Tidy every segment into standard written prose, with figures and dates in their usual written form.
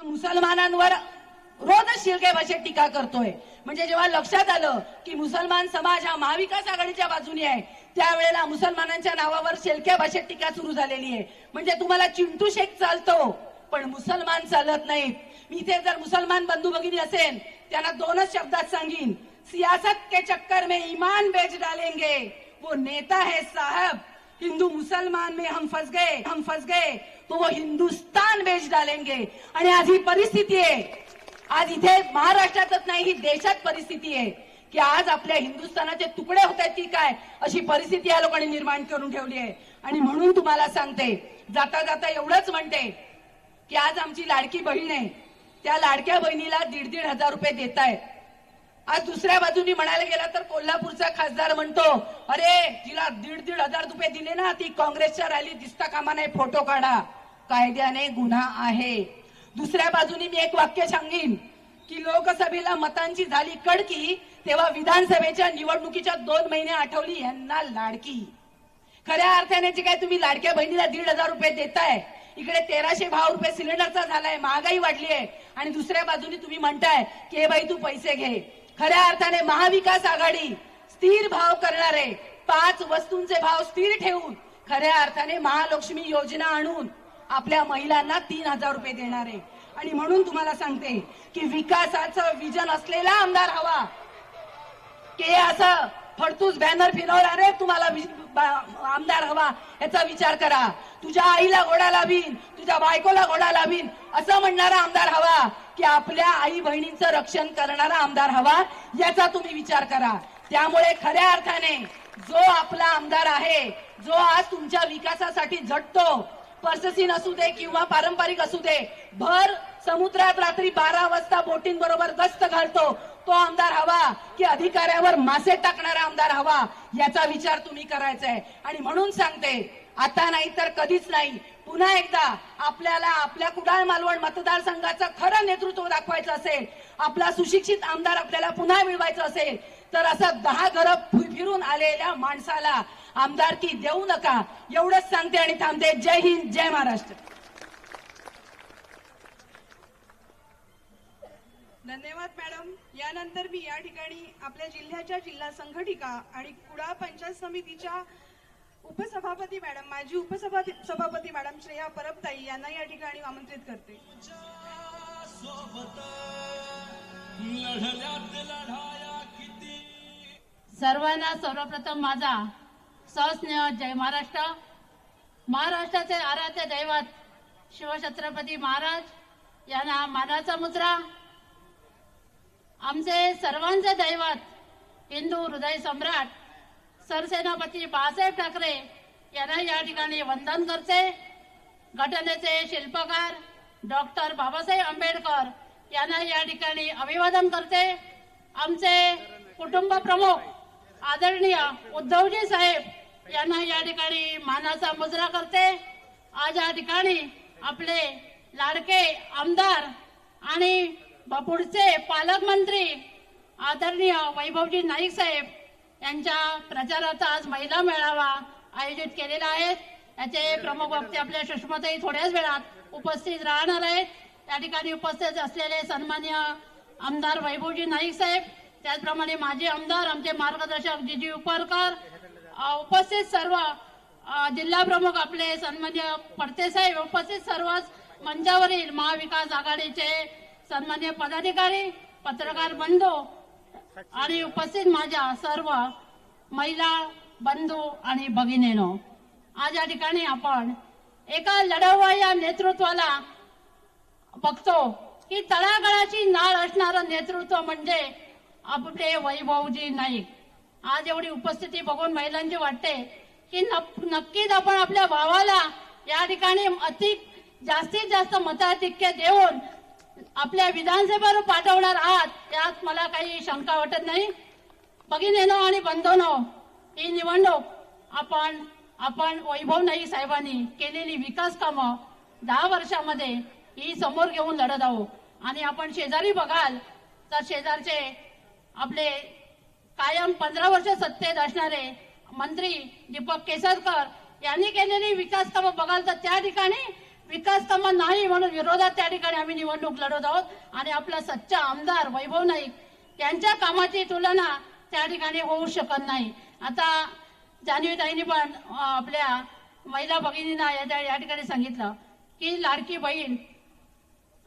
मुसलमानांवर रोजच शिलके भाषेत टीका करतोय. म्हणजे जेव्हा लक्षात आलं की मुसलमान समाज हा महाविकास आघाडीच्या बाजूने आहे, त्यावेळेला मुसलमानांच्या नावावर शिलक्या भाषेत टीका सुरू झालेली आहे. म्हणजे तुम्हाला चिंटू शेख चालतो पण मुसलमान चालत नाहीत. मी इथे जर मुसलमान बंधू भगिनी असेल त्यांना दोनच शब्दात सांगीन, सियासत के चक्कर में ईमान बेच डालेंगे, वो नेता है साहब, हिंदू मुसलमान में हम फंस गए तो वो हिंदुस्तान बेच डालेंगे. आणि आज ही परिस्थिती आहे, आज इथे महाराष्ट्रातच नाही ही देशात परिस्थिती आहे की आज आपल्या हिंदुस्थानाचे तुकडे होत आहेत की काय अशी परिस्थिती या लोकांनी निर्माण करून ठेवली आहे. आणि म्हणून तुम्हाला सांगते, जाता जाता एवढंच म्हणते की आज आमची लाडकी बहीण आहे, त्या लाडक्या बहिणीला 1,500 रुपये देत आहेत. आज दुसऱ्या बाजूनी म्हणायला गेला तर कोल्हापूरचा खासदार म्हणतो, अरे जिला 1,500 रुपये दिले ना ती काँग्रेसच्या रॅलीत दिसता कामा नये, फोटो काढा, कायद्याने गुन्हा आहे. दुसऱ्या बाजूनी मी एक वाक्य सांगीन की लोकसभेला मतांची झाली कडकी तेव्हा विधानसभेच्या निवडणुकीच्या 2 महिने आठवली यांना लाडकी. खऱ्या अर्थाने जे काय तुम्ही लाडक्या बहिणीला 1,500 रुपये देताय, इकडे 1,300 रुपये सिलेंडरचा झालाय, महागाई वाढली आहे, आणि दुसऱ्या बाजूनी तुम्ही म्हणताय की हे बाई तू पैसे घे. खऱ्या अर्थाने महाविकास आघाडी स्थिर भाव करणारे, 5 वस्तूंचे भाव स्थिर ठेवून खऱ्या अर्थाने महालक्ष्मी योजना आणून आपल्या महिलांना 3,000 रुपये देणार आहे. आणि म्हणून तुम्हाला सांगते की विकासाचं विजन असलेला आमदार हवा की असं फडतूस बॅनर फिरवणारे तुम्हाला आमदार हवा याचा विचार करा. तुझ्या आईला घोडा लावीन, तुझ्या बायकोला घोडा लावीन असं म्हणणारा आमदार हवा की आपल्या आई बहिणींचं रक्षण करणारा आमदार हवा याचा तुम्ही विचार करा. त्यामुळे खऱ्या अर्थाने जो आपला आमदार आहे, जो आज तुमच्या विकासासाठी झटतो, पर्ससीन असू दे किंवा पारंपरिक असू दे, भर समुद्रात रात्री 12 वाजता बोटींबरोबर गस्त घालतो, तो आमदार हवा की अधिकाऱ्यावर मासे टाकणारा आमदार हवा याचा विचार तुम्ही करायचा आहे. आणि म्हणून सांगते, आता नाही तर कधीच नाही, पुन्हा एकदा आपल्याला आपल्या कुडाळ मालवण मतदारसंघाचं खरं नेतृत्व दाखवायचं असेल, आपला सुशिक्षित आमदार आपल्याला पुन्हा मिळवायचं असेल तर असं 10 घरं फिरून आलेल्या माणसाला आमदारकी देऊ नका. एवढंच सांगते आणि थांबते. जय हिंद, जय महाराष्ट्र. धन्यवाद मॅडम. यानंतर मी या ठिकाणी आपल्या जिल्ह्याच्या जिल्हा संघटिका आणि कुडाळ पंचायत समितीच्या उपसभापती मॅडम, माजी उपसभापती मॅडम श्रेया परबताई यांना या ठिकाणी आमंत्रित करते. सर्वांना सर्वप्रथम माझा सस्नेह जय महाराष्ट्र. महाराष्ट्राचे आराध्य दैवत शिवछत्रपती महाराज यांना मानाचा मुजरा. आमचे सर्वांचे दैवत हिंदू हृदय सम्राट सरसेनापती बाळासाहेब ठाकरे यांना या ठिकाणी वंदन करते. घटनेचे शिल्पकार डॉक्टर बाबासाहेब आंबेडकर यांना या ठिकाणी अभिवादन करते. आमचे कुटुंब प्रमुख आदरणीय उद्धवजी साहेब यांना या ठिकाणी मानाचा मुजरा करते. आज या ठिकाणी आपले लाडके आमदार आणि पुढचे पालकमंत्री आदरणीय वैभवजी नाईक साहेब यांच्या प्रचाराचा आज महिला मेळावा आयोजित केलेला आहे. याचे प्रमुख वक्ते आपल्या सुषमाताई थोड्याच वेळात उपस्थित राहणार आहेत. या ठिकाणी उपस्थित असलेले सन्माननीय आमदार वैभवजी नाईक साहेब, त्याचप्रमाणे माजी आमदार आमचे मार्गदर्शक जीजी उपरकर, उपस्थित सर्व जिल्हा प्रमुख आपले सन्माननीय पडते साहेब, उपस्थित सर्वच मंचावरील महाविकास आघाडीचे सन्माननीय पदाधिकारी, पत्रकार बंधू आणि उपस्थित माझ्या सर्व महिला बंधू आणि भगिनीनो, आज या ठिकाणी आपण एका लढवय्या नेतृत्वाला बघतो की तळागाळाची नाळ असणारं नेतृत्व म्हणजे आपले वैभवजी नाईक. आज एवढी उपस्थिती बघून महिलांची वाटते की नक्कीच आपण आपल्या भावाला या ठिकाणी जास्तीत जास्त मताधिक्य देऊन आपल्या विधानसभेवर पाठवणार आहात यात मला काही शंका वाटत नाही. भगिनीनो आणि बंधूंनो, ही निवडणूक आपण वैभव नाईक साहेबांनी केलेली विकास कामं 10 वर्षामध्ये ही समोर घेऊन लढत आहोत. आणि आपण शेजारी बघाल तर शेजारचे आपले कायम 15 वर्ष सत्तेत असणारे मंत्री दीपक केसरकर यांनी केलेली विकास कामं बघाल तर त्या ठिकाणी विकास कामं नाही म्हणून विरोधात त्या ठिकाणी आम्ही निवडणूक लढवत आहोत आणि आपला सच्चा आमदार वैभव नाईक यांच्या कामाची तुलना त्या ठिकाणी होऊ शकत नाही. आता जान्हवीताईंनी पण आपल्या महिला भगिनींना या ठिकाणी सांगितलं की लाडकी बहीण,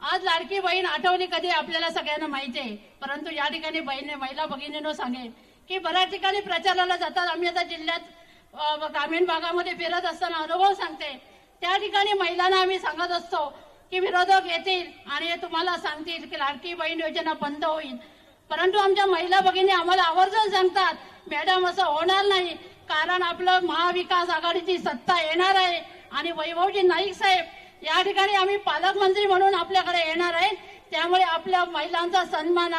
आज लाडकी बहीण आठवली कधी आपल्याला सगळ्यांना माहिती आहे, परंतु या ठिकाणी महिला भगिनींनो सांगेल की बऱ्याच ठिकाणी प्रचाराला जातात. आम्ही आता जिल्ह्यात ग्रामीण भागामध्ये फिरत असताना अनुभव सांगते, त्या ठिकाणी महिलांना आम्ही सांगत असतो की विरोधक येतील आणि तुम्हाला सांगतील की लाडकी बहीण योजना बंद होईल, परंतु आमच्या महिला भगिनी आम्हाला आवर्जून सांगतात, मॅडम असं होणार नाही, कारण आपलं महाविकास आघाडीची सत्ता येणार आहे आणि वैभवजी नाईक साहेब या ठिकाणी आम्ही पालकमंत्री म्हणून आपल्याकडे येणार आहे, त्यामुळे आपल्या महिलांचा सन्मान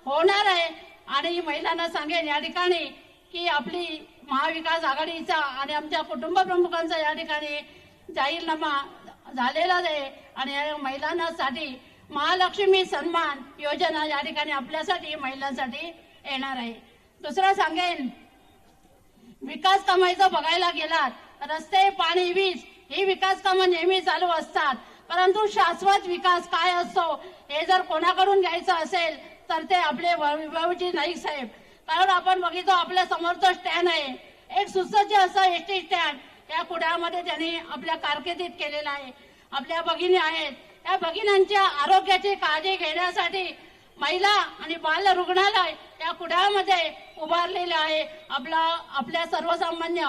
होणार आहे. आणि महिलांना सांगेन या ठिकाणी की आपली महाविकास आघाडीचा आणि आमच्या कुटुंब प्रमुखांचा या ठिकाणी जाहीरनामा झालेला आहे आणि या महिलांसाठी महालक्ष्मी सन्मान योजना या ठिकाणी आपल्यासाठी महिलांसाठी येणार आहे. दुसरं सांगेन, विकास कामाचं बघायला गेलात, रस्ते, पाणी, वीज ही विकास कामं नेहमी चालू असतात, परंतु शाश्वत विकास काय असतो हे जर कोणाकडून घ्यायचं असेल तर ते आपले वैभवजी नाईक साहेब. कारण आपण बघितो आपल्या समोरचं स्टँड आहे, एक सुसज्ज असं एसटी स्टँड या कुडामध्ये त्यांनी आपल्या कारकिर्दीत केलेला आहे. आपल्या भगिनी आहेत, त्या भगिनींच्या आरोग्याची काळजी घेण्यासाठी महिला आणि बाल रुग्णालय या कुडामध्ये उभारलेले आहे. आपल्या सर्वसामान्य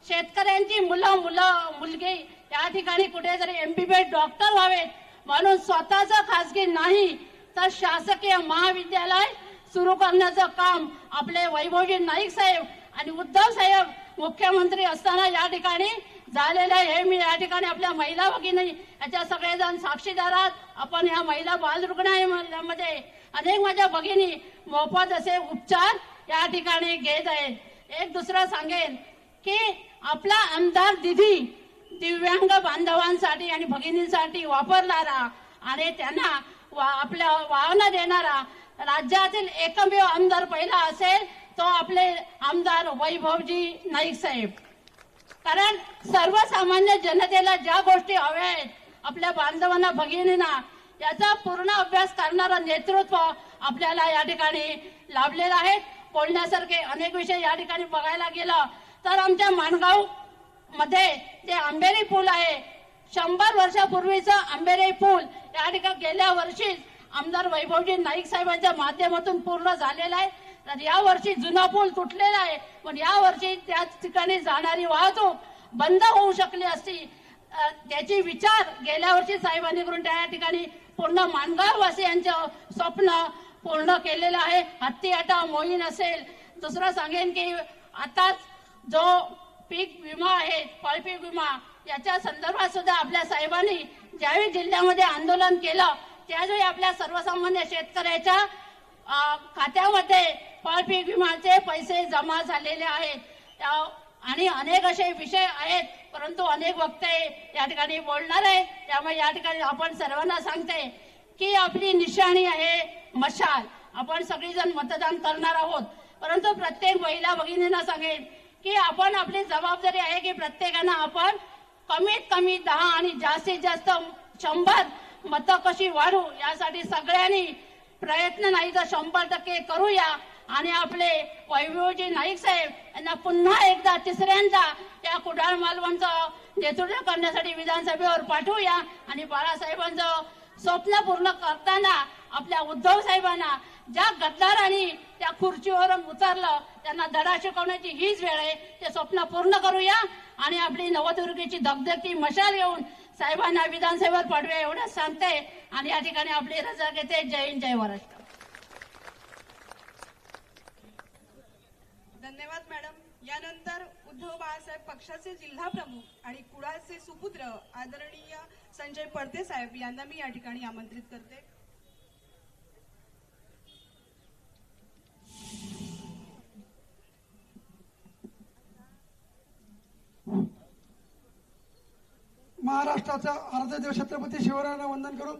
शेतकऱ्यांची मुलगी या ठिकाणी कुठेतरी MBBS डॉक्टर व्हावेत म्हणून स्वतःचं खासगी नाही तर शासकीय महाविद्यालय सुरू करण्याचं काम आपले वैभवजी नाईक साहेब आणि उद्धव साहेब मुख्यमंत्री असताना या ठिकाणी झालेलं आहे. हे मी या ठिकाणी आपल्या महिला भगिनी याच्या सगळेजण साक्षीदार आहात. आपण या महिला बाल रुग्णालयामध्ये अनेक माझ्या भगिनी मोफत असे उपचार या ठिकाणी घेत आहेत. एक दुसरं सांगेन की आपला आमदार निधी दिव्यांग बांधवांसाठी आणि भगिनींसाठी वापरणारा आणि त्यांना आपल्या वाहन देणारा राज्यातील एकमेव आमदार पहिला असेल तो आपले आमदार वैभवजी नाईक साहेब. कारण सर्वसामान्य जनतेला ज्या गोष्टी हव्या आहेत, आपल्या बांधवांना भगिनींना याचा पूर्ण अभ्यास करणारं नेतृत्व आपल्याला या ठिकाणी लाभलेलं आहे. बोलण्यासारखे अनेक विषय या ठिकाणी बघायला गेलं तर आमच्या माणगाव मध्ये जे आंबेरी पूल आहे, 100 वर्षापूर्वीचा आंबेरी पूल या ठिकाणी गेल्या वर्षी आमदार वैभवजी नाईक साहेबांच्या माध्यमातून पूर्ण झालेला आहे. तर या वर्षी जुना पूल तुटलेला आहे, पण या वर्षी त्या ठिकाणी जाणारी वाहतूक बंद होऊ शकली असती. त्याची विचार गेल्या वर्षी साहेबांनी करून त्या ठिकाणी पूर्ण माणगाववासियांचं स्वप्न पूर्ण केलेलं आहे. हत्तीआटा मोहीम असेल. दुसरं सांगेन की आताच जो पीक विमा आहे, फळपीक विमा याच्या संदर्भात सुद्धा आपल्या साहेबांनी ज्यावेळी जिल्ह्यामध्ये आंदोलन केलं त्यावेळी आपल्या सर्वसामान्य शेतकऱ्याच्या खात्यामध्ये फळपीक विमाचे पैसे जमा झालेले आहेत. आणि अनेक असे विषय आहेत, परंतु अनेक वक्ते या ठिकाणी बोलणार आहेत. त्यामुळे या ठिकाणी आपण सर्वांना सांगते की आपली निशाणी आहे मशाल. आपण सगळीजण मतदान करणार आहोत, परंतु प्रत्येक महिला भगिनींना सांगेन की आपण आपली जबाबदारी आहे की प्रत्येकानं आपण कमीत कमी 10 आणि जास्तीत जास्त 100 मतं कशी वाढू यासाठी सगळ्यांनी प्रयत्न नाही तर 100% करूया आणि आपले वैभवजी नाईक साहेब यांना पुन्हा एकदा तिसऱ्यांदा या कुडाळ मालवणचं नेतृत्व करण्यासाठी विधानसभेवर पाठवूया आणि बाळासाहेबांचं स्वप्न पूर्ण करताना आपल्या उद्धव साहेबांना ज्या गद्दारांनी त्या खुर्चीवरून उतरलं त्यांना धडा शिकवण्याची हीच वेळ आहे. ते स्वप्न पूर्ण करूया आणि आपली नवदुर्गेची धगधगती मशाल घेऊन साहेबांना विधानसभेवर पाठवूया एवढंच सांगते आणि या ठिकाणी आपली रजा घेते. जय हिंद, जय महाराष्ट्र. धन्यवाद मॅडम. यानंतर उद्धव बाळासाहेब पक्षाचे जिल्हा प्रमुख आणि कुडाळचे सुपुत्र आदरणीय संजय पडते साहेब यांना मी या ठिकाणी आमंत्रित करते. महाराष्ट्राच्या आराध्य छत्रपती शिवरायांना वंदन करून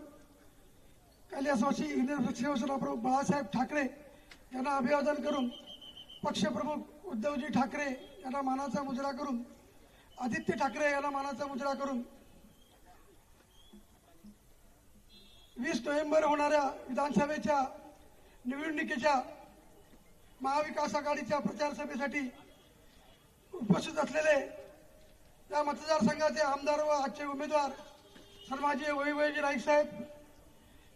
कैलासवासी हिंदू शिवसेना प्रमुख बाळासाहेब ठाकरे यांना अभिवादन करून पक्षप्रमुख उद्धवजी ठाकरे यांना मानाचा मुजरा करून आदित्य ठाकरे यांना मानाचा मुजरा करून 20 नोव्हेंबर होणाऱ्या विधानसभेच्या निवडणुकीच्या महाविकास आघाडीच्या प्रचार सभेसाठी उपस्थित असलेले या मतदारसंघाचे आमदार व आजचे उमेदवार सन्माननीय वैभवजी नाईक साहेब,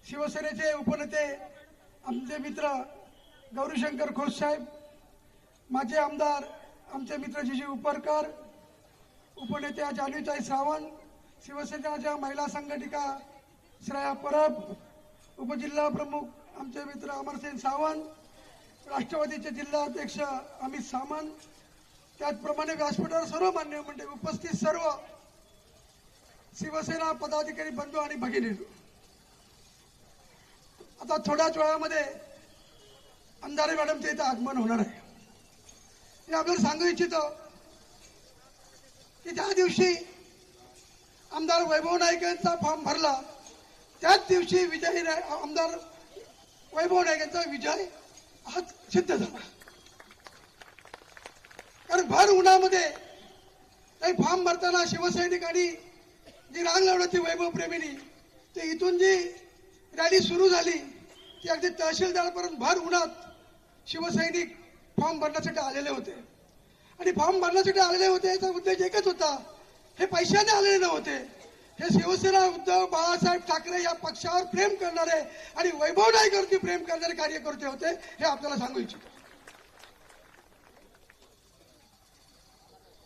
शिवसेनेचे उपनेते आमचे मित्र गौरीशंकर खोस साहेब, माझे आमदार आमचे मित्र जिजी उपरकर, उपनेत्या जान्हवीताई सावंत, शिवसेनेच्या महिला संघटिका श्रेया परब, उपजिल्हा प्रमुख आमचे मित्र अमरसेन सावंत, राष्ट्रवादीचे जिल्हाध्यक्ष अमित सामंत, त्याचप्रमाणे व्यासपीठावर सर्व मान्य मंडळी, उपस्थित सर्व शिवसेना पदाधिकारी बंधू आणि भगिनींनो, आता थोड्याच वेळामध्ये अंधारे मॅडमचे इथं आगमन होणार आहे. मी आपल्याला सांगू इच्छितो की ज्या दिवशी आमदार वैभव नाईक यांचा फॉर्म भरला त्याच दिवशी विजयी आमदार वैभव नाईक यांचा विजय आज सिद्ध झाला. कारण भर उन्हामध्ये काही फॉर्म भरताना शिवसैनिकांनी जी रांग लावण्याची वैभव प्रेमीनी ते इथून जी रॅली सुरू झाली ती अगदी तहसीलदारपर्यंत भर उन्हात शिवसैनिक फॉर्म भरण्यासाठी आलेले होते. आणि फॉर्म भरण्यासाठी आलेले होते याचा उद्देश एकच होता, हे पैशाने आलेले नव्हते, हे शिवसेना उद्धव बाळासाहेब ठाकरे या पक्षावर प्रेम करणारे आणि वैभव नाईकवरती प्रेम करणारे कार्यकर्ते होते, हे आपल्याला सांगू इच्छितो.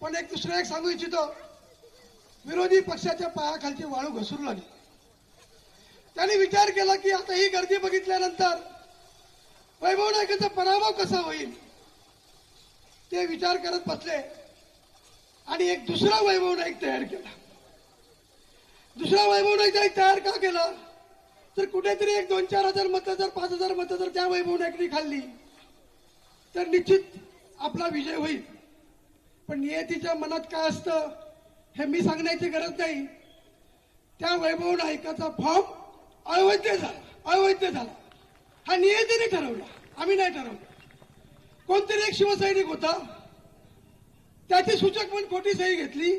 पण दुसरं एक सांगू इच्छितो, विरोधी पक्षाच्या पायाखालची वाळू घसरू लागली. त्यांनी विचार केला की आता ही गर्दी बघितल्यानंतर वैभव नाईकांचा पराभव कसा होईल ते विचार करत बसले आणि एक दुसरा वैभव नाईक तयार केला. दुसरा वैभव नाईक तयार का केला तर कुठेतरी एक 2-4 हजार मतं जर 5,000 मतं जर त्या वैभव नाईकनी खाल्ली तर निश्चित आपला विजय होईल. पण नियतीच्या मनात काय असतं हे मी सांगण्याची गरज नाही. त्या वैभव नाईकाचा फॉर्म अवैध झाला. हा नियतीने ठरवला, आम्ही नाही ठरवलं. कोणतरी एक शिवसैनिक होता, त्याची सूचक म्हणून खोटी सही घेतली.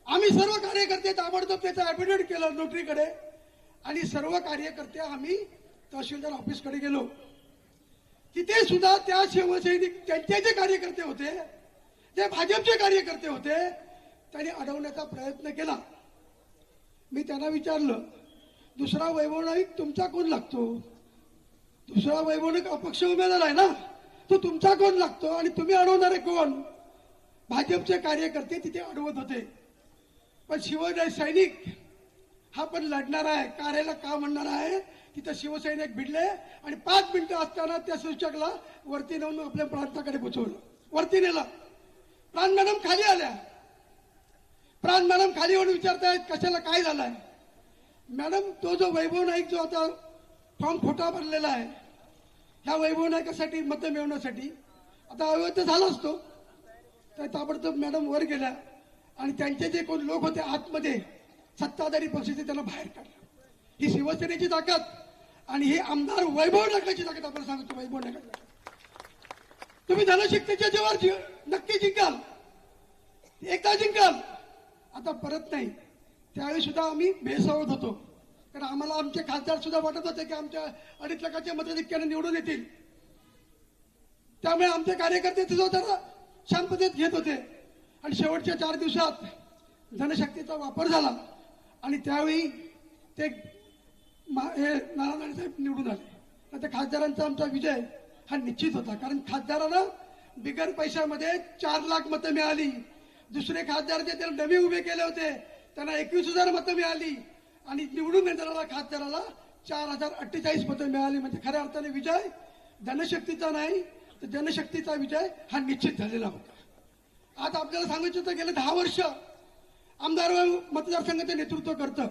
आम्ही सर्व कार्यकर्ते ताबडतोब त्याचं ऍफिडेव्हिट केलं नोटरीकडे आणि सर्व कार्यकर्ते आम्ही तहसीलदार ऑफिसकडे गेलो. तिथे सुद्धा त्या शिवसैनिक त्यांचे जे कार्यकर्ते होते, जे भाजपचे कार्यकर्ते होते, त्यांनी अडवण्याचा प्रयत्न केला. मी त्यांना विचारलं, दुसरा वैभव नाईक तुमचा कोण लागतो? दुसरा वैभव नाईक अपक्ष उमेदवार आहे ना, तो तुमचा कोण लागतो आणि तुम्ही अडवणारे कोण? भाजपचे कार्यकर्ते तिथे अडवत होते. पण शिवसैनिक हा पण लढणार आहे, कार्याला का म्हणणार आहे. तिथं शिवसैनिक भिडले आणि 5 मिनिटं असताना त्या सूचकला वरती नेऊन आपल्या प्रांताकडे पोहोचवलं. वरती नेला. प्राण मॅडम खाली आल्या. प्राण मॅडम खाली येऊन विचारतायत कशाला, काय झालंय? मॅडम, तो जो वैभव नाईक जो आता फॉर्म खोटा भरलेला आहे, ह्या वैभव नाईकासाठी मतं मिळवण्यासाठी आता अवैध झाला असतो. तर ताबडतोब मॅडम वर गेल्या आणि त्यांचे जे कोण लोक होते आतमध्ये सत्ताधारी पक्षाचे त्यांना बाहेर काढलं. ही शिवसेनेची ताकद आणि ही आमदार वैभव नाईकाची ताकद आपल्याला सांगतो. वैभव नाईक तुम्ही धनशक्तीच्या जीवावर नक्की जिंकाल, एकदा जिंकाल, आता परत नाही. त्यावेळी सुद्धा आम्ही बेसावत होतो, कारण आम्हाला आमचे खासदार सुद्धा वाटत होते की आमच्या 2.5 लाखाच्या मताधिक्याने निवडून येतील. त्यामुळे आमचे कार्यकर्ते सुद्धा शांततेत घेत होते. आणि शेवटच्या 4 दिवसात धनशक्तीचा वापर झाला आणि त्यावेळी ते नारायण साहेब निवडून आले. त्या खासदारांचा आमचा विजय हा निश्चित होता, कारण खासदारांना बिगर पैशामध्ये 4 लाख मतं मिळाली. दुसरे खासदार जे त्याला डबे उभे केले होते त्यांना 21,000 मतं मिळाली आणि निवडून येणाऱ्या खासदाराला 4,048 मतं मिळाली. म्हणजे खऱ्या अर्थाने विजय धनशक्तीचा नाही तर जनशक्तीचा विजय हा निश्चित झालेला होता. आता आपल्याला सांगायचं होतं, गेले 10 वर्ष आमदार मतदारसंघाचं नेतृत्व करतं.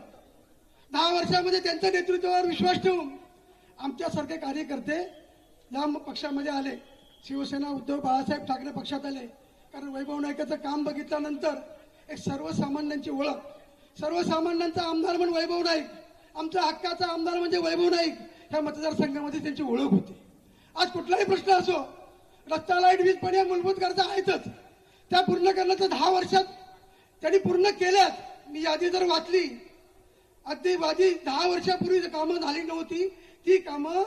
10 वर्षामध्ये त्यांच्या नेतृत्वावर विश्वास ठेवून आमच्यासारखे कार्यकर्ते या पक्षामध्ये आले. शिवसेना उद्धव बाळासाहेब ठाकरे पक्षात आले. कारण वैभव नाईकाचं काम बघितल्यानंतर एक सर्वसामान्यांची ओळख, सर्वसामान्यांचा आमदार म्हणजे वैभव नाईक, आमचा हक्काचा आमदार म्हणजे वैभव नाईक, ह्या मतदारसंघामध्ये त्यांची ओळख होती. आज कुठलाही प्रश्न असो, रस्ता, लाईट, वीज, पाणी या मूलभूत गरजा आहेतच, त्या पूर्ण करण्याचं 10 वर्षात त्यांनी पूर्ण केल्यात. मी यादी जर वाचली अगदी आधी 10 वर्षापूर्वी जी कामं झाली नव्हती ती कामं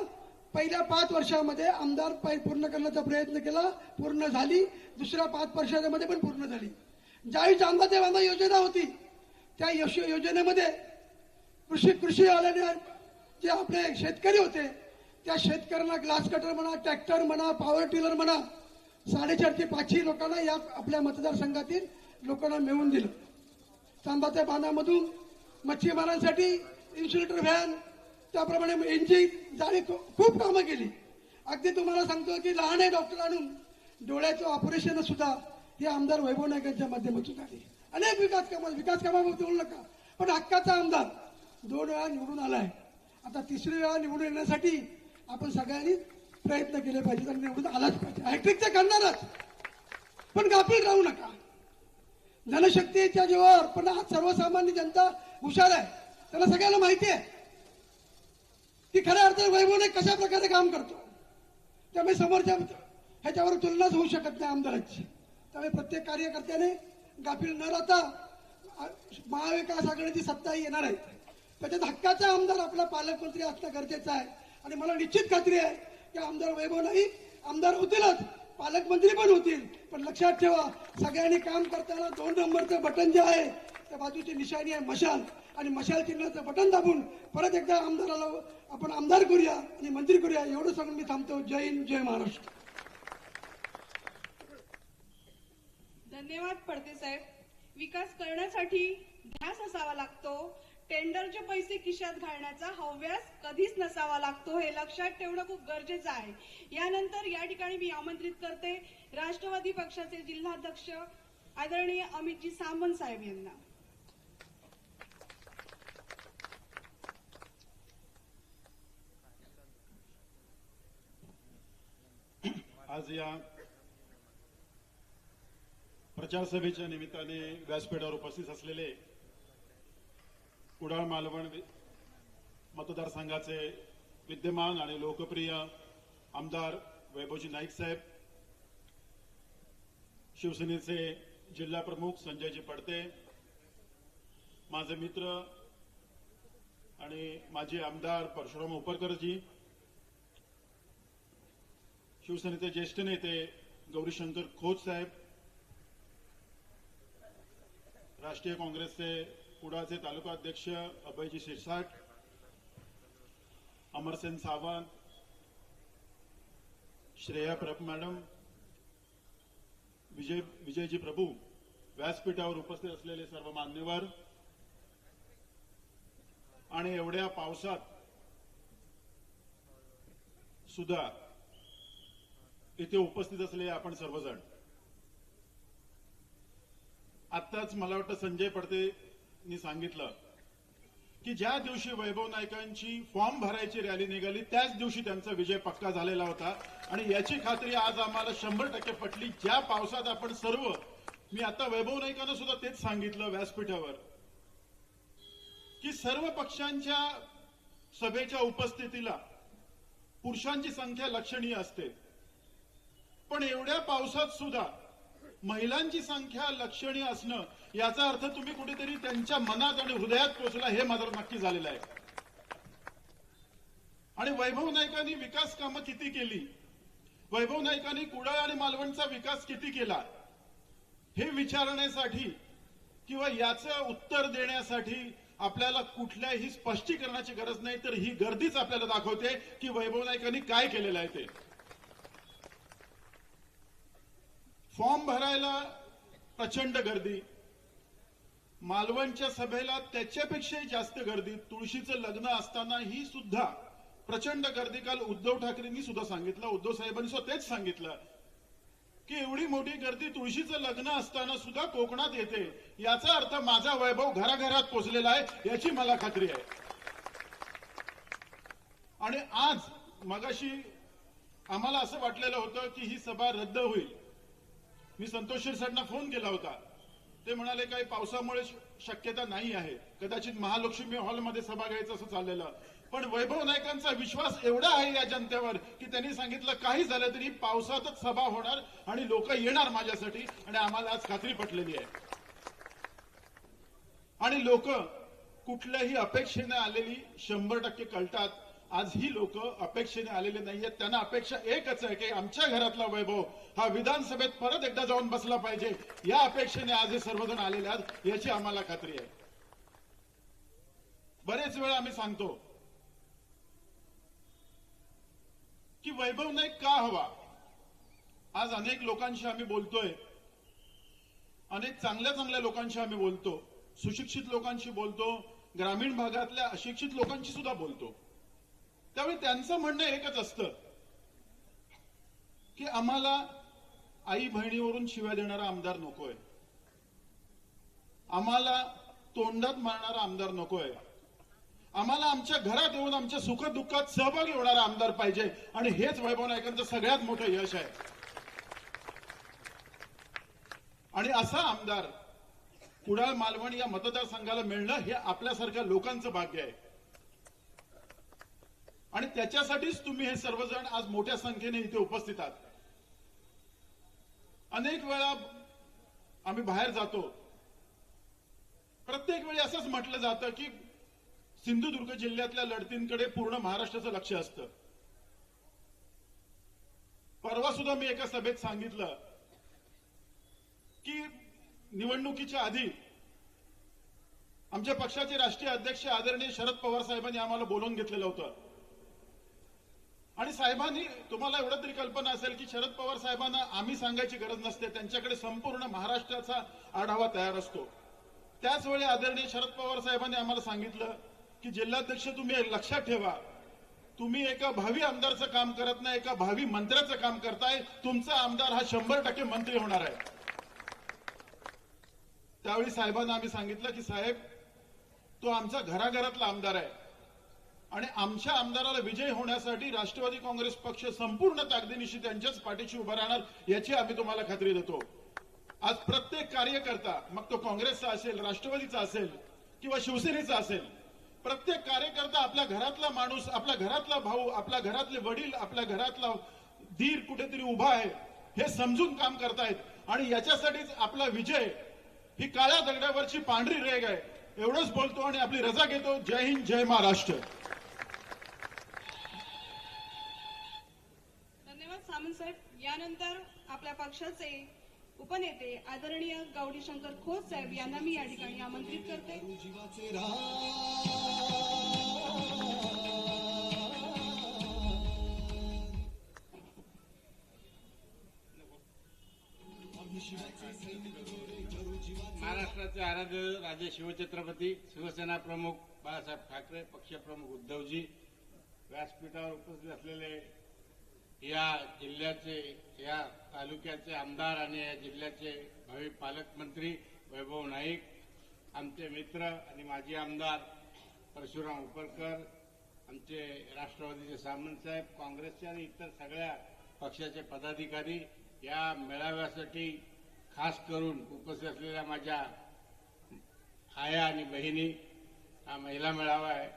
पहिल्या 5 वर्षामध्ये आमदार पूर्ण करण्याचा प्रयत्न केला, पूर्ण झाली. दुसऱ्या 5 वर्षामध्ये पण पूर्ण झाली. ज्यावेळी चांबाते बांधा योजना होती त्या योजनेमध्ये कृषीवाल्याने जे आपले शेतकरी होते त्या शेतकऱ्यांना ग्लास कटर म्हणा, ट्रॅक्टर म्हणा, पॉवर टिलर म्हणा 450 ते 500 लोकांना या आपल्या मतदारसंघातील लोकांना मिळवून दिलं. चांबाते बांधामधून मच्छीमारांसाठी इन्सुलेटर व्हॅन, त्याप्रमाणे इंजिन जाणे खूप कामं केली. अगदी तुम्हाला सांगतो की लहान डॉक्टर आणून डोळ्याचं ऑपरेशन सुद्धा हे आमदार वैभव नाईक यांच्या माध्यमातून झाले. अनेक विकास कामाबद्दल बोलू नका, पण हक्काचा आमदार 2 वेळा निवडून आलाय. आता 3री वेळा निवडून येण्यासाठी आपण सगळ्यांनी प्रयत्न केले पाहिजेत आणि निवडून आलाच पाहिजे. हॅट्रिक ते करणारच, पण गाफील राहू नका. जनशक्तीच्या जीवावर पण आज सर्वसामान्य जनता हुशार आहे. त्यांना सगळ्यांना माहिती आहे की खऱ्या अर्थाने वैभव नाईक कशा प्रकारे काम करतो. त्यामुळे समोरच्या ह्याच्यावर तुलनाच होऊ शकत नाही आमदारांची. त्यामुळे प्रत्येक कार्यकर्त्याने गाफील न राहता महाविकास आघाडीची सत्ता येणार आहे, त्याच्यात हक्काचा आमदार आपला पालकमंत्री असणं गरजेचं आहे. आणि मला निश्चित खात्री आहे की आमदार वैभव नाईक आमदार होतीलच, पालकमंत्री पण होतील. पण लक्षात ठेवा, सगळ्यांनी काम करताना 2 नंबरचं बटन जे आहे त्या बाजूची निशाणी आहे मशाल, आणि मशाल चिन्हाचं बटन दाबून परत एकदा आमदाराला आपण आमदार करूया आणि मंत्री करूया. एवढं सांगून मी थांबतो. जय हिंद, जय महाराष्ट्र. धन्यवाद पडते साहेब. विकास करण्यासाठी ध्यास असावा लागतो, टेंडरचे पैसे खिशात घालण्याचा हव्यास कधीच नसावा लागतो, हे लक्षात ठेवणं खूप गरजेचं आहे. यानंतर या ठिकाणी मी आमंत्रित करते राष्ट्रवादी पक्षाचे जिल्हाध्यक्ष आदरणीय अमितजी सामंत साहेब यांना. आज या प्रचार सभेच्या निमित्ताने व्यासपीठावर उपस्थित असलेले कुडाळ मालवण मतदारसंघाचे विद्यमान आणि लोकप्रिय आमदार वैभवजी नाईक साहेब, शिवसेनेचे जिल्हा प्रमुख संजयजी पडते, माझे मित्र आणि माजी आमदार परशुराम उपरकरजी, शिवसेनेचे ज्येष्ठ नेते गौरीशंकर खोत साहेब, राष्ट्रीय काँग्रेसचे कुडाळचे तालुका अध्यक्ष अभयजी शिरसाट, अमरसेन सावंत, श्रेया प्रभ मॅडम, विजयजी प्रभू, व्यासपीठावर उपस्थित असलेले सर्व मान्यवर आणि एवढ्या पावसात सुद्धा इथे उपस्थित असलेले आपण सर्वजण. आत्ताच मला वाटतं संजय पडतेंनी सांगितलं की ज्या दिवशी वैभव नाईकांची फॉर्म भरायची रॅली निघाली त्याच दिवशी त्यांचा विजय पक्का झालेला होता. आणि याची खात्री आज आम्हाला 100% पटली. ज्या पावसात आपण सर्व, मी आता वैभव नाईकांना सुद्धा तेच सांगितलं व्यासपीठावर की सर्व पक्षांच्या सभेच्या उपस्थितीला पुरुषांची संख्या लक्षणीय असते, पण एवढ्या पावसात सुद्धा महिलांची संख्या लक्षणीय असणं याचा अर्थ तुम्ही कुठेतरी त्यांच्या मनात आणि हृदयात पोहोचला, हे मात्र नक्की झालेलं आहे. आणि वैभव नाईकांनी विकास कामं किती केली, वैभव नाईकांनी कुडाळ आणि मालवणचा विकास किती केला हे विचारण्यासाठी किंवा याचं उत्तर देण्यासाठी आपल्याला कुठल्याही स्पष्टीकरणाची गरज नाही, तर ही गर्दीच आपल्याला दाखवते की वैभव नाईकांनी काय केलेलं आहे ते. फॉर्म भरायला प्रचंड गर्दी, मालवणच्या सभेला त्याच्यापेक्षाही जास्त गर्दी, तुळशीचं लग्न असतानाही सुद्धा प्रचंड गर्दी. काल उद्धव ठाकरेंनी सुद्धा सांगितलं, उद्धव साहेबांनी सुद्धा तेच सांगितलं की एवढी मोठी गर्दी तुळशीचं लग्न असताना सुद्धा कोकणात येते, याचा अर्थ माझा वैभव घराघरात पोहोचलेला आहे याची मला खात्री आहे. आणि आज मगाशी आम्हाला असं वाटलेलं होतं की ही सभा रद्द होईल. मी संतोष शिरसाटांना फोन केला होता, ते म्हणाले काही पावसामुळे शक्यता नाही आहे, कदाचित महालक्ष्मी हॉलमध्ये सभा घ्यायचं असं चाललेलं. पण वैभव नाईकांचा विश्वास एवढा आहे या जनतेवर की त्यांनी सांगितलं काही झालं तरी पावसातच सभा होणार आणि लोक येणार माझ्यासाठी, आणि आम्हाला आज खात्री पटलेली आहे. आणि लोक कुठल्याही अपेक्षेने आलेली 100% कळतात. आज ही लोक अपेक्षेने आलेले नाहीयेत. त्यांना अपेक्षा एकच आहे की आमच्या घरातला वैभव हा विधानसभेत परत एकदा जाऊन बसला पाहिजे. या अपेक्षेने आज हे सर्वजण आलेले आहेत याची आम्हाला खात्री आहे. बरेच वेळा आम्ही सांगतो की वैभव नाईक का हवा. आज अनेक लोकांशी आम्ही बोलतोय, अनेक चांगल्या चांगल्या लोकांशी आम्ही बोलतो, सुशिक्षित लोकांशी बोलतो, ग्रामीण भागातल्या अशिक्षित लोकांशी सुद्धा बोलतो. त्यावेळी त्यांचं म्हणणं एकच असतं की आम्हाला आई बहिणीवरून शिव्या देणारा आमदार नकोय, आम्हाला तोंडात मारणारा आमदार नकोय, आम्हाला आमच्या घरात येऊन आमच्या सुखदुःखात सहभागी होणारा आमदार पाहिजे. आणि हेच वैभव नाईकांचं सगळ्यात मोठं यश आहे. आणि असा आमदार कुडाळ मालवण या मतदारसंघाला मिळणं हे आपल्यासारख्या लोकांचं भाग्य आहे. आणि त्याच्यासाठीच तुम्ही हे सर्वजण आज मोठ्या संख्येने इथे उपस्थित आहात. अनेक वेळा आम्ही बाहेर जातो, प्रत्येक वेळी असंच म्हटलं जातं की सिंधुदुर्ग जिल्ह्यातल्या लढतींकडे पूर्ण महाराष्ट्राचं लक्ष असतं. परवा सुद्धा मी एका सभेत सांगितलं की निवडणुकीच्या आधी आमच्या पक्षाचे राष्ट्रीय अध्यक्ष आदरणीय शरद पवार साहेबांनी आम्हाला बोलवून घेतलेलं होतं. आणि साहेबांनी, तुम्हाला एवढं तरी कल्पना असेल की शरद पवार साहेबांना आम्ही सांगायची गरज नसते, त्यांच्याकडे संपूर्ण महाराष्ट्राचा आढावा तयार असतो. त्याच वेळी आदरणीय शरद पवार साहेबांनी आम्हाला सांगितलं की जिल्हाध्यक्ष तुम्ही लक्षात ठेवा, तुम्ही एका भावी आमदारचं काम करत नाही, एका भावी मंत्र्याचं काम करताय. तुमचा आमदार हा 100% मंत्री होणार आहे. त्यावेळी साहेबांना आम्ही सांगितलं की साहेब, तो आमचा घराघरातला आमदार आहे आणि आमच्या आमदाराला विजय होण्यासाठी राष्ट्रवादी काँग्रेस पक्ष संपूर्ण ताकदीनिशी त्यांच्याच पाठीशी उभा राहणार याची आम्ही तुम्हाला खात्री देतो. आज प्रत्येक कार्यकर्ता, मग तो काँग्रेसचा असेल, राष्ट्रवादीचा असेल किंवा शिवसेनेचा असेल, प्रत्येक कार्यकर्ता आपल्या घरातला माणूस, आपल्या घरातला भाऊ, आपल्या घरातले वडील, आपल्या घरातला धीर कुठेतरी उभा आहे हे समजून काम करतायत. आणि याच्यासाठीच आपला विजय ही काळ्या दगडावरची पांढरी रेघ आहे. एवढंच बोलतो आणि आपली रजा घेतो. जय हिंद, जय महाराष्ट्र. धन्यवाद सामंत साहेब. यानंतर आपल्या पक्षाचे उपनेते आदरणीय गावडी शंकर खोत साहेब यांना मी या ठिकाणी आमंत्रित करते. महाराष्ट्राचे आराध्य राजे शिवछत्रपती शिवसेना प्रमुख बाळासाहेब ठाकरे, पक्षप्रमुख उद्धवजी, व्यासपीठावर उपस्थित असलेले या जिल्ह्याचे, या तालुक्याचे आमदार आणि या जिल्ह्याचे भावी पालकमंत्री वैभव नाईक, आमचे मित्र आणि माजी आमदार परशुराम उपरकर, आमचे राष्ट्रवादीचे सामंत साहेब, काँग्रेसचे आणि इतर सगळ्या पक्षाचे पदाधिकारी, या मेळाव्यासाठी खास करून उपस्थित असलेल्या माझ्या आया आणि बहिणी, हा महिला मेळावा आहे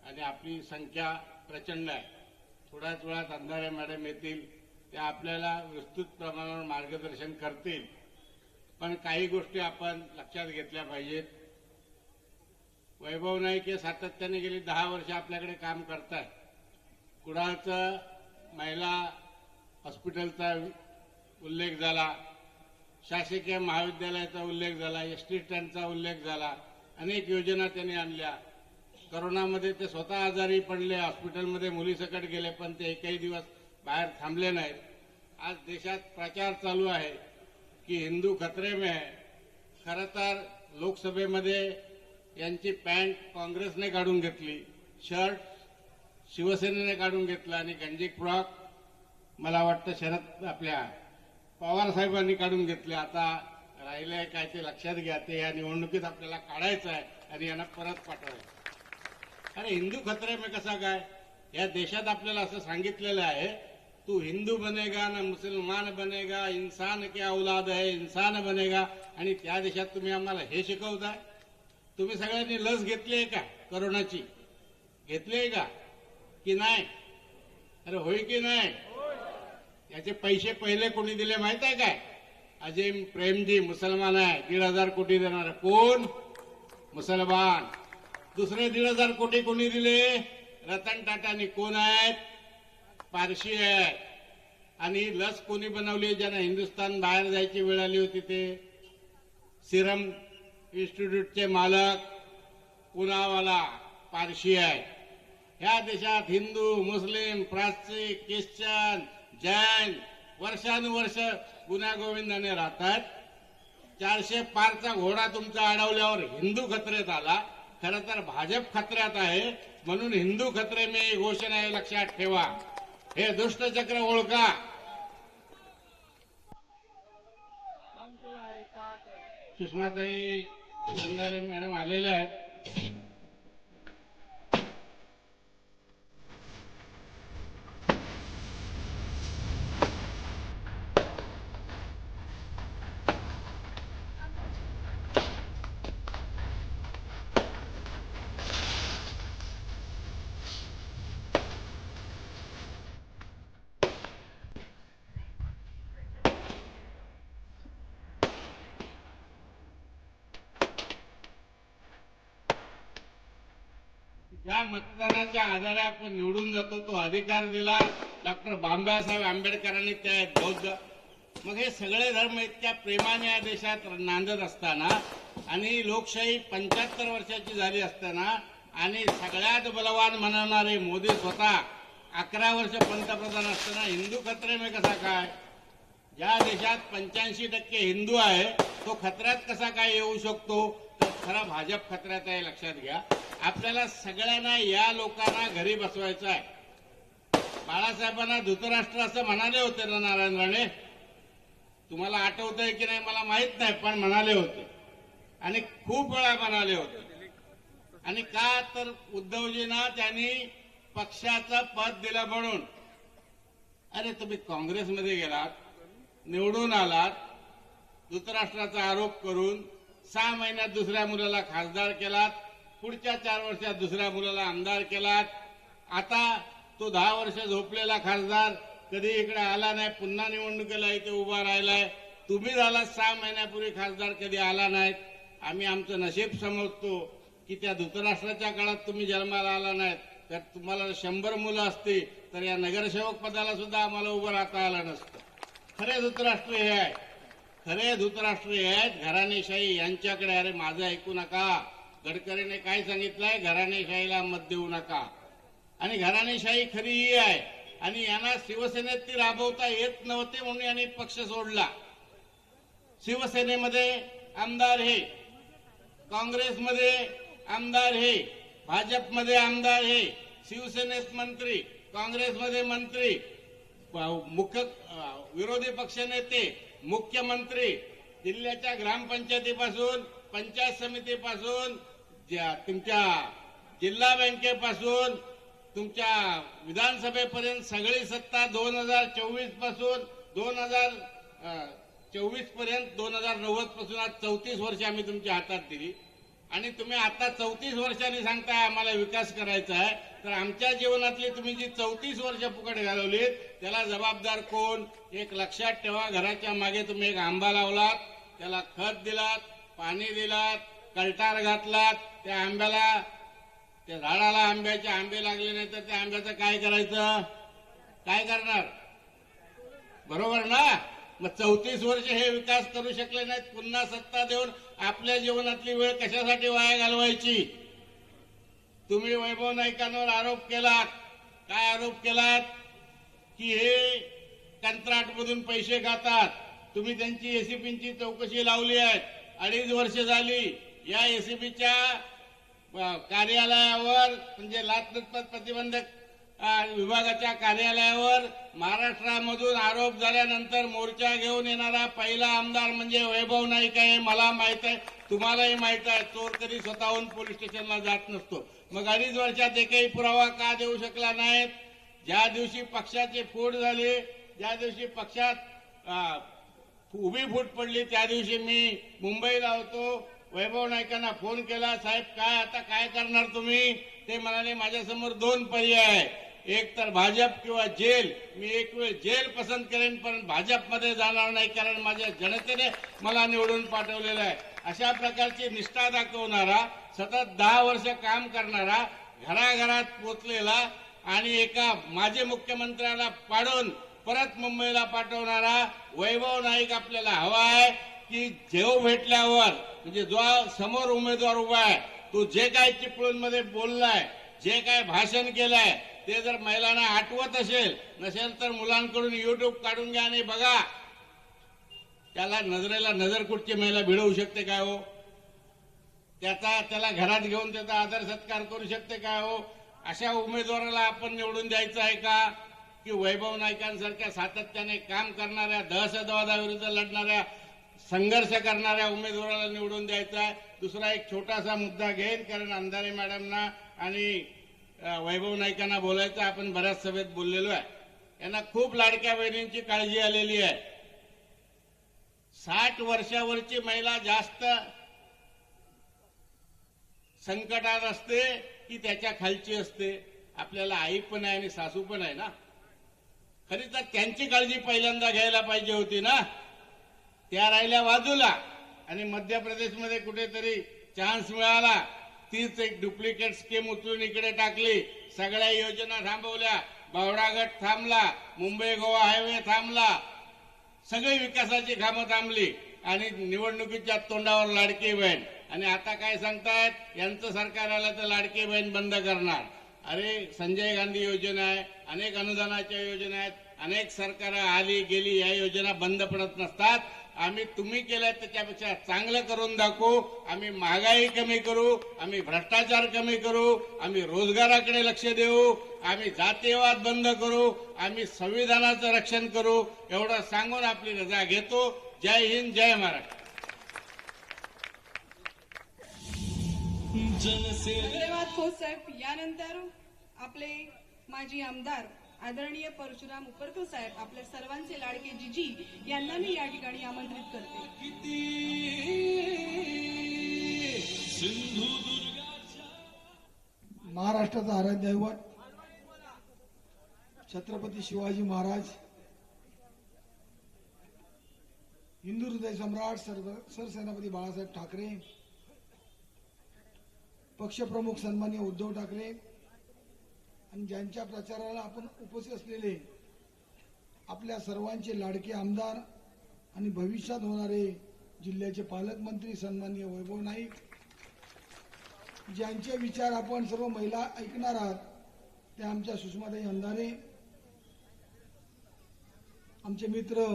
आणि आपली संख्या प्रचंड आहे. थोड्याच वेळात अंधारे मॅडम येतील, त्या आपल्याला विस्तृत प्रमाणावर मार्गदर्शन करतील. पण काही गोष्टी आपण लक्षात घेतल्या पाहिजेत. वैभव नाईक हे सातत्याने गेली 10 वर्ष आपल्याकडे काम करतायत. कुडाळचं महिला हॉस्पिटलचा उल्लेख झाला, शासकीय महाविद्यालयाचा उल्लेख झाला, एसटी स्टँडचा उल्लेख झाला, अनेक योजना त्यांनी आणल्या. करोनामध्ये ते स्वतः आजारी पडले, हॉस्पिटलमध्ये मुलीसकट गेले, पण ते एकही दिवस बाहेर थांबले नाहीत. आज देशात प्रचार चालू आहे की हिंदू खतरे में है. खरं तर लोकसभेमध्ये यांची पॅन्ट काँग्रेसने काढून घेतली, शर्ट शिवसेनेने काढून घेतला आणि गंजी फ्रॉक मला वाटतं शरद आपल्या पवार साहेबांनी काढून घेतले. आता राहिलंय काय ते लक्षात घ्या, ते या निवडणुकीत आपल्याला काढायचं आहे आणि यांना परत पाठवायचं. अरे हिंदू खतरे में कसा काय? या देशात आपल्याला असं सांगितलेलं आहे, तू हिंदू बनेगा ना मुसलमान बनेगा, इंसान के औलाद है, इंसान बनेगा. आणि त्या देशात तुम्ही आम्हाला हे शिकवताय. तुम्ही सगळ्यांनी लस घेतली आहे का? कोरोनाची घेतली आहे का की नाही? अरे होय की नाही? याचे पैसे पहिले कोणी दिले माहित आहे काय? अजिम प्रेमजी मुसलमान आहे, 1,500 कोटी देणार. कोण? मुसलमान. दुसरे 1,500 कोटी कोणी दिले? रतन टाटानी. कोण आहेत? पारशी आहेत. आणि लस कोणी बनवली? ज्यांना हिंदुस्थान बाहेर जायची वेळ आली होती ते सिरम इन्स्टिट्यूटचे मालक पुनावाला पारशी आहेत. ह्या देशात हिंदू, मुस्लिम, पारसी, ख्रिश्चन, जैन वर्षानुवर्ष गुण्यागोविंदाने राहतात. 400 पारचा घोडा तुमचा अडवल्यावर हिंदू खतऱ्यात आला. खरं तर भाजप खतऱ्यात आहे, म्हणून हिंदू खतरे में ही घोषणा आहे, लक्षात ठेवा. हे दुष्टचक्र ओळखा. सुषमाताई बंधारे मॅडम आलेल्या आहेत. ज्या मतदानाच्या आधारे आपण निवडून जातो तो अधिकार दिला डॉक्टर बाबासाहेब आंबेडकरांनी त्या बौद्ध. मग हे सगळे धर्म इतक्या प्रेमाने या देशात नांदत असताना आणि लोकशाही 75 वर्षाची झाली असताना आणि सगळ्यात बलवान म्हणणारे मोदी स्वतः 11 वर्ष पंतप्रधान असताना हिंदू खतरे में कसा काय? ज्या देशात 85% हिंदू आहे तो खतऱ्यात कसा काय येऊ शकतो? तर खरा भाजप खतऱ्यात आहे, लक्षात घ्या. आपल्याला सगळ्यांना या लोकांना घरी बसवायचं आहे. बाळासाहेबांना धृतराष्ट्र असं म्हणाले होते ना नारायण राणे? तुम्हाला आठवतंय की नाही मला माहित नाही, पण म्हणाले होते आणि खूप वेळा म्हणाले होते. आणि का तर उद्धवजींना त्यांनी पक्षाचं पद दिलं म्हणून. अरे तुम्ही काँग्रेसमध्ये गेलात, निवडून आलात, धृतराष्ट्राचा आरोप करून 6 महिन्यात दुसऱ्या मुलाला खासदार केलात, पुढच्या 4 वर्षात दुसऱ्या मुलाला आमदार केलात. आता तो 10 वर्ष झोपलेला खासदार कधी इकडे आला नाही, पुन्हा निवडणुकीला इथे उभा राहिलाय. तुम्ही झाला 6 महिन्यापूर्वी खासदार, कधी आला नाहीत. आम्ही आमचं नशीब समजतो की त्या धृतराष्ट्राच्या काळात तुम्ही जन्माला आला नाहीत. तर तुम्हाला 100 मुलं असती तर या नगरसेवक पदाला सुद्धा आम्हाला उभं राहता आलं नसतं. खरे धृतराष्ट्र हे आहे, खरे धृतराष्ट्र हे आहेत घराणेशाही यांच्याकडे. अरे माझं ऐकू नका. गडकरीने काय सांगितलंय? घराणेशाहीला मत देऊ नका. आणि घराणेशाही खरी ही आहे. आणि यांना शिवसेनेत ती राबवता येत नव्हते म्हणून यांनी पक्ष सोडला. शिवसेनेमध्ये आमदार हे, काँग्रेसमध्ये आमदार हे, भाजपमध्ये आमदार हे, शिवसेनेत मंत्री, काँग्रेसमध्ये मंत्री, मुख्य विरोधी पक्षनेते, मुख्यमंत्री, जिल्ह्याच्या ग्रामपंचायतीपासून, पंचायत समितीपासून, तुमच्या जिल्हा बँकेपासून, तुमच्या विधानसभेपर्यंत सगळी सत्ता 2024 पासून 2024 पर्यंत 2090 पासून आज 34 वर्ष आम्ही तुमच्या हातात दिली. आणि तुम्ही आता 34 वर्षांनी सांगताय आम्हाला विकास करायचा आहे. तर आमच्या जीवनातली तुम्ही जी 34 वर्ष फुकट घालवलीत त्याला जबाबदार कोण? एक लक्षात ठेवा. घराच्या मागे तुम्ही एक आंबा लावलात, त्याला खत दिलात, पाणी दिलात, कलटार घातलात. त्या आंब्याला, त्या झाडाला आंब्याचे आंबे लागले नाही तर त्या आंब्याचं काय करायचं? काय करणार? बरोबर ना? मग 34 वर्ष हे विकास करू शकले नाहीत. पुन्हा सत्ता देऊन आपल्या जीवनातली वेळ कशासाठी वाया घालवायची? तुम्ही वैभव नाईकांवर आरोप केलात. काय आरोप केलात? की हे कंत्राटमधून पैसे खातात. तुम्ही त्यांची एसीबीची चौकशी लावली आहे. 2.5 वर्ष झाली. या एसीबीच्या कार्यालयावर म्हणजे लाचलुचपत प्रतिबंधक विभागाच्या कार्यालयावर महाराष्ट्रामधून आरोप झाल्यानंतर मोर्चा घेऊन येणारा पहिला आमदार म्हणजे वैभव नाईक आहे. मला माहित आहे, तुम्हालाही माहित आहे. चोर कधी स्वतःहून पोलीस स्टेशनला जात नसतो. मग 2.5 वर्षात एकही पुरावा का देऊ शकला नाहीत? ज्या दिवशी पक्षाची फूट झाली, ज्या दिवशी पक्षात उभी फूट पडली, त्या दिवशी मी मुंबईला होतो. वैभव नाईकांना फोन केला, साहेब काय आता काय करणार तुम्ही? ते म्हणाले माझ्यासमोर 2 पर्याय आहे, एक तर भाजप किंवा जेल. मी एक वेळ जेल पसंत करेन पण भाजपमध्ये जाणार नाही, कारण माझ्या जनतेने मला निवडून पाठवलेलं आहे. अशा प्रकारची निष्ठा दाखवणारा सतत 10 वर्ष काम करणारा, घराघरात पोचलेला आणि एका माजी मुख्यमंत्र्याला पाडून परत मुंबईला पाठवणारा वैभव नाईक आपल्याला हवा आहे. की जेव भेटल्यावर म्हणजे जो समोर उमेदवार उभा आहे तो जे काय चिपळूणमध्ये बोललाय, जे काय भाषण केलंय ते जर महिलांना आठवत नसेल तर मुलांकडून युट्यूब काढून घ्या आणि बघा. त्याला नजरेला नजर कुठची महिला भिडवू शकते काय हो? त्याला घरात घेऊन त्याचा आदर सत्कार करू शकते काय हो? अशा उमेदवाराला आपण निवडून द्यायचं आहे का? की वैभव नाईकांसारख्या सातत्याने काम करणाऱ्या, दहशतवादाविरुद्ध लढणाऱ्या, संघर्ष करणाऱ्या उमेदवाराला निवडून द्यायचा आहे? दुसरा एक छोटासा मुद्दा घेईन, कारण अंधारे मॅडमना आणि वैभव नाईकांना बोलायचं. आपण बऱ्याच सभेत बोललेलो आहे. यांना खूप लाडक्या बहिणींची काळजी आलेली आहे. 60 वर्षावरची महिला जास्त संकटात असते की त्याच्या खालची असते? आपल्याला आई पण आहे आणि सासू पण आहे ना. खरी तर त्यांची काळजी पहिल्यांदा घ्यायला पाहिजे होती ना. त्या राहिल्या बाजूला आणि मध्य प्रदेशमध्ये कुठेतरी चान्स मिळाला, तीच एक डुप्लिकेट स्कीम उचलून इकडे टाकली. सगळ्या योजना थांबवल्या, बावडागट थांबला, मुंबई गोवा हायवे थांबला, सगळी विकासाची कामं थांबली आणि निवडणुकीच्या तोंडावर लाडकी बहीण. आणि आता काय सांगतायत, यांचं सरकार आलं तर लाडकी बहीण बंद करणार. अरे संजय गांधी योजना आहे, अनेक अनुदानाच्या योजना आहेत, अनेक सरकार आली गेली, या योजना बंद पडत नसतात. आम्ही तुम्ही केल्या त्याच्यापेक्षा चांगलं करून दाखवू. आम्ही महागाई कमी करू, आम्ही भ्रष्टाचार कमी करू, आम्ही रोजगाराकडे लक्ष देऊ, आम्ही जातीयवाद बंद करू, आम्ही संविधानाचं रक्षण करू. एवढं सांगून आपली रजा घेतो. जय हिंद, जय महाराष्ट्र. धन्यवाद खोत साहेब. यानंतर आपले माजी आमदार आदरणीय परशुराम उपरकर साहेब, आपल्या सर्वांचे लाडके जिजी यांना मी या ठिकाणी आमंत्रित करते. महाराष्ट्राचा आराध्य दैवत छत्रपती शिवाजी महाराज, हिंदू हृदय सम्राट सरसेनापती बाळासाहेब ठाकरे, पक्षप्रमुख सन्माननीय उद्धव ठाकरे आणि ज्यांच्या प्रचाराला आपण उपस्थित असलेले आपल्या सर्वांचे लाडके आमदार आणि भविष्यात होणारे जिल्ह्याचे पालकमंत्री सन्माननीय वैभव नाईक, ज्यांचे विचार आपण सर्व महिला ऐकणार आहात, त्या आमच्या सुषमाताई अंधारे, आमचे मित्र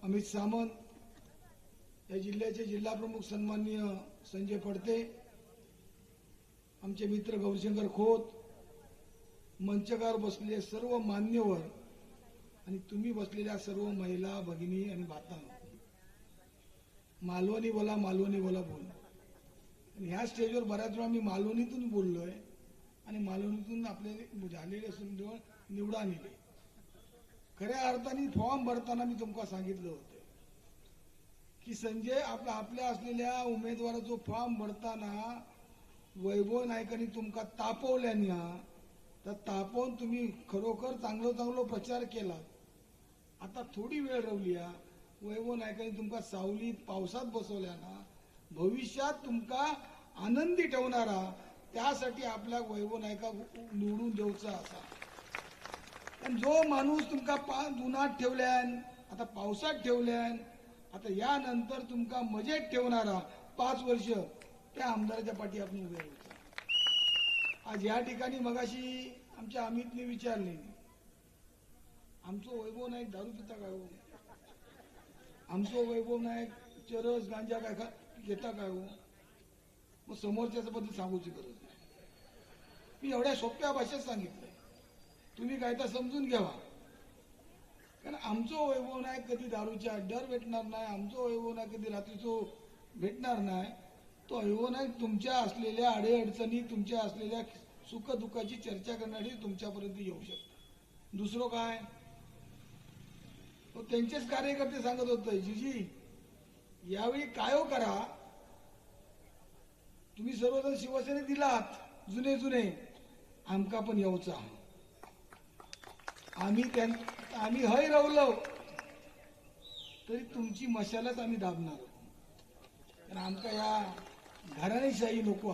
अमित सामंत, या जिल्ह्याचे जिल्हाप्रमुख सन्माननीय संजय पडते, आमचे मित्र गौरीशंकर खोत, मंचकावर बसलेले सर्व मान्यवर आणि तुम्ही बसलेल्या सर्व महिला भगिनी आणि भातांनो, मालवणी बोला बोल. आणि ह्या स्टेजवर बऱ्याच वेळा मी मालवणीतून बोललोय आणि मालवणीतून आपले झालेले निवडा नेले. खऱ्या अर्थाने फॉर्म भरताना मी तुम्हाला सांगितलं होतं की संजय आपल्या असलेल्या उमेदवाराचा फॉर्म भरताना वैभव नाईकांनी तुमका तापवल्याने, तर तापवून तुम्ही खरोखर चांगलो प्रचार केला. आता थोडी वेळ रवली, वैभव नाईकांनी तुमका सावलीत पावसात बसवल्याना भविष्यात तुमका आनंदी ठेवणारा, त्यासाठी आपल्या वैभव नाईका निवडून द्यायचा असा. पण जो माणूस तुमका उन्हात ठेवल्यान, आता पावसात ठेवल्यान, आता यानंतर तुमका मजेत ठेवणारा 5 वर्ष त्या आमदाराच्या पाठी आपण उभे राहायचं. आज या ठिकाणी मगाशी आमच्या अमितने विचारले, आमचं वैभव नाईक दारू पिता काय हो? आमचं वैभव नाईक चरस गांजा काय घेता काय हो? मग समोरच्याच बद्दल सांगूची गरज नाही. मी एवढ्या सोप्या भाषेत सांगितलंय, तुम्ही काय तर समजून घ्यावा. कारण आमचं वैभव नाईक कधी दारूच्या अड्ड्यावर भेटणार नाही, आमचं वैभव नाईक कधी रात्रीचो भेटणार नाही. तो वैभव नाईक तुमच्या असलेल्या अडीअडचणी, तुमच्या असलेल्या सुखदुःखाची चर्चा करण्यासाठी तुमच्यापर्यंत येऊ शकतो. दुसरं काय, त्यांचेच कार्यकर्ते सांगत होते, जीजी यावेळी काय करा, तुम्ही सर्वजण शिवसेने दिलात जुने, आमका पण यावचा. आम्ही हय रवलो तरी तुमची मशालच आम्ही दाबणार. कारण आमका या घराणेशाही नको.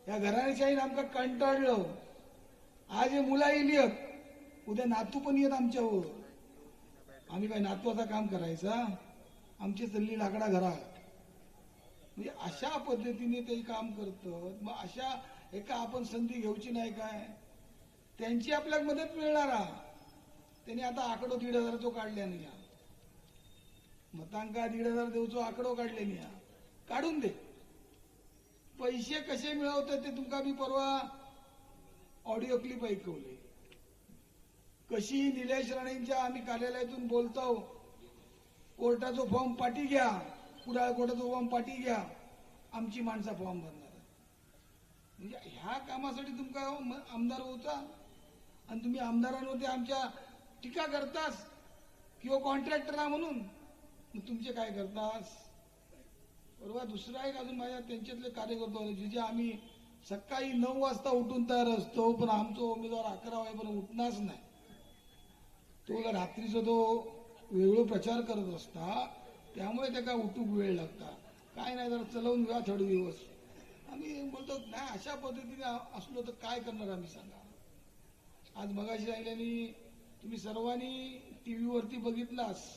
या घराण्याशाहीन आमका कंटाळलं. आज हे मुला येईल, उद्या नातू पण येत आमच्यावर. आम्ही काय नातवाचं काम करायचा? आमची चालली लाकडा घरात. म्हणजे अशा पद्धतीने ते काम करतं. मग अशा एका आपण संधी घेऊची नाही काय? त्यांची आपल्याला मदत मिळणारा. त्यांनी आता आकडो 1,500 काढल्या नाही, मतांका 1,500 देऊचो आकडो काढले नाही. काढून दे. पैसे कसे मिळवतात ते तुमका मी परवा ऑडिओ क्लिप ऐकवले. कशी निलेश राणेंच्या आम्ही कार्यालयातून बोलतो, कोर्टाचा फॉर्म पाठी घ्या, कुडाळ कोर्टाचा फॉर्म पाठी घ्या, आमची माणसं फॉर्म भरणार. म्हणजे ह्या कामासाठी तुमका आमदार होता आणि तुम्ही आमदारांवरती आमच्या टीका करतास किंवा कॉन्ट्रॅक्टरला म्हणून. मग तुमचे काय करतास? परवा दुसरा एक अजून माझ्या त्यांच्यातले कार्यकर्ते होते, जे आम्ही सकाळी 9 वाजता उठून तयार असतो, पण आमचा उमेदवार 11 वाजेपर्यंत उठणारच नाही. तो रात्रीचा तो वेगळं प्रचार करत असता, त्यामुळे त्याला उठूक वेळ लागता. काय नाही, जरा चलवून घ्या थोडे दिवस. आम्ही बोलतो नाही, अशा पद्धतीने असलो तर काय करणार आम्ही सांगा. आज मगाशी राहिल्यानी तुम्ही सर्वांनी टीव्हीवरती बघितलास,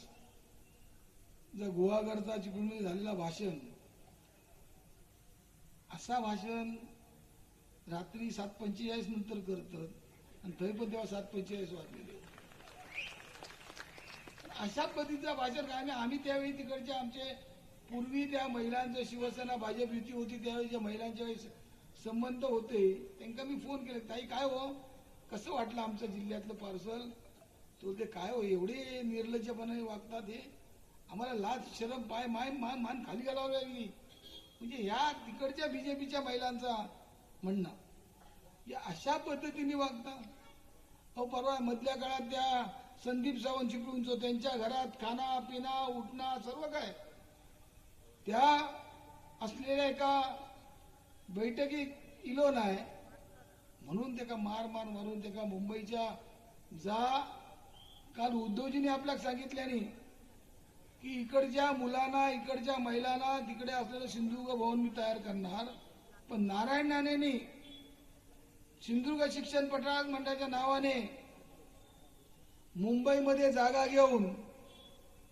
जर गुहागरचा चिपळूणमध्ये झालेला भाषण, असा भाषण रात्री 7:45 नंतर करतात आणि थंय पण तेव्हा 7:45 वाजलेले. अशा पद्धतीचं भाषण काय नाही. आम्ही त्यावेळी तिकडच्या आमचे पूर्वी त्या महिलांचं शिवसेना भाजप युती होती त्यावेळी ज्या महिलांच्या संबंध होते, त्यांना मी फोन केले, ताई काय हो, कसं वाटलं आमच्या जिल्ह्यातलं पार्सल? तो ते काय हो, एवढे निर्लज्जपणे वागतात, हे आम्हाला लाज शरम पाय मान खाली घालावी लागली. म्हणजे ह्या तिकडच्या बीजेपीच्या महिलांचा म्हणणं या अशा पद्धतीने वागतात. अहो परवा मधल्या काळात त्या संदीप सावंत चिपळूणचं त्यांच्या घरात खाना पिना उठणं सर्व काय, त्या असलेल्या एका बैठकीत इलो नाही म्हणून त्याला मारून त्याला मुंबईच्या जा. काल उद्धवजींनी आपल्याला सांगितल्याने की इकडच्या मुलांना इकडच्या महिलांना तिकडे असलेलं सिंधुदुर्ग भवन मी तयार करणार, पण नारायण राणेंनी सिंधुदुर्ग शिक्षण पठार मंडळाच्या नावाने मुंबईमध्ये जागा घेऊन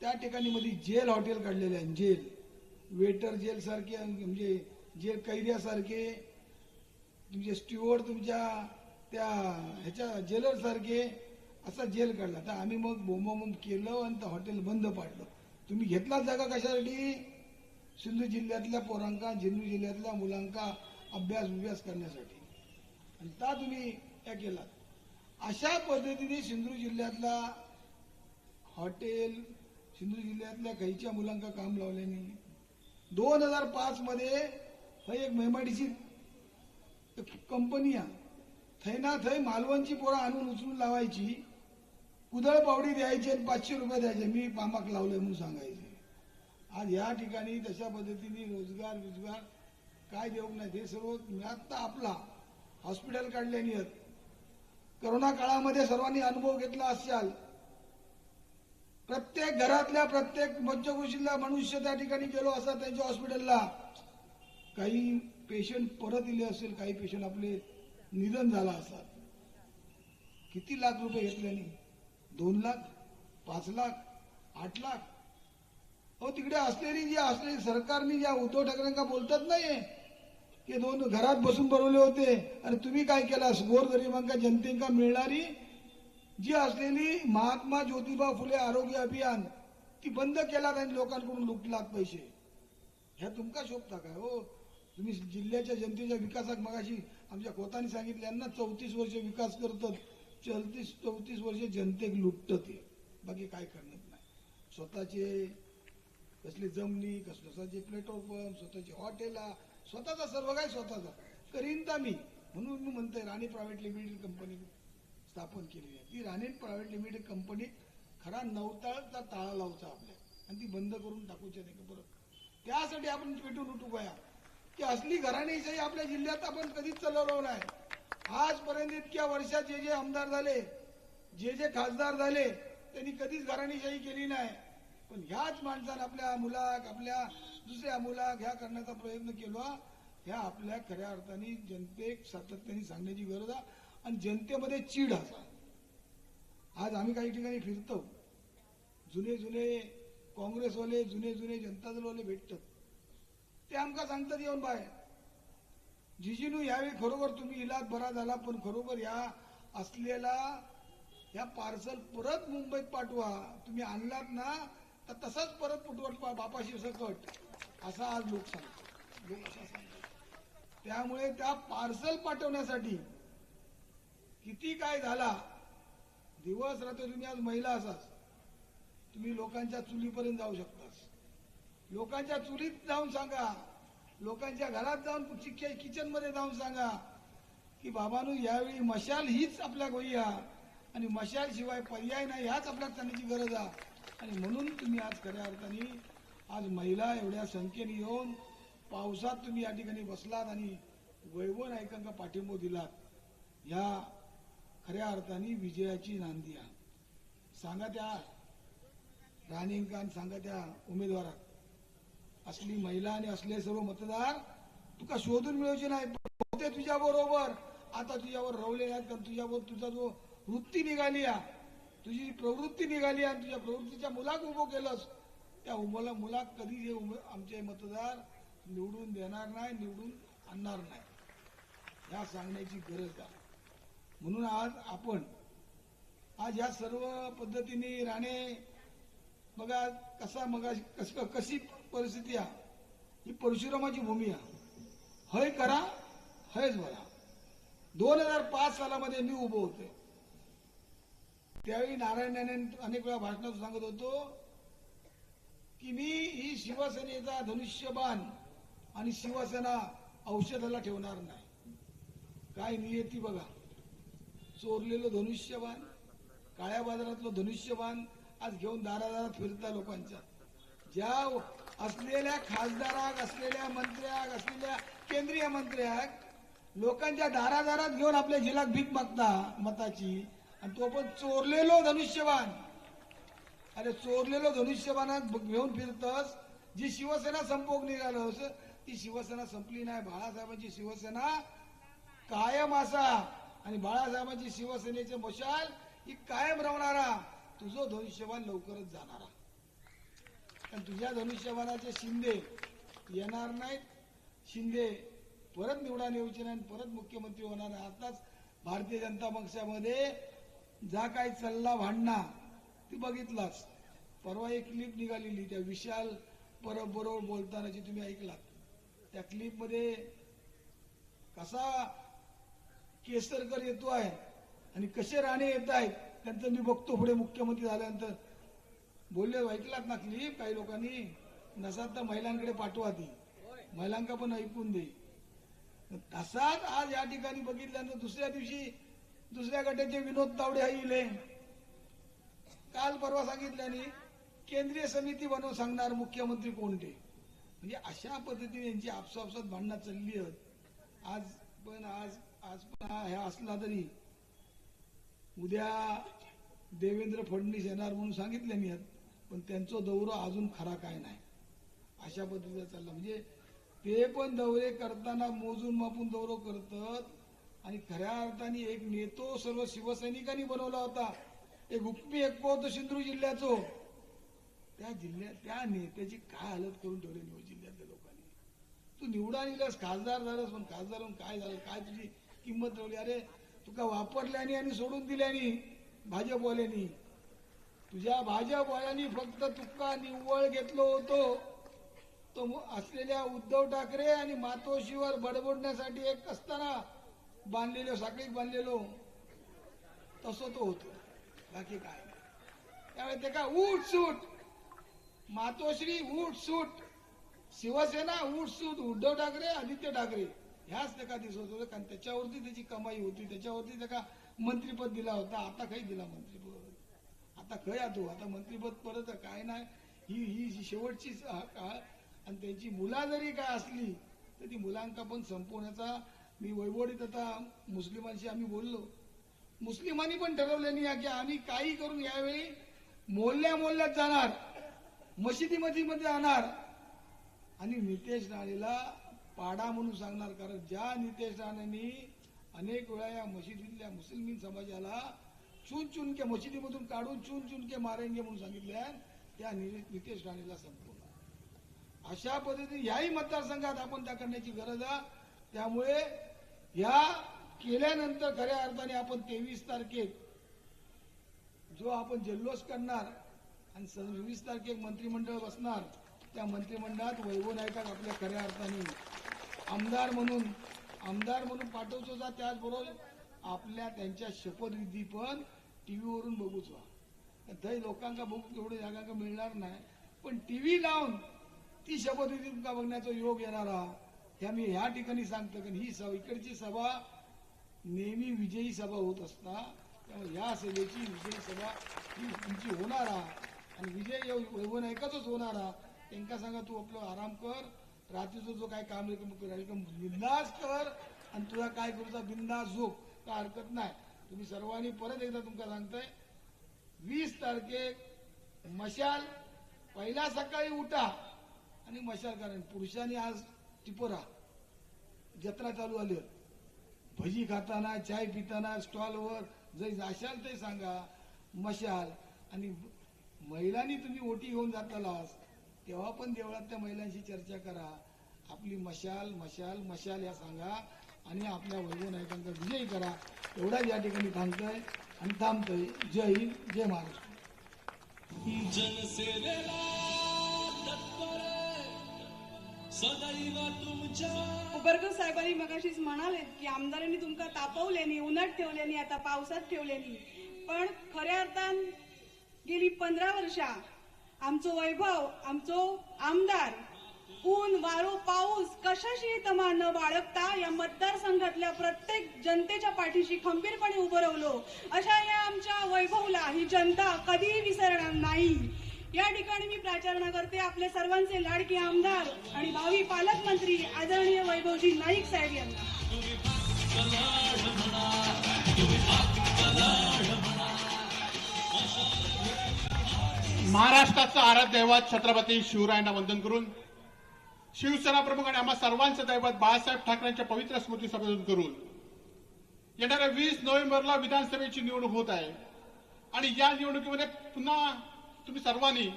त्या ठिकाणी मध्ये जेल हॉटेल काढलेले आहे. जेल वेटर जेल सारखे, म्हणजे जेल कैद्यासारखे, तुमचे स्टीवर्ड तुमच्या त्या ह्याच्या जेलर सारखे असा जेल काढला. तर आम्ही मग बोंबाबोंब केलं आणि त्या हॉटेल बंद पाडलं. तुम्ही घेतला जागा कशासाठी? सिंधू जिल्ह्यातल्या पोरांका, सिंधू जिल्ह्यातल्या मुलांका अभ्यास करण्यासाठी, आणि त्या तुम्ही त्या केला. अशा पद्धतीने सिंधू जिल्ह्यातला हॉटेल, सिंधू जिल्ह्यातल्या काहीच्या मुलांका काम लावल्याने 2005 मध्ये एक मेमाडीची कंपनी आहे, थैना थै मालवणची पोरं आणून उचलून लावायची, कुदळ पावडी द्यायची आणि 500 रुपये द्यायचे, मी पामाक लावलंय म्हणून सांगायचे. आज या ठिकाणी तशा पद्धतीने रोजगार काय देऊ नाही, हे सर्व मिळात आपला हॉस्पिटल काढल्याने आहेत. करोना काळामध्ये सर्वांनी अनुभव घेतला असाल, प्रत्येक घरातल्या प्रत्येक पंचक्रोशीतला मनुष्य त्या ठिकाणी गेलो असा त्यांच्या हॉस्पिटलला. काही पेशंट परत इले असेल, काही पेशंट आपले निधन झाला असा. किती लाख रुपये घेतल्याने? 2 लाख, 5 लाख, 8 लाख. हो तिकडे असलेली सरकारने ज्या उद्धव ठाकरेंका बोलतात नाही की 2 घरात बसून बनवले होते, आणि तुम्ही काय केला? गोरगरिबांका जनतेका मिळणारी जी असलेली महात्मा ज्योतिबा फुले आरोग्य अभियान ती बंद केला आणि लोकांकडून लुटलात पैसे. ह्या तुमका शोभता काय हो? तुम्ही जिल्ह्याच्या जनतेच्या विकासात मगाशी आमच्या खोतांनी सांगितलं, यांना 34 वर्ष विकास करतात, 34 वर्ष जनतेक लुटतात, ते बाकी काय करणार नाही. स्वतःचे कसले जमिनी, स्वतःचे पेट्रोल पंप, स्वतःचे हॉटेला, स्वतःचा सर्व काय स्वतःचा करीन ता मी. म्हणून मी म्हणतोय राणी प्रायव्हेट लिमिटेड कंपनी स्थापन केली आहे. ती राणी प्रायव्हेट लिमिटेड कंपनी खरा नवताळचा ताळा लावचा आपल्या, आणि ती बंद करून टाकूच्या नाही का. बरं त्यासाठी आपण पेटून उठू गया की असली घराणेशाही आपल्या जिल्ह्यात आपण कधीच चालवलं नाही. आजपर्यंत इतक्या वर्षात जे आमदार झाले, जे खासदार झाले, त्यांनी कधीच घराणेशाही केली नाही. पण ह्याच माणसानं आपल्या मुलाक, आपल्या दुसऱ्या मुलाक ह्या करण्याचा प्रयत्न केला. ह्या आपल्या खऱ्या अर्थाने जनतेक सातत्याने सांगण्याची गरज आहे आणि जनतेमध्ये चीड असा. आज आम्ही काही ठिकाणी फिरतो, जुने जुने काँग्रेसवाले, जुने जुने जनता दलवाले भेटतात. ते आमका सांगतात येऊन बाहेर, जिजीनू यावेळी खरोखर तुम्ही इलाज बरा झाला, पण खरोखर या असलेला या पार्सल परत मुंबईत पाठवा. तुम्ही आणलात ना तर तसाच परत पाठवा बापाशी सकट, असा आज लोक सांगतात. लोक असा सांगतात. त्यामुळे त्या पार्सल पाठवण्यासाठी किती काय झाला, दिवस रात्र तुम्ही आज महिला असाच, तुम्ही लोकांच्या चुलीपर्यंत जाऊ शकतास. लोकांच्या चुलीत जाऊन सांगा, लोकांच्या घरात जाऊन किचन मध्ये जाऊन सांगा की बाबांनो यावेळी मशाल हीच आपल्या गोय्या आणि मशाल शिवाय पर्याय नाही, ह्याच आपल्याला करण्याची गरज आहे. आणि म्हणून तुम्ही आज खऱ्या अर्थाने आज महिला एवढ्या संख्येने येऊन पावसात तुम्ही या ठिकाणी बसलात आणि वैभव नायकांना पाठिंबा दिलात. ह्या खऱ्या अर्थाने विजयाची नांदी आहे. सांगा त्या राणेंका, सांगा त्या उमेदवारात, असली महिला आणि असले सर्व मतदार तुका शोधून मिळवचे नाही, होते तुझ्या बरोबर, आता तुझ्यावर रवले आहेत. कारण तुझ्यावर तुझा जो वृत्ती निघाली आहे, तुझी प्रवृत्ती निघाली आहे, तुझ्या प्रवृत्तीच्या मुलाक उभं केलंस, त्या मुलाक कधी हे आमचे मतदार निवडून देणार नाही, निवडून आणणार नाही, ह्या सांगण्याची गरज आहे. म्हणून आज आपण आज या सर्व पद्धतीने राणे बघा कसा कशी परिस्थिती आहे. ही परशुरामाची भूमी आहे. हय करा हयच बरा. 2005 सालामध्ये मी उभो होते, त्यावेळी नारायण राणे अनेक वेळा भाषणात सांगत होतो की मी ही शिवसेनेचा धनुष्यबाण आणि शिवसेना औषधाला ठेवणार नाही. काय नियती बघा, चोरलेलं धनुष्यबाण, काळ्या बाजारातलं धनुष्यबाण आज घेऊन दारादारात फिरता लोकांच्या. ज्या असलेल्या खासदाराक, असलेल्या मंत्र्याक, असलेल्या केंद्रीय मंत्र्याक लोकांच्या दारादारात घेऊन आपल्या जिल्ह्यात भीक मागता मताची, आणि तो पण चोरलेलो धनुष्यबाण. अरे चोरलेलो धनुष्यबाणात घेऊन फिरतस. जी शिवसेना संपोग निघालं ती शिवसेना संपली नाही. बाळासाहेबांची शिवसेना कायम असा आणि बाळासाहेबांची शिवसेनेचे मशाल ही कायम राहणारा. तुझं धनुष्यबाण लवकरच जाणारा. कारण तुझ्या धनुष्यबाणाचे शिंदे येणार नाहीत. शिंदे परत निवडा येऊचे नाही, परत मुख्यमंत्री होणार नाही. आताच भारतीय जनता पक्षामध्ये जा काही चल्ला भांडणा ती बघितलाच. परवा एक क्लिप निघालेली त्या विशाल परब बरोबर बोलतानाची, तुम्ही ऐकलात. त्या क्लिप मध्ये कसा केसरकर येतो आहे आणि कसे राणे येत आहेत त्यांचं मी बघतो पुढे मुख्यमंत्री झाल्यानंतर. बोलले ऐकलात ना क्लिप काही लोकांनी, नसात तर महिलांकडे पाठवा, ती महिलांका पण ऐकून दे. तसाच आज या ठिकाणी बघितल्यानंतर दुसऱ्या दिवशी दुसऱ्या गटाचे विनोद तावडे येईल. काल परवा सांगितल्याने केंद्रीय समिती बनवून सांगणार मुख्यमंत्री कोणते. म्हणजे अशा पद्धतीने यांची आपसापसात भांडणं चालली आहेत. आज पण ह्या असला तरी उद्या देवेंद्र फडणवीस येणार म्हणून सांगितले मी, पण त्यांचा दौरा अजून खरा काय नाही अशा पद्धतीचा चालला. म्हणजे ते पण दौरे करताना मोजून मापून दौरो करतात. आणि खऱ्या अर्थाने एक नेतो सर्व शिवसैनिकांनी बनवला होता, एक उपमी एक्को होतो सिंधुदुर्ग जिल्ह्याचो. त्या नेत्याची काय हालत करून ठेवली निवड जिल्ह्यातल्या लोकांनी. तू निवडा निघालास, खासदार झालास, पण खासदार होऊन काय झालं, काय तुझी किंमत ठेवली. अरे तुका वापरल्यानी आणि सोडून दिल्यानी भाजपवाल्यांनी. तुझ्या भाजपवाल्यांनी फक्त तुका निव्वळ घेतलो होतो तो असलेल्या उद्धव ठाकरे आणि मातोश्रीवर बडबडण्यासाठी एक असताना बांधलेलो साखळीत बांधलेलो तसं तो होतो, बाकी काय नाही. त्यावेळेस ते का उठ सूट मातोश्री, उठ सूट शिवसेना, उठ सूट उद्धव ठाकरे, आदित्य ठाकरे, ह्याच त्याका दिसत होतं. कारण त्याच्यावरती त्याची कमाई होती, त्याच्यावरती त्याला मंत्रीपद दिला होता. आता काही दिला मंत्रीपद, आता खय आतो आता मंत्रीपद परत काय नाही. ही शेवटची काळ. आणि त्यांची मुला जरी काय असली तर ती मुलांका पण संपवण्याचा मी वैभवडीत आता मुस्लिमांशी आम्ही बोललो. मुस्लिमांनी पण ठरवले नाही की आम्ही काही करून यावेळी मोहल्ल्यात जाणार, मशिदीमध्ये जाणार आणि नितेश राणेला पाडा म्हणून सांगणार. कारण ज्या नितेश राणेंनी अनेक वेळा या मशिदीतल्या मुस्लिम समाजाला चून चून के मशिदीमधून काढून चून चून के मारेंगे म्हणून सांगितले, त्या नितेश राणेला संपवला. अशा पद्धतीने याही मतदारसंघात आपण त्या करण्याची गरज आहे. त्यामुळे या केल्यानंतर खऱ्या अर्थाने आपण 23 तारखेक जो आपण जल्लोष करणार आणि 26 तारखेक मंत्रिमंडळ बसणार, त्या मंत्रिमंडळात वैभव नाईकाक आपल्या खऱ्या अर्थाने आमदार म्हणून पाठवतो जा. त्याचबरोबर आपल्या त्यांच्या शपथविधी पण टीव्हीवरून बघूच वा. थंय लोकांका बघूक एवढे जागांका मिळणार नाही, पण टीव्ही लावून ती शपथविधी तुमका बघण्याचा योग येणारा हे मी ह्या ठिकाणी सांगतो. कारण ही इकडची सभा नेहमी विजयी सभा होत असता. त्यामुळे या सभेची विजयी सभा ही तुमची होणार आणि विजय वैभव नाईकाचाच होणार. त्यांना सांगा तू आपलं आराम कर, रात्रीचं जो काय काम बिंदास कर आणि तुला काय करूचा बिंदास झोप, काय हरकत नाही. तुम्ही सर्वांनी परत एकदा तुमका सांगताय 20 तारखेक मशाल पहिला सकाळी उठा आणि मशाल. कारण पुरुषांनी आज टिपोरा जत्रा चालू आली, भजी खाताना चाय पिताना स्टॉलवर जर जाशाल ते सांगा मशाल. आणि महिलांनी तुम्ही ओटी घेऊन जातालास तेव्हा पण देवळातल्या महिलांशी चर्चा करा. आपली मशाल मशाल मशाल या सांगा आणि आपल्या वैभव नायकांचा विजयी करा. एवढाच या ठिकाणी थांबतोय आणि थांबतोय. जय हिंद, जय महाराष्ट्र. जनसेवेला तत्पर सदैव तुमच्या. उबरकर साहेबांनी मगाशीच म्हणालेत की आमदारांनी तुमका तापवलेनी, उन्हात ठेवलेनी, आता पावसात ठेवलेनी. पण खऱ्या अर्थान गेली 15 वर्षा आमचो वैभव, आमचो आमदार ऊन वारो पाऊस कशाशी तमा न बाळगता या मतदारसंघातल्या प्रत्येक जनतेच्या पाठीशी खंबीरपणे उभं राहिलो. अशा या आमच्या वैभवला ही जनता कधीही विसरणार नाही. या ठिकाणी मी प्राचारणा करते आपले सर्वांचे लाडके आमदार आणि भावी पालकमंत्री आदरणीय वैभवजी नाईक साहेब यांना. महाराष्ट्राचं आराध्य दैवत छत्रपती शिवरायांना वंदन करून, शिवसेना प्रमुख आणि आम्हा सर्वांचं दैवत बाळासाहेब ठाकरेंच्या पवित्र स्मृती संबोधन करून येणाऱ्या 20 नोव्हेंबरला विधानसभेची निवडणूक होत आहे. आणि या निवडणुकीमध्ये पुन्हा तुम्ही सर्वांनी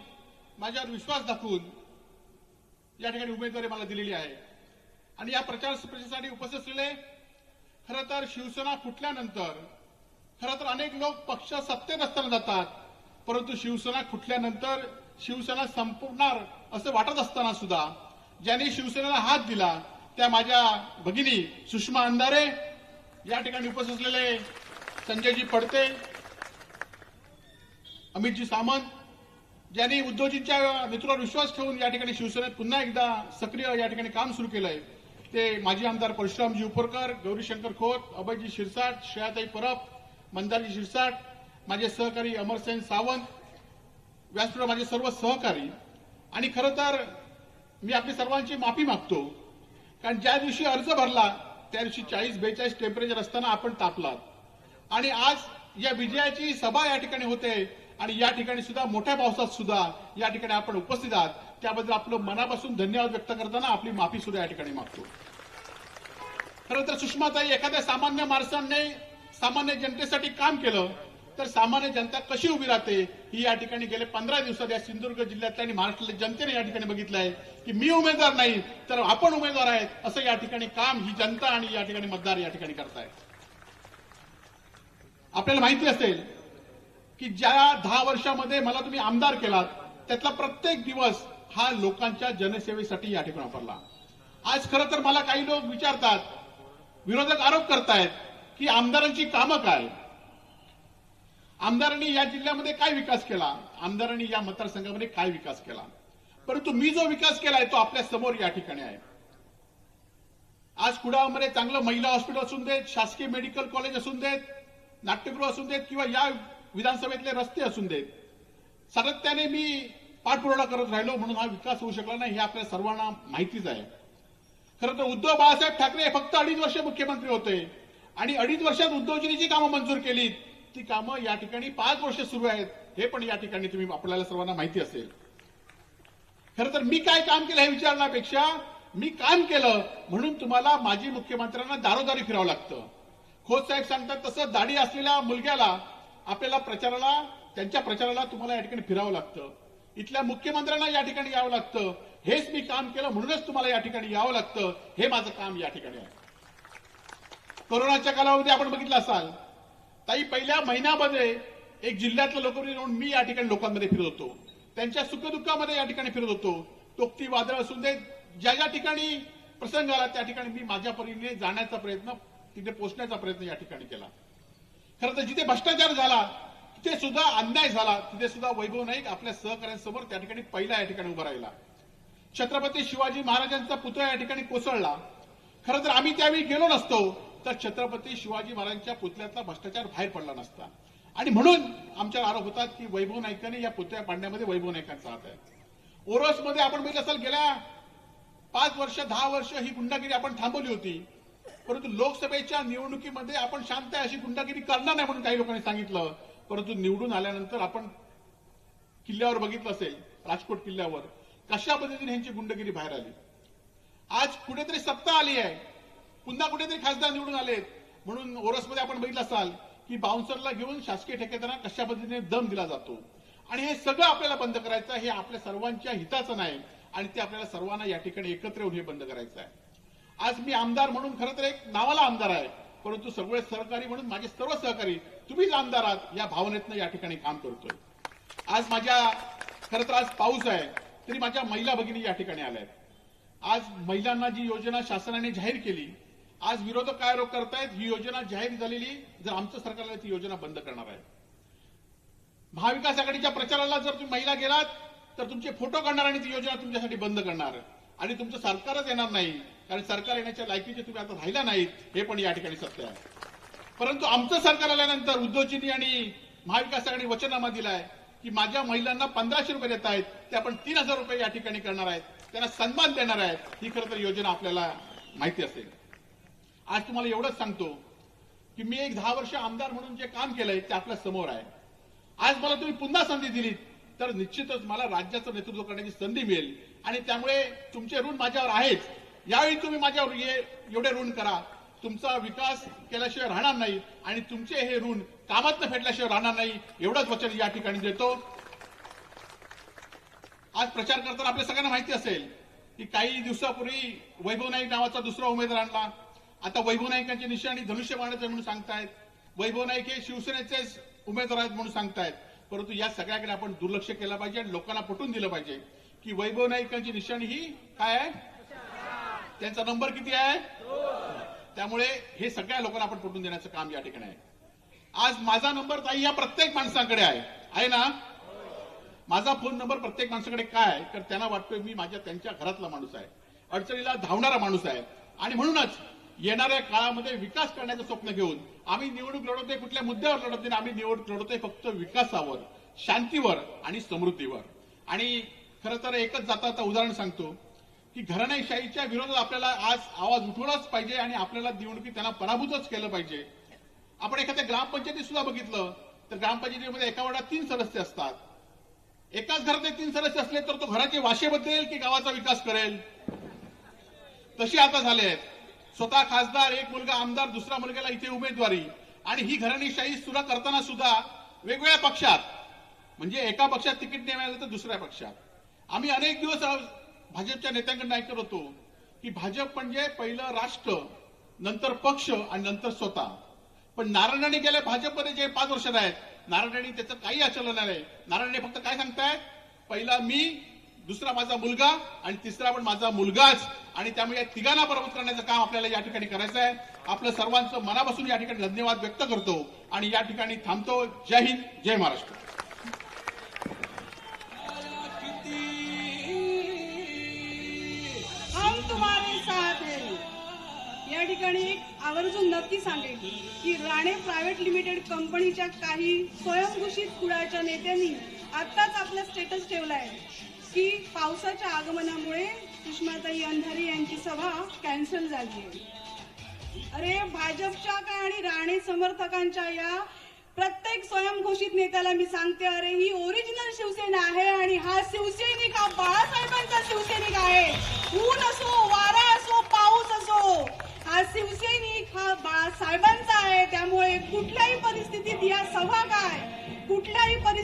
माझ्यावर विश्वास दाखवून या ठिकाणी उमेदवारी मला दिलेली आहे. आणि या प्रचार सभेसाठी उपस्थित असलेले खरं तर शिवसेना फुटल्यानंतर खरं तर अनेक लोक पक्ष सत्तेत असताना जातात, परंतु शिवसेना फुटल्यानंतर शिवसेना संपणार असं वाटत असताना सुद्धा ज्यांनी शिवसेनेला हात दिला त्या माझ्या भगिनी सुषमा अंधारे, या ठिकाणी उपस्थित असलेले संजयजी पडते, अमितजी सामंत, ज्यांनी उद्धवजींच्या नेतृत्वावर विश्वास ठेवून या ठिकाणी शिवसेनेत पुन्हा एकदा सक्रिय या ठिकाणी काम सुरू केलंय, ते माजी आमदार परशुरामजी उपरकर, गौरीशंकर खोत, अभयजी शिरसाट, श्रेयाताई परब, मंदारजी शिरसाट, माझे सहकारी अमरसेन सावंत, व्यासपीठावर माझे सर्व सहकारी. आणि खरं तर मी आपली सर्वांची माफी मागतो, कारण ज्या दिवशी अर्ज भरला त्या दिवशी 40-42 टेम्परेचर असताना आपण तापलात आणि आज या विजयाची सभा या ठिकाणी होते आणि या ठिकाणी सुद्धा मोठ्या पावसात सुद्धा या ठिकाणी आपण उपस्थित आहात, त्याबद्दल आपलं मनापासून धन्यवाद व्यक्त करताना आपली माफी सुद्धा या ठिकाणी मागतो. खरं तर सुषमाताई, एखाद्या सामान्य माणसाने सामान्य जनतेसाठी काम केलं तर सामान्य जनता कशी उभी राहते ही या ठिकाणी गेले 15 दिवसात या सिंधुदुर्ग जिल्ह्यातल्या आणि महाराष्ट्रातल्या जनतेने या ठिकाणी बघितलंय की मी उमेदवार नाही तर आपण उमेदवार आहेत असं या ठिकाणी काम ही जनता आणि या ठिकाणी मतदार या ठिकाणी करतायत. आपल्याला माहिती असेल की ज्या 10 वर्षामध्ये मला तुम्ही आमदार केलात त्यातला प्रत्येक दिवस हा लोकांच्या जनसेवेसाठी या ठिकाणी वापरला. आज खरं तर मला काही लोक विचारतात, विरोधक आरोप करतायत की आमदारांची कामं काय, आमदारांनी या जिल्ह्यामध्ये काय विकास केला, आमदारांनी या मतदारसंघामध्ये काय विकास केला. परंतु मी जो विकास केलाय तो आपल्या समोर या ठिकाणी आहे. आज कुडाळमध्ये चांगलं महिला हॉस्पिटल असून देत, शासकीय मेडिकल कॉलेज असून देत, नाट्यगृह असून देत किंवा या विधानसभेतले रस्ते असून देत, सातत्याने मी पाठपुरावा करत राहिलो म्हणून हा विकास होऊ शकला नाही हे आपल्या सर्वांना माहितीच आहे. खरं तर उद्धव बाळासाहेब ठाकरे फक्त 2.5 वर्ष मुख्यमंत्री होते आणि 2.5 वर्षात उद्धवजींनी जी कामं मंजूर केली ती कामं या ठिकाणी 5 वर्ष सुरू आहेत हे पण या ठिकाणी तुम्ही आपल्याला सर्वांना माहिती असेल. खरं तर मी काय काम केलं हे विचारण्यापेक्षा मी काम केलं म्हणून तुम्हाला माजी मुख्यमंत्र्यांना दारोदारी फिरावं लागतं. खोत साहेब सांगतात तसं दाढी असलेल्या मुलग्याला आपल्याला त्यांच्या प्रचाराला तुम्हाला या ठिकाणी फिरावं लागतं. इथल्या मुख्यमंत्र्यांना या ठिकाणी यावं लागतं. हेच मी काम केलं म्हणूनच तुम्हाला या ठिकाणी यावं लागतं. हे माझं काम या ठिकाणी आहे. कोरोनाच्या कालावधीत आपण बघितलं असाल ताई, पहिल्या महिन्यामध्ये एक जिल्ह्यातलं लोकांनी म्हणून मी या ठिकाणी लोकांमध्ये फिरत होतो. त्यांच्या सुखदुःखामध्ये या ठिकाणी फिरत होतो. तोक्ती वादळ असून दे, ज्या ज्या ठिकाणी प्रसंग आला त्या ठिकाणी मी माझ्या परीने जाण्याचा प्रयत्न, तिथे पोहोचण्याचा प्रयत्न या ठिकाणी केला. खरं तर जिथे भ्रष्टाचार झाला, तिथे सुद्धा अन्याय झाला, तिथे सुद्धा वैभव नाईक आपल्या सहकाऱ्यांसमोर त्या ठिकाणी पहिला या ठिकाणी उभा राहिला. छत्रपती शिवाजी महाराजांचा पुतळा या ठिकाणी कोसळला. खरं तर आम्ही त्यावेळी गेलो नसतो तर छत्रपती शिवाजी महाराजांच्या पुतळ्यातला भ्रष्टाचार बाहेर पडला नसता. आणि म्हणून आमच्यावर आरोप होतात की वैभव नाईकांनी या पुतळ्या पाडण्यामध्ये वैभव नाईकांचा हात आहे. ओरोसमध्ये आपण बघितलं असाल गेल्या 5 वर्ष 10 वर्ष ही गुंडागिरी आपण थांबवली होती. परंतु लोकसभेच्या निवडणुकीमध्ये आपण शांत आहे, अशी गुंडागिरी करणार नाही म्हणून काही लोकांनी सांगितलं. परंतु निवडून आल्यानंतर आपण किल्ल्यावर बघितलं असेल, राजकोट किल्ल्यावर कशा पद्धतीने ह्यांची गुंडगिरी बाहेर आली. आज कुठेतरी सत्ता आली आहे, पुन्हा कुठेतरी खासदार निवडून आलेत म्हणून ओरोसमध्ये आपण बघितलं असाल की बाउन्सरला घेऊन शासकीय ठेकेदारांना कशा पद्धतीने दम दिला जातो. आणि हे सगळं आपल्याला बंद करायचं आहे. हे आपल्या सर्वांच्या हिताचं नाही आणि ते आपल्याला सर्वांना या ठिकाणी एकत्र येऊन हे बंद करायचं आहे. आज मी आमदार म्हणून खरं तर एक नावाला आमदार आहे, परंतु सगळे सहकारी म्हणून माझे सर्व सहकारी तुम्हीच आमदार आहात या भावनेतनं या ठिकाणी काम करतोय. आज खरं तर आज पाऊस आहे तरी माझ्या महिला भगिनी या ठिकाणी आल्या आहेत. आज महिलांना जी योजना शासनाने जाहीर केली, आज विरोधक काय आरोप करतायत, ही योजना जाहीर झालेली जर आमचं सरकार आलं ती योजना बंद करणार आहे. महाविकास आघाडीच्या प्रचाराला जर तुम्ही महिला गेलात तर तुमचे फोटो काढणार आणि ती योजना तुमच्यासाठी बंद करणार आणि तुमचं सरकारच येणार नाही, कारण सरकार येण्याच्या लायकीचे तुम्ही आता राहिला नाहीत, हे पण या ठिकाणी सत्य आहे. परंतु आमचं सरकार आल्यानंतर उद्धवजींनी आणि महाविकास आघाडी वचननामा दिलाय की माझ्या महिलांना 1500 रुपये देत आहेत, ते आपण 3000 रुपये या ठिकाणी करणार आहेत, त्यांना सन्मान देणार आहेत. ही खरं तर योजना आपल्याला माहिती असेल. आज तुम्हाला एवढंच सांगतो की मी एक 10 वर्ष आमदार म्हणून जे काम केलंय ते आपल्या समोर आहे. आज मला तुम्ही पुन्हा संधी दिलीत तर निश्चितच मला राज्याचं नेतृत्व करण्याची संधी मिळेल आणि त्यामुळे तुमचे ऋण माझ्यावर आहेच. यावेळी तुम्ही माझ्यावर एवढे ऋण करा, तुमचा विकास केल्याशिवाय राहणार नाही आणि तुमचे हे ऋण कामातनं फेडल्याशिवाय राहणार नाही, एवढंच वचन या ठिकाणी देतो. आज प्रचार करताना आपल्या सगळ्यांना माहिती असेल की काही दिवसापूर्वी वैभव नाईक नावाचा दुसरा उमेदवार आणला. आता वैभव नाईकांची निशाणी धनुष्यबाणाचे म्हणून सांगतायत, वैभव नाईक हे शिवसेनेचेच उमेदवार आहेत म्हणून सांगतायत. परंतु या सगळ्याकडे आपण दुर्लक्ष केलं पाहिजे आणि लोकांना पटवून दिलं पाहिजे की वैभव नाईकांची निशाणी ही काय आहे, त्यांचा नंबर किती आहे. त्यामुळे हे सगळ्या लोकांना आपण पटवून देण्याचं काम या ठिकाणी आहे. आज माझा नंबर ताई या प्रत्येक माणसाकडे आहे ना. माझा फोन नंबर प्रत्येक माणसाकडे काय आहे, तर त्यांना वाटतोय मी त्यांच्या घरातला माणूस आहे, अडचणीला धावणारा माणूस आहे. आणि म्हणूनच येणाऱ्या काळामध्ये विकास करण्याचं स्वप्न घेऊन आम्ही निवडणूक लढवतोय, कुठल्या मुद्द्यावर लढत नाही. आम्ही निवडणूक लढवतोय फक्त विकासावर, शांतीवर आणि समृद्धीवर. आणि खरं तर एकच जाता उदाहरण सांगतो की घराणेशाहीच्या विरोधात आपल्याला आज आवाज उठवलाच पाहिजे आणि आपल्याला निवडणुकीत त्यांना पराभूतच केलं पाहिजे. आपण एखाद्या ग्रामपंचायतीत सुद्धा बघितलं तर ग्रामपंचायतीमध्ये एका वार्डात 3 सदस्य असतात. एकाच घरातले 3 सदस्य असले तर तो घराचे वाशे बदलेल की गावाचा विकास करेल, तशी आता झाले आहेत. स्वतः खासदार, एक मुलगा आमदार, दुसरा मुलग्याला इथे उमेदवारी आणि ही घराणेशाही सुद्धा करताना सुद्धा वेगवेगळ्या पक्षात, म्हणजे एका पक्षात तिकीट नाही मिळालं तर दुसऱ्या पक्षात. आम्ही अनेक दिवस भाजपच्या नेत्यांकडून ऐकत होतो की भाजप म्हणजे पहिलं राष्ट्र, नंतर पक्ष आणि नंतर स्वतः. पण नारायण गेले भाजपमध्ये जे 5 वर्षात आहेत, नारायण त्याचं काही आचरण नाही. नारायण फक्त काय सांगतायत, पहिला मी, दुसरा माझा मुलगा आणि तिसरा पण माझा मुलगाच. आणि त्यामुळे या तिघांना पराभूत करण्याचं काम आपल्याला या ठिकाणी करायचं आहे. आपलं सर्वांचं मनापासून या ठिकाणी धन्यवाद व्यक्त करतो आणि या ठिकाणी थांबतो. जय हिंद, जय महाराष्ट्र. हम तुम्हारे साथ हैं. या ठिकाणी एक आवर्जून नक्की सांगेन की राणे प्रायव्हेट लिमिटेड कंपनीच्या काही स्वयंघोषित कुळाच्या नेत्यांनी आत्ताच आपला स्टेटस ठेवलाय की पावसाच्या आगमनामुळे सुषमाताई अंधारे यांची सभा कॅन्सल झाली आहे. अरे भाजपच्या काय आणि राणे समर्थकांच्या या प्रत्येक स्वयंघोषित नेत्याला मी सांगते, अरे ही ओरिजिनल शिवसेना आहे आणि हा शिवसैनिक हा बाळासाहेबांचा शिवसैनिक आहे. ऊन असो, वारा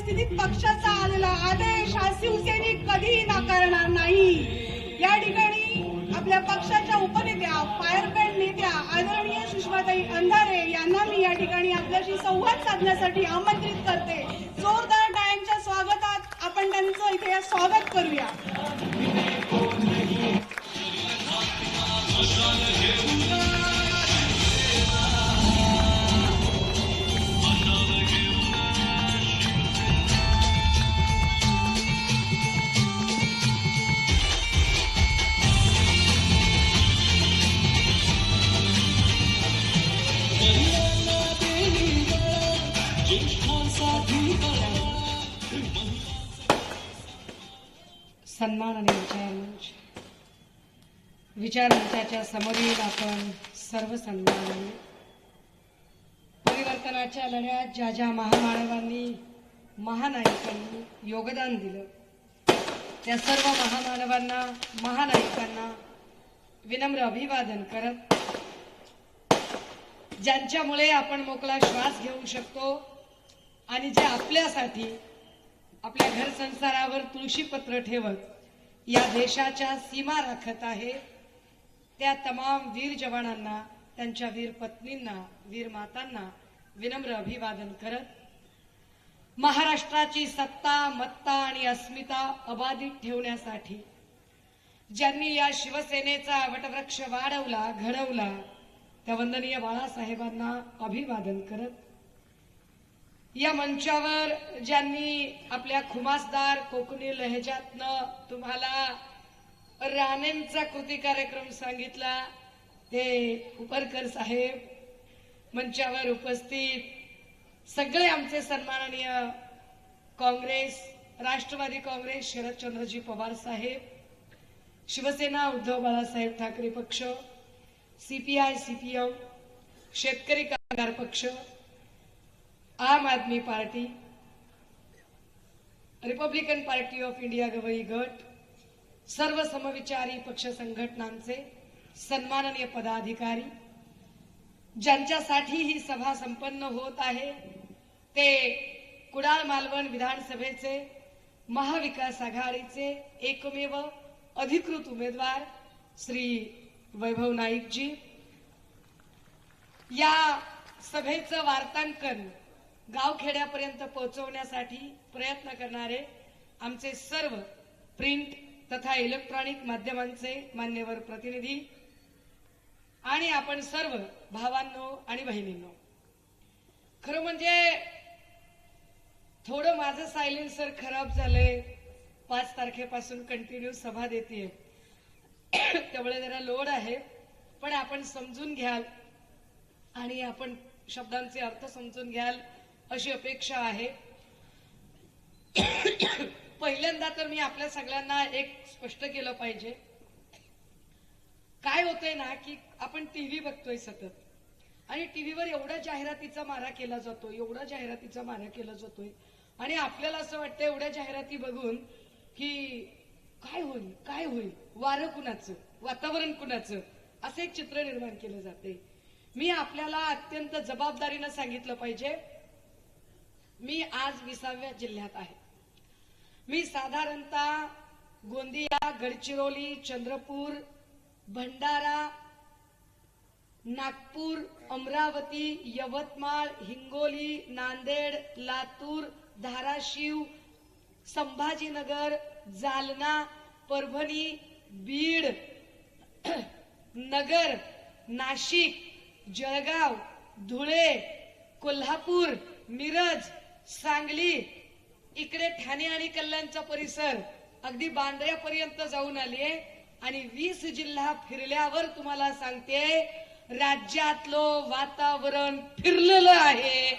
परिस्थितीत पक्षाचा आलेला आदेश हा शिवसैनिक कधीही नाकारणार नाही. या ठिकाणी आपल्या पक्षाच्या उपनेत्या फायर ब्रँड नेत्या आदरणीय सुषमाताई अंधारे यांना मी या ठिकाणी आपल्याशी संवाद साधण्यासाठी आमंत्रित करते. जोरदार टाळ्यांच्या स्वागतात आपण त्यांचं इथे स्वागत करूया. महिलांना देणी बळ, ज्येष्ठांसाठी कळा. सन्मान आणि विचारमंचाच्या समोरील आपण सर्व सन्माननीय परिवर्तनाच्या लढ्यात ज्या ज्या महामानवांनी महानायकांनी योगदान दिलं त्या सर्व महामानवांना महानायकांना विनम्र अभिवादन करत ज्यांच्यामुळे आपण मोकळा श्वास घेऊ शकतो आणि जे आपल्यासाठी आपल्या घर संसारावर तुळशीपत्र ठेवत या देशाच्या सीमा राखत आहे त्या तमाम वीर जवानांना त्यांच्या वीर पत्नींना वीर मातांना विनम्र अभिवादन करत महाराष्ट्राची सत्ता मत्ता आणि अस्मिता अबाधित ठेवण्यासाठी ज्यांनी या शिवसेनेचा वटवृक्ष वाढवला घडवला त्या वंदनीय बाळासाहेबांना अभिवादन करत या मंचावर ज्यांनी आपल्या खुमासदार कोकणी लहेजातनं तुम्हाला राणेंचा कृती कार्यक्रम सांगितला ते उपरकर साहेब मंचावर उपस्थित सगळे आमचे सन्माननीय काँग्रेस राष्ट्रवादी काँग्रेस शरदचंद्रजी पवार साहेब शिवसेना उद्धव बाळासाहेब ठाकरे पक्ष सीपीआय सीपीएम शेतकरी Kamgar Paksha Aam Aadmi Party Republican Party of India Gavai गट सर्व समविचारी पक्ष संघटनांचे सन्माननीय पदाधिकारी ज्यांच्यासाठी ही सभा संपन्न होत आहे ते कुडाळ मालवण विधानसभेचे महाविकास आघाडीचे एकमेव अधिकृत उमेदवार श्री वैभव नाईकजी या सभेचं वार्तांकन गावखेड्यापर्यंत पोहोचवण्यासाठी प्रयत्न करणारे आमचे सर्व प्रिंट तथा इलेक्ट्रॉनिक माध्यमांचे मान्यवर प्रतिनिधी आणि आपण सर्व भावांनो आणि बहिणींनो खरं म्हणजे थोडं माझं सायलेन्सर खराब झालंय 5 तारखेपासून कंटिन्यू सभा देतेय त्यामुळे जरा लोड आहे पण आपण समजून घ्याल आणि आपण शब्दांचे अर्थ समजून घ्याल अशी अपेक्षा आहे. पहिल्यांदा तर मी आपल्या सगळ्यांना एक स्पष्ट केलं पाहिजे काय होतंय ना की आपण टीव्ही बघतोय सतत आणि टीव्हीवर एवढा जाहिरातीचा मारा केला जातो एवढा जाहिरातीचा मारा केला जातोय आणि आपल्याला असं वाटतं एवढ्या जाहिराती बघून की काय होईल वारं कुणाचं वातावरण कुणाचं असं एक चित्र निर्माण केलं जाते. मी आपल्याला अत्यंत जबाबदारीनं सांगितलं पाहिजे मी आज 20व्या जिल्ह्यात आहे. मी साधारणतः गोंदिया गडचिरोली चंद्रपूर भंडारा नागपूर अमरावती यवतमाळ हिंगोली नांदेड लातूर धाराशिव संभाजीनगर जालना परभणी बीड नगर नाशिक जळगाव धुळे कोल्हापूर मिरज सांगली इकडे ठाणे आणि कल्याणचा परिसर अगदी बांद्र्यापर्यंत जाऊन आले आणि 20 जिल्हा फिरल्यावर तुम्हाला सांगते राज्यातलं वातावरण फिरलेलं आहे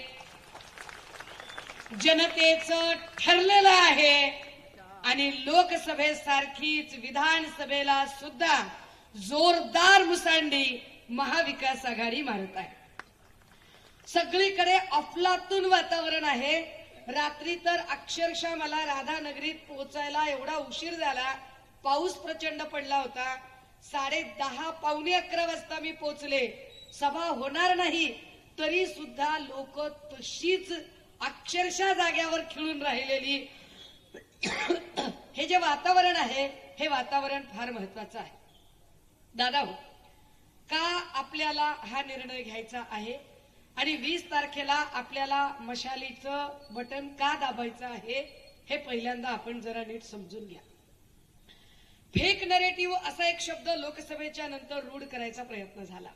जनतेचं ठरलेलं आहे आणि लोकसभेसारखीच विधानसभेला सुद्धा जोरदार मुसंडी महाविकास आघाडी मारत आहे. सगळीकडे अफलातून वातावरण आहे. रात्री तर अक्षरशः मला राधानगरीत पोहोचायला एवढा उशीर झाला पाऊस प्रचंड पडला होता 10:30 पावणे 11 वाजता मी पोहोचले. सभा होणार नाही तरी सुद्धा लोक तशीच अक्षरशः जाग्यावर खिळून राहिलेली हे जे वातावरण आहे, हे वातावरण फार महत्वाचं आहे. दादा हो, का आपल्याला हा निर्णय घ्यायचा आहे आणि 20 तारखेला आपल्याला मशालीचं बटन का दाबायचं आहे, हे पहिल्यांदा आपण जरा नीट समजून घ्या. फेक नरेटिव्ह असा एक शब्द लोकसभेच्या नंतर रूढ करायचा प्रयत्न झाला,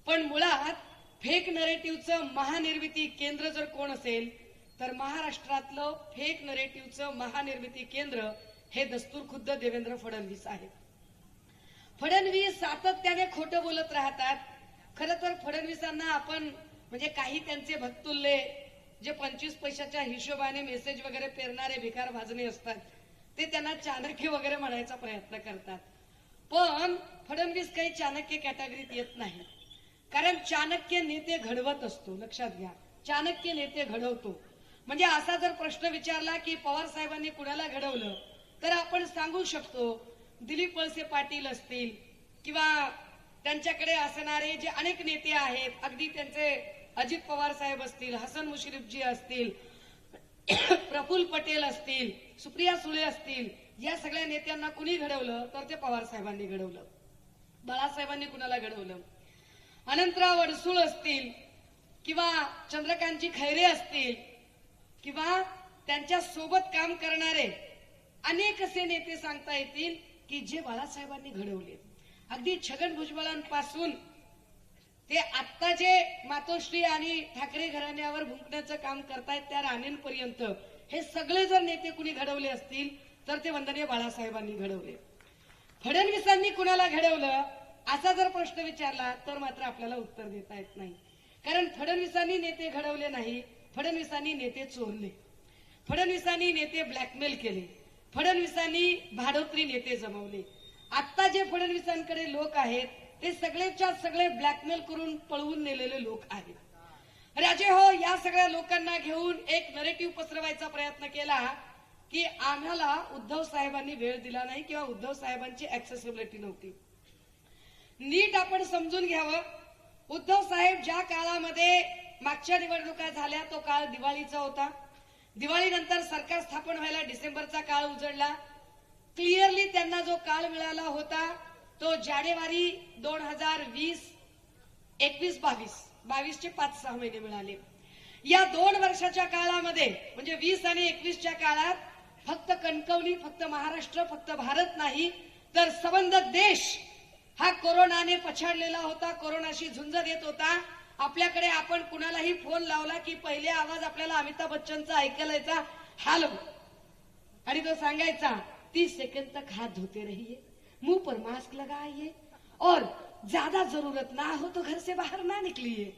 पण मुळात फेक नरेटिव्हचं महानिर्मिती केंद्र जर कोण असेल तर महाराष्ट्रातलं फेक नरेटिव्हचं महानिर्मिती केंद्र हे दस्तूरखुद्द देवेंद्र फडणवीस आहेत. फडणवीस सातत्याने खोटं बोलत राहतात. खरं तर फडणवीसांना आपण म्हणजे काही त्यांचे भक्तुल्ले जे 25 पैशाच्या हिशोबाने मेसेज वगैरे पेरणारे भिकार भाजणे असतात, ते त्यांना चाणक्य वगैरे म्हणायचा प्रयत्न करतात. पण फडणवीस काही चाणक्य कॅटेगरीत येत नाही, कारण चाणक्य नेते घडवत असतो. लक्षात घ्या, चाणक्य नेते घडवतो. म्हणजे असा जर प्रश्न विचारला की पवार साहेबांनी कुणाला घडवलं, तर आपण सांगू शकतो दिलीप वळसे पाटील असतील किंवा त्यांच्याकडे असणारे जे अनेक नेते आहेत, अगदी त्यांचे अजित पवार साहेब असतील, हसन मुश्रीफजी असतील, प्रफुल्ल पटेल असतील, सुप्रिया सुळे असतील, या सगळ्या नेत्यांना कुणी घडवलं तर ते पवार साहेबांनी घडवलं. बाळासाहेबांनी कुणाला घडवलं? अनंतराव अडसूळ असतील किंवा चंद्रकांतजी खैरे असतील किंवा त्यांच्या सोबत काम करणारे अनेक असे नेते सांगता येतील की जे बाळासाहेबांनी घडवले. अगदी छगन भुजबळांपासून ते आत्ता जे मातोश्री आणि ठाकरे घराण्यावर भुंकण्याचं काम करतायत त्या राणेंपर्यंत हे सगळे जर नेते कुणी घडवले असतील तर ते वंदनीय बाळासाहेबांनी घडवले. फडणवीसांनी कुणाला घडवलं असा जर प्रश्न विचारला तर मात्र आपल्याला उत्तर देता येत नाही, कारण फडणवीसांनी नेते घडवले नाही, फडणवीसांनी नेते चोरले, फडणवीसांनी नेते ब्लॅकमेल केले, फडणवीसांनी भाडोत्री नेते जमवले. आता जे फडणवीसांकडे लोक आहेत ते सगळेच्या सगळे ब्लॅकमेल करून पळवून नेलेले लोक आहेत. राजे हो, या सगळ्या लोकांना घेऊन एक नरेटिव्ह पसरवायचा प्रयत्न केला की आम्हाला उद्धव साहेबांनी वेळ दिला नाही किंवा उद्धव साहेबांची ऍक्सेसिबिलिटी नव्हती. नीट आपण समजून घ्यावं, उद्धव साहेब ज्या काळामध्ये मागच्या निवडणुका झाल्या तो काळ दिवाळीचा होता. दिवाळीनंतर सरकार स्थापन व्हायला डिसेंबरचा काळ उजळला. क्लिअरली त्यांना जो काळ मिळाला होता तो जानेवारी 2020, 21-22चे 5-6 महिने मिळाले. या 2 वर्षाच्या काळामध्ये म्हणजे 20 आणि 21च्या काळात फक्त कणकवली, फक्त महाराष्ट्र, फक्त भारत नाही तर संबंध देश हा कोरोनाने पछाडलेला होता, कोरोनाशी झुंज देत होता. आपल्याकडे आपण कुणालाही फोन लावला की पहिले आवाज आपल्याला अमिताभ बच्चनचा ऐकायला यायचा, हॅलो, आणि तो सांगायचा 30 सेकंड तक हाथ धोते रहिए, मुंह पर मास्क लगाइए और ज्यादा जरूरत ना हो तो घर से बाहर ना निकलिए.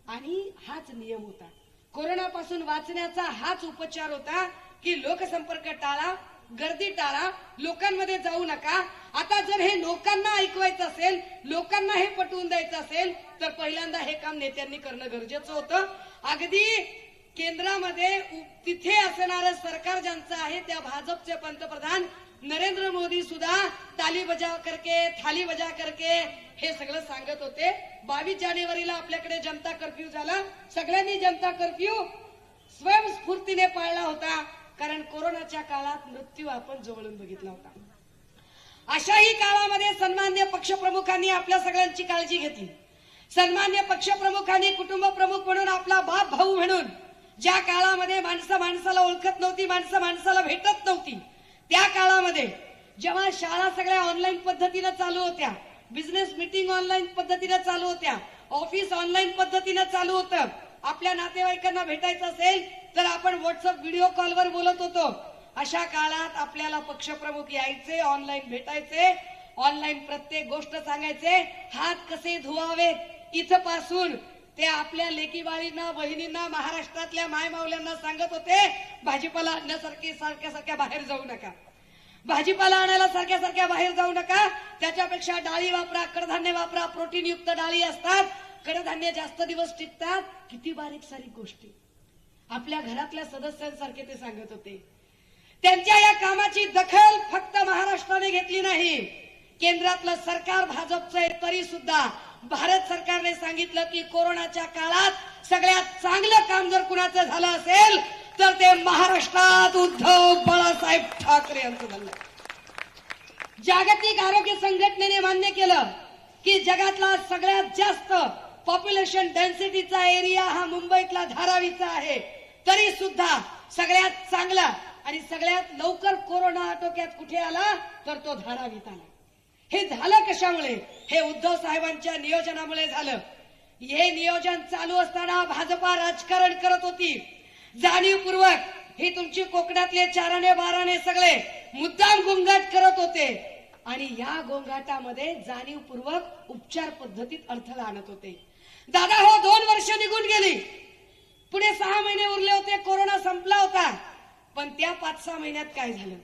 आणि हाच नियम होता. कोरोनापासून वाचण्याचा हाच उपचार होता की लोकसंपर्क टाळा, गर्दी टाळा, लोकांमध्ये जाऊ नका. आता जर हे लोकांना ऐकवायचं असेल, लोकांना हे पटवून द्यायचं असेल तर पहिल्यांदा हे काम नेत्यांनी करणं गरजेचं होतं. अगदी केंद्रामध्ये तिथे असणारं सरकार ज्यांचं आहे त्या भाजपचे पंतप्रधान नरेंद्र मोदी सुद्धा ताली बजा करके, थाली बजा करके हे सगळं सांगत होते. 22 जानेवारीला आपल्याकडे जनता कर्फ्यू झाला. सगळ्यांनी जनता कर्फ्यू स्वयंस्फूर्तीने पाळला होता, कारण कोरोनाच्या काळात मृत्यू आपण जवळून बघितला होता. अशाही काळामध्ये सन्मान्य पक्षप्रमुखांनी आपल्या सगळ्यांची काळजी घेतली. सन्मान्य पक्षप्रमुखांनी कुटुंब प्रमुख म्हणून आपला बाप भाऊ म्हणून ज्या काळामध्ये माणसं माणसाला ओळखत नव्हती, माणसं माणसाला भेटत नव्हती, त्या काळामध्ये जेव्हा शाळा सगळ्या ऑनलाईन पद्धतीनं चालू होत्या, बिझनेस मीटिंग ऑनलाईन पद्धतीनं चालू होत्या, ऑफिस ऑनलाईन पद्धतीनं चालू होतं, आपल्या नातेवाईकांना भेटायचं असेल तर आपण व्हॉट्सअप व्हिडिओ कॉलवर बोलत होतो. अशा काळात आपल्याला पक्षप्रमुख यायचे, ऑनलाईन भेटायचे, ऑनलाईन प्रत्येक गोष्ट सांगायचे, हात कसे धुवावेत इथपासून ते आपल्या लेकी बाळींना, बहिणींना, महाराष्ट्रातल्या मायमावल्यांना सांगत होते, भाजीपाला आणण्यासारखे सारख्या बाहेर जाऊ नका, भाजीपाला आणायला सारख्या बाहेर जाऊ नका, त्याच्यापेक्षा डाळी वापरा, कडधान्य वापरा, प्रोटीनयुक्त डाळी असतात, कडधान्य जास्त दिवस टिकतात. किती बारीक सारीक गोष्टी आपल्या घरातल्या सदस्यांसारखे ते सांगत होते. त्यांच्या या कामाची दखल फक्त महाराष्ट्राने घेतली नाही, केंद्रातलं सरकार भाजपचं आहे तरी सुद्धा भारत सरकारने सांगितलं की कोरोनाच्या काळात सगळ्यात चांगलं काम जर कुणाचं झालं असेल तर ते महाराष्ट्रात उद्धव बाळासाहेब ठाकरे यांचं झालं. जागतिक आरोग्य संघटनेने मान्य केलं की जगातला सगळ्यात जास्त पॉप्युलेशन डेन्सिटीचा एरिया हा मुंबईतला धारावीचा आहे, तरी सुद्धा सगळ्यात चांगला आणि सगळ्यात लवकर कोरोना आटोक्यात कुठे आला तर तो धारावीत आला. हे झालं कशामुळे? हे उद्धव साहेबांच्या नियोजनामुळे झालं. हे नियोजन चालू असताना भाजपा राजकारण करत होती. जाणीवपूर्वक ही तुमची कोकणातले चाराने बाराने सगळे मुद्दाम गोंगाट करत होते आणि या गोंगाटामध्ये जाणीवपूर्वक उपचार पद्धतीत अडथळा आणत होते. दादा हो 2 वर्ष निघून गेली, पुढे 6 महिने उरले होते, कोरोना संपला होता. पण त्या 5-6 महिन्यात काय झालं?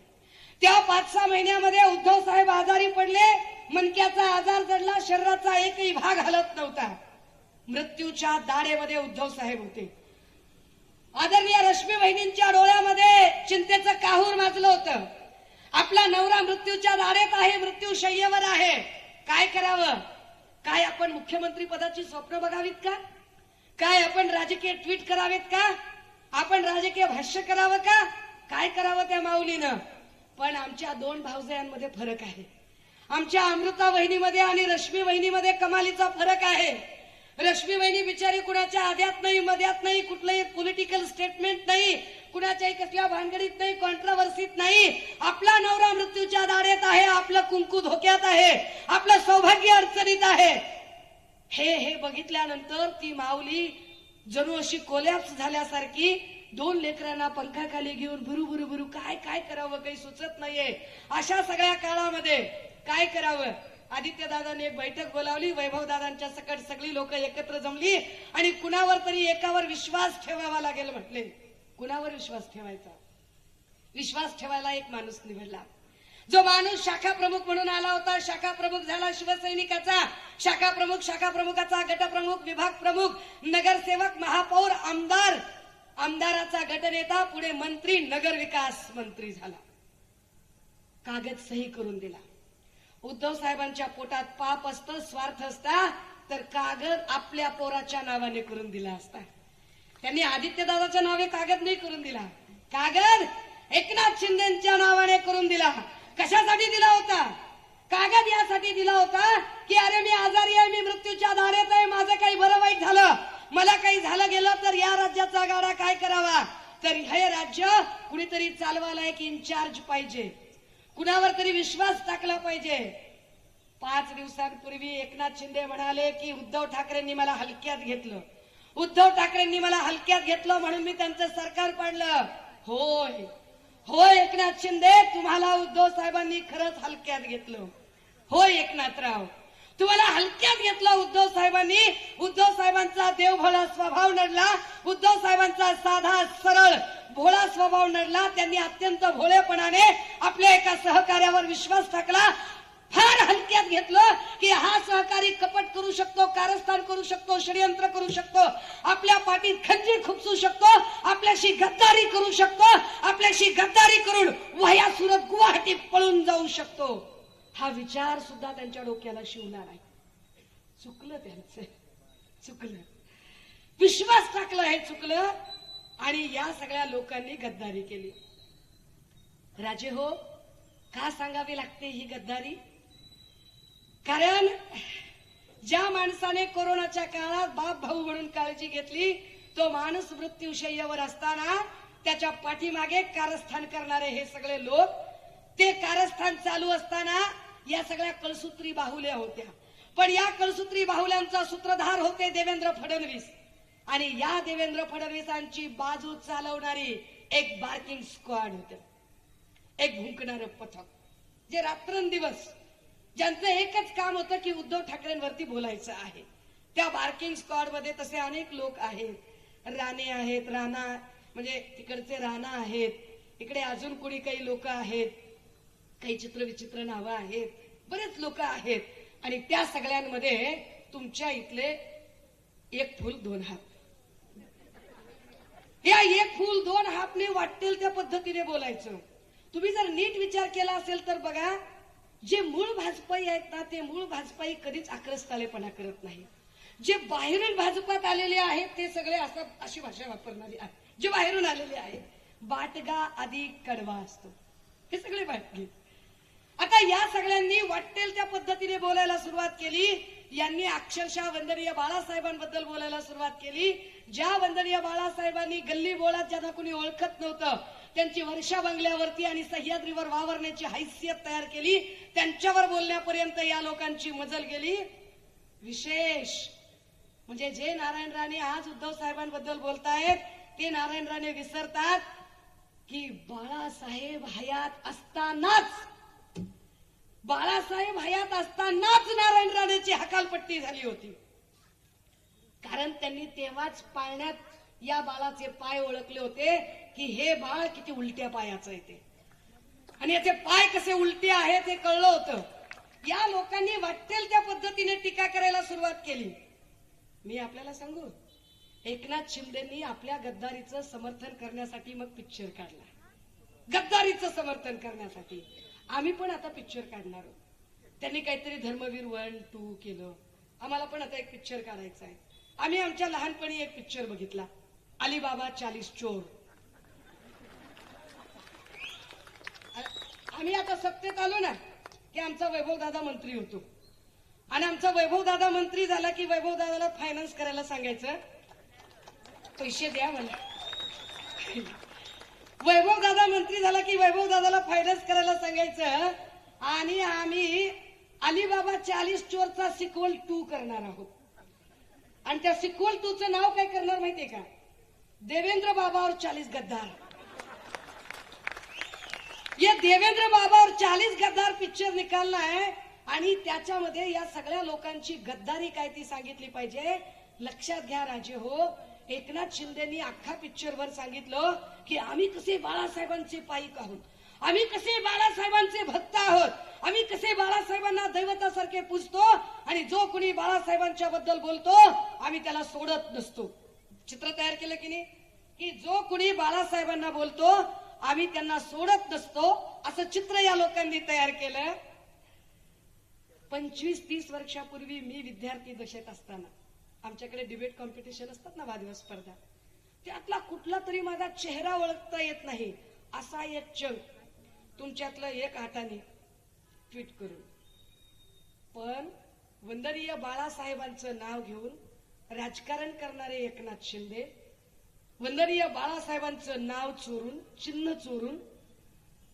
त्या 5-6 महिन्यामध्ये उद्धव साहेब आजारी पडले, मणक्याचा आजार जडला, शरीराचा एकही भाग हलत नव्हता. मृत्यूच्या दाढेमध्ये उद्धव साहेब होते. आदरणीय रश्मी वहिनींच्या डोळ्यामध्ये चिंतेचं काहूर माजलं होतं. आपला नवरा मृत्यूच्या दाढेत आहे, मृत्यू शय्येवर आहे, काय करावं? काय आपण मुख्यमंत्री पदाची स्वप्न बघावीत का? काय आपण राजकीय ट्विट करावेत का? आपण राजकीय भाष्य करावं का? काय करावं त्या माऊलीनं? पण आमच्या 2 भावजयांमध्ये फरक आहे. आमच्या अमृता वहिनीमध्ये आणि रश्मी वहिनीमध्ये कमालीचा फरक आहे. रश्मी वहिनी बिचारी कुणाच्या आद्यात नाही, मध्यात नाही, कुठलंही पॉलिटिकल स्टेटमेंट नाही, कुणाच्याही कसल्या भानगडीत नाही, कॉन्ट्रोवर्सीत नाही. आपला नवरा मृत्यूच्या दाढेत आहे, आपलं कुंकू धोक्यात आहे, आपलं सौभाग्य अडचणीत आहे. हे बघितल्यानंतर ती माऊली जणू अशी कोलॅप्स झाल्यासारखी 2 लेकरांना पंखाखाली घेऊन बुरू बुरू बुरू काय करावं काही सुचत नाहीये. अशा सगळ्या काळामध्ये काय करावं? आदित्य दादाने एक बैठक बोलावली. वैभव दादांच्या सकट सगळी लोक एकत्र जमली आणि कुणावर तरी एकावर विश्वास ठेवावा लागेल म्हटले. कुणावर विश्वास ठेवायचा? विश्वास ठेवायला एक माणूस निवडला. जो माणूस शाखा प्रमुख म्हणून आला होता, शाखा प्रमुख झाला शिवसैनिकाचा, शाखा प्रमुखाचा गटप्रमुख, विभाग प्रमुख, नगरसेवक, महापौर, आमदार, आमदाराचा गटनेता, पुढे मंत्री, नगर विकास मंत्री झाला. कागद सही करून दिला. उद्धव साहेबांच्या पोटात पाप असतं, स्वार्थ असता तर कागद आपल्या पोराच्या नावाने करून दिला असता. त्यांनी आदित्यदादाच्या नावे कागद नाही करून दिला, कागद एकनाथ शिंदेच्या नावाने करून दिला. कशासाठी दिला होता? कागद यासाठी दिला होता की अरे मी आजारी आहे, मी मृत्यूच्या दाढेत आहे, माझं काही बरं वाईट झालं, मला काही झालं गेलं तर या राज्याचा गाडा काय करावा? तर हे राज्य कुणीतरी चालवायला एक इन्चार्ज पाहिजे, कुणावर तरी विश्वास टाकला पाहिजे. 5 दिवसांपूर्वी एकनाथ शिंदे म्हणाले की उद्धव ठाकरेंनी मला हलक्यात घेतलं, उद्धव ठाकरेंनी मला हलक्यात घेतलं म्हणून मी त्यांचं सरकार पाडलं. होय होय एकनाथ शिंदे, तुम्हाला उद्धव साहेबांनी खरंच हलक्यात घेतलं. होय एकनाथराव, तुम्हाला हलक्यात घेतलं उद्धव साहेबांनी. उद्धव साहेबांचा देवभोळा स्वभाव नडला, उद्धव साहेबांचा साधा सरळ भोळा स्वभाव नडला. त्यांनी अत्यंत भोळेपणाने आपल्या एका सहकार्यावर विश्वास टाकला, फार हलक्यात घेतलं की हा सहकारी कपट करू शकतो, कारस्थान करू शकतो, षडयंत्र करू शकतो, आपल्या पाठीत खंजीर खुपसू शकतो, आपल्याशी गद्दारी करू शकतो, आपल्याशी गद्दारी करून वह्या सुरत गुवाहाटी पळून जाऊ शकतो. हा विचार सुद्धा त्यांच्या डोक्याला शिवणार आहे. चुकलं त्यांचं, चुकलं. विश्वास टाकला हे चुकलं आणि या सगळ्या लोकांनी गद्दारी केली. राजे हो, का सांगावी लागते ही गद्दारी? कारण ज्या माणसाने कोरोनाच्या काळात बाप भाऊ म्हणून काळजी घेतली, तो माणूस मृत्यूशय्येवर असताना त्याच्या पाठीमागे कारस्थान करणारे हे सगळे लोक, ते कारस्थान चालू असताना या सगळ्या कळसूत्री बाहुल्या होत्या. पण या कळसूत्री बाहुल्यांचा सूत्रधार होते देवेंद्र फडणवीस आणि या देवेंद्र फडणवीसांची बाजू चालवणारी एक बार्किंग स्क्वॉड होते, एक भुंकणारं पथक, जे रात्रंदिवस ज्यांचं एकच काम होतं की उद्धव ठाकरेंवरती बोलायचं आहे. त्या बार्किंग स्क्वॉड मध्ये तसे अनेक लोक आहेत. राणे आहेत, राणा म्हणजे तिकडचे राणा आहेत, इकडे अजून कोणी काही लोक आहेत, काही चित्रविचित्र नावं आहेत, बरेच लोक आहेत. आणि त्या सगळ्यांमध्ये तुमच्या इथले 1 फूल 2 हात, या 1 फूल 2 हातने वाटेल त्या पद्धतीने बोलायचं. तुम्ही जर नीट विचार केला असेल तर बघा, जे मूळ भाजपाई आहेत ना ते मूळ भाजपाई कधीच आक्रस्तालेपणा करत नाही. जे बाहेरून भाजपात आलेले आहेत ते सगळे अशी भाषा वापरणारे आहेत. जे बाहेरून आलेले आहेत, बाटगा अधिक कडवा असतो, हे सगळे बाटगे. आता या सगळ्यांनी वाटेल त्या पद्धतीने बोलायला सुरुवात केली. यांनी अक्षरशः वंदनीय बाळासाहेबांबद्दल बोलायला सुरुवात केली. ज्या वंदनीय बाळासाहेबांनी गल्ली बोळात ज्यांना कोणी ओळखत नव्हतं त्यांची वर्षा बंगल्यावरती आणि सह्याद्रीवर वावरण्याची हैसियत तयार केली, त्यांच्यावर बोलण्यापर्यंत या लोकांची मजल गेली. विशेष म्हणजे जे नारायण राणे आज उद्धव साहेबांबद्दल बोलतायत ते नारायण राणे विसरतात की बाळासाहेब हयात असतानाच नारायण राणेची हकालपट्टी झाली होती. कारण त्यांनी तेव्हाच पाळण्यात या बाळाचे पाय ओळखले होते की हे बाळ किती उलट्या पायाचं आहे ते, आणि याचे पाय कसे उलटे आहेत हे कळलं होतं. या लोकांनी वाटेल त्या पद्धतीने टीका करायला सुरुवात केली. मी आपल्याला सांगू, एकनाथ शिंदेनी आपल्या गद्दारीचं समर्थन करण्यासाठी मग पिक्चर काढला. गद्दारीचं समर्थन करण्यासाठी आम्ही पण आता पिक्चर काढणार आहोत. त्यांनी काहीतरी धर्मवीर 1, 2 केलं. आम्हाला पण आता एक पिक्चर काढायचा आहे. आम्ही आमच्या लहानपणी एक पिक्चर बघितला, अलीबाबा 40 चोर. आम्ही आता सत्तेत आलो ना की आमचा वैभव दादा मंत्री होतो, आणि आमचा वैभव दादा मंत्री झाला की वैभव दादाला फायनान्स करायला सांगायचं, पैसे द्या मला. वैभव दादा मंत्री झाला की वैभव दादाला फायनान्स करायला सांगायचं, आणि आम्ही अलीबाबा 40 चोरचा सिक्वल 2 करणार आहोत. आणि त्या सिक्वल 2चं नाव काय करणार माहितीये का? देवेंद्र बाबा और 40 गद्दार. ये देवेंद्र बाबा और 40 गद्दार पिक्चर निकालना है, आणि त्याच्यामध्ये या सगळ्या लोकांची गद्दारी काय ती सांगितली पाहिजे. लक्षात घ्या राजे हो, एकनाथ शिंदेनी अख्खा पिक्चरवर सांगितलं की आम्ही कसे बाळासाहेबांचे पाईक आहोत, आम्ही कसे बाळासाहेबांचे भक्त आहोत, आम्ही कसे बाळासाहेबांना दैवतासारखे पूजतो, आणि जो कुणी बाळासाहेबांच्या बद्दल बोलतो आम्ही त्याला सोडत नसतो. चित्र तयार केलं की नाही, की जो कुणी बाळासाहेबांना बोलतो आम्ही त्यांना सोडत नसतो, असं चित्र या लोकांनी तयार केलं. 25-30 वर्षापूर्वी मी विद्यार्थी दशेत असताना आमच्याकडे डिबेट कॉम्पिटिशन असतात ना, वादविवाद स्पर्धा, त्यातला कुठला तरी माझा चेहरा ओळखता येत नाही असा एक चंक तुमच्यातलं एक हाताने ट्विट करून, पण वंदनीय बाळासाहेबांचं नाव घेऊन राजकारण करणारे एकनाथ शिंदे, वंदनीय बाळासाहेबांचं नाव चोरून, चिन्ह चोरून,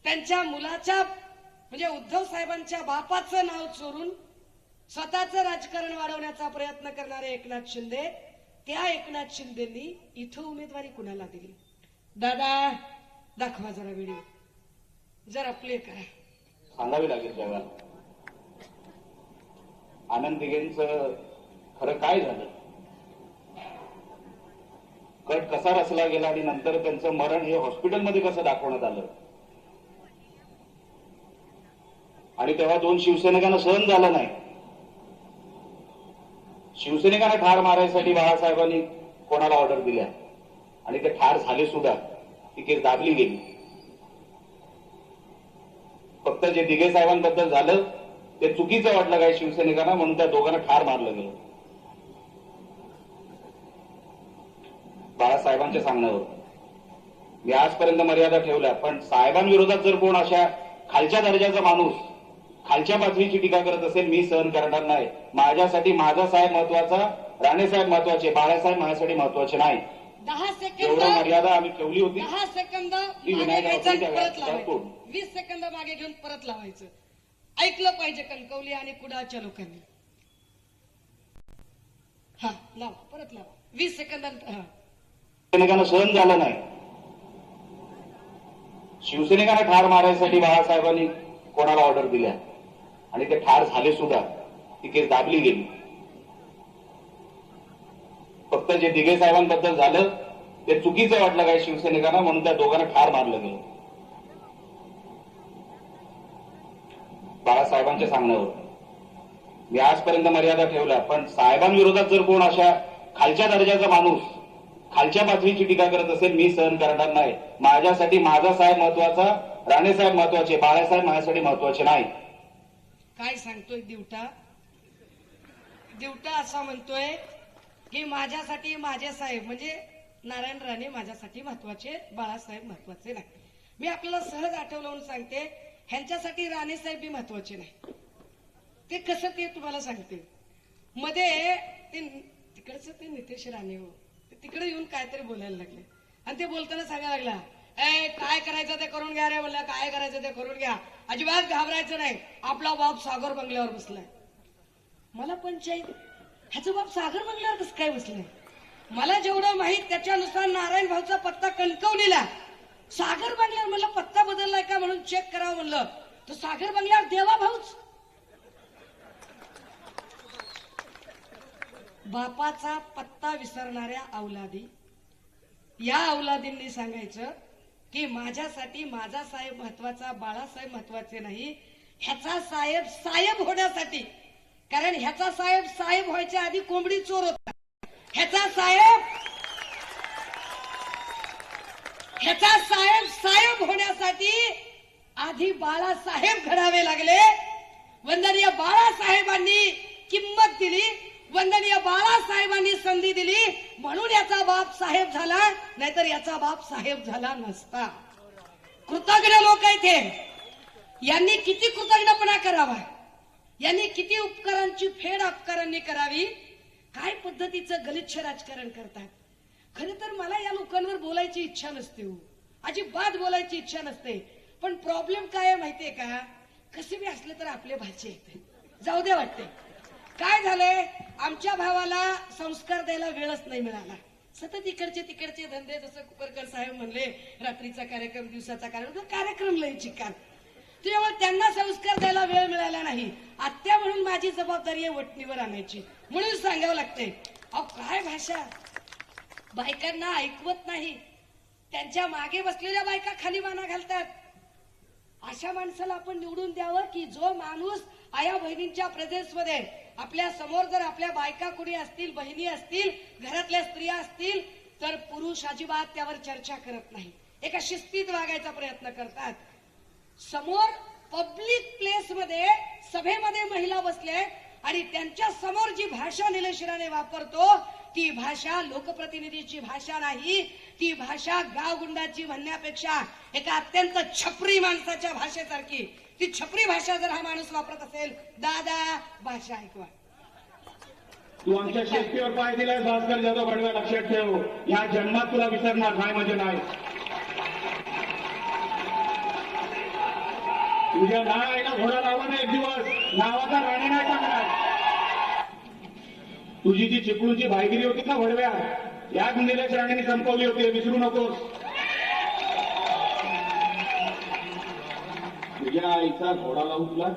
त्यांच्या मुलाच्या म्हणजे उद्धव साहेबांच्या बापाचं नाव चोरून स्वतःचं राजकारण वाढवण्याचा प्रयत्न करणारे एकनाथ शिंदे, त्या एकनाथ शिंदेनी इथं उमेदवारी कुणाला दिली? दादा दाखवा जरा व्हिडिओ, जरा प्ले करा. सांगावी लागेल त्याला आनंद दिघेंचं खरं काय झालं, कट कसा रचला गेला, आणि नंतर त्यांचं मरण हे हॉस्पिटलमध्ये कसं दाखवण्यात आलं. आणि तेव्हा 2 शिवसैनिकांना सहन झालं नाही. शिवसैनिकांना ठार मारायसाठी बाळासाहेबांनी कोणाला ऑर्डर दिल्या, आणि ते ठार झाले सुद्धा. ती केस दाबली गेली. फक्त जे दिघे साहेबांबद्दल झालं ते चुकीचं वाटलं काय शिवसैनिकांना, म्हणून त्या दोघांना ठार मारलं गेलं. बाळासाहेबांच्या सांगण्यावर मी आजपर्यंत मर्यादा ठेवल्या, पण साहेबांविरोधात जर कोण अशा खालच्या दर्जाचा माणूस खालच्या पातळीची टीका करत असेल, मी सहन करणार नाही. माझ्यासाठी माझा साहेब महत्वाचा, राणेसाहेब महत्वाचे, बाळासाहेब माझ्यासाठी महत्वाचे नाही. 10 सेकंद एवढं मर्यादा आम्ही ठेवली होती. 10 सेकंद ती मागे विनायक घ्यायचं, राऊत परत त्या लावायचं. वेळेस 20 सेकंद मागे घेऊन परत लावायचं. ऐकलं पाहिजे कणकवली आणि कुडाळच्या लोकांनी. हा लावा, परत लावा. 20 सेकंदानंतर. शिवसैनिकांना सहन झालं नाही. शिवसैनिकांना ठार मारायसाठी बाळासाहेबांनी कोणाला ऑर्डर दिल्या, आणि ते ठार झाले सुद्धा. ती केस दाबली गेली. फक्त जे दिघे साहेबांबद्दल झालं ते चुकीचं वाटलं काय शिवसैनिकांना, म्हणून त्या दोघांना ठार मारलं गेलं. बाळासाहेबांच्या सांगण्यावर मी आजपर्यंत मर्यादा ठेवल्या, पण साहेबांविरोधात जर कोण अशा खालच्या दर्जाचा माणूस खालच्या पातळीची टीका करत असेल, मी सहन करणार नाही. माझ्यासाठी माझा साहेब महत्वाचा, राणेसाहेब महत्वाचे, बाळासाहेब माझ्यासाठी महत्वाचे नाही. काय सांगतोय दिवटा असा म्हणतोय की माझ्यासाठी माझे साहेब म्हणजे नारायण राणे माझ्यासाठी महत्वाचे, बाळासाहेब महत्वाचे नाही. मी आपल्याला सहज आठवलं म्हणून सांगते, ह्यांच्यासाठी राणे साहेब बी महत्वाचे नाही. ते कसं ते तुम्हाला सांगते. मध्ये ते तिकडचं ते नितेश राणे हो तिकडे येऊन काहीतरी बोलायला लागले आणि ते बोलताना सांगायला लागला, काय करायचं ते करून घ्या रे. म्हणलं काय करायचं ते करून घ्या, अजिबात घाबरायचं नाही. आपला बाप सागर बंगल्यावर बसलाय. मला पंचायत ह्याचं बाप सागर बंगल्यावर कसं काय बसलाय. मला जेवढं माहित त्याच्यानुसार नारायण भाऊचा पत्ता कणकवलीला, सागर बंगल्यावर. म्हणलं पत्ता बदललाय का म्हणून चेक करावं म्हणलं, तर सागर बंगल्यावर देवा भाऊच. बापाचा पत्ता विसरणाऱ्या अवलादी, या अवलादींनी सांगायचं की माझ्यासाठी माझा साहेब महत्वाचा, बाळासाहेब महत्वाचे नाही. ह्याचा साहेब साहेब होण्यासाठी, कारण ह्याचा साहेब साहेब व्हायच्या आधी कोंबडी चोर होता. ह्याचा साहेब होण्यासाठी आधी बाळासाहेब घडावे लागले. वंदनीय बाळासाहेबांनी किंमत दिली, वंदनीय बाळासाहेबांनी संधी दिली, म्हणून याचा बाप साहेब झाला, नाहीतर याचा बाप साहेब झाला नसता. कृतज्ञ लोक इथे, यांनी किती कृतज्ञपणा करावा, यांनी किती उपकारांची फेड अपकारांनी करावी. काय पद्धतीचं गलिच्छ राजकारण करतात. खरं तर मला या लोकांवर बोलायची इच्छा नसते हो, अजिबात बोलायची इच्छा नसते. पण प्रॉब्लेम काय आहे माहितीये का, कसे बी असले तर आपले भाचे येते, जाऊ दे वाटते. काय झालंय, आमच्या भावाला संस्कार द्यायला वेळच नाही मिळाला. सतत इकडचे तिकडचे धंदे, जसं कुकरकर साहेब म्हणले रात्रीचा कार्यक्रम, दिवसाचा कार्यक्रम लय चिकार, त्यामुळे त्यांना संस्कार द्यायला वेळ मिळाला नाही. आत्या म्हणून माझी जबाबदारी आहे वटणीवर आणायची, म्हणून सांगावं लागते. अहो काय भाषा, बायकांना ऐकवत नाही, त्यांच्या मागे बसलेल्या बायका खाली माना घालतात. अशा माणसाला आपण निवडून द्यावं की जो माणूस आया बहिणींच्या प्रेझेन्स मध्ये आपल्या समोर जर आपल्या बायका कुणी असतील, बहिणी असतील, घरातल्या स्त्रिया असतील, तर पुरुष अजिबात त्यावर चर्चा करत नाही, एका शिस्तीत वागायचा प्रयत्न करतात. समोर पब्लिक प्लेस मध्ये सभेमध्ये महिला बसल्या आणि त्यांच्या समोर जी भाषा निलेश राणे वापरतो ती भाषा लोकप्रतिनिधीची भाषा नाही, ती भाषा गावगुंडाची म्हणण्यापेक्षा एका अत्यंत छपरी माणसाच्या भाषेसारखी. ती छपरी भाषा जर हा माणूस वापरत असेल, दादा भाषा ऐकवा. तू आमच्या शेतीवर पाय दिलाय भास्कर जाधव बडव्या, लक्षात ठेव. या जन्मात तुला विसरणार नाही म्हणजे नाही. तुझ्या नावाला घोडा लावा ना एक दिवस, नावाचा राणे नाही टाकणार. तुझी जी चिपळूणची भाईगिरी होती ना भडव्या, याच निलेश राणेंनी संपवली होती, विसरू नकोस. तुझ्या आईचा घोडा लावून तुला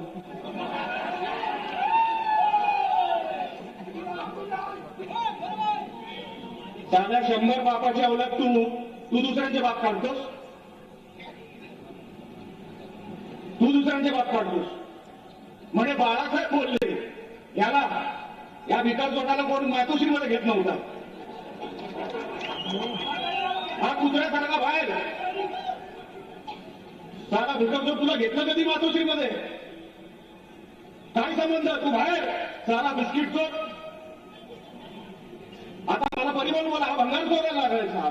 साध्या 100 बापाच्या अवलाद तू दुसऱ्यांचे बाप काढतोस, तू दुसऱ्यांचे बाप काढतोस. म्हणजे बाळासाहेब बोलले याला, या विकास जोडाला कोण मातोश्रीमध्ये घेत नव्हता. हा कुत्र्यासारखा बाहेर सारा विकास जोड तुला घेतलं कधी मातोश्रीमध्ये? काय संबंध, तू बाहेर सारा बिस्किट जोड. आता मला परिवहन बोला, हा भंगार जोडायला लागायचा.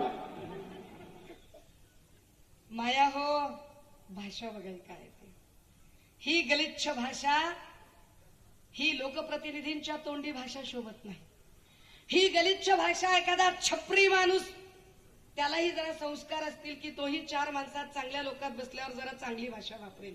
माया हो, भाषा बघाय काय ते, ही गलिच्छ भाषा, ही लोकप्रतिनिधींच्या तोंडी भाषा शोभत नाही. ही गलिच्छ भाषा एखादा छपरी माणूस, त्यालाही जरा संस्कार असतील की तोही 4 माणसात चांगल्या लोकात बसल्यावर जरा चांगली भाषा वापरेल.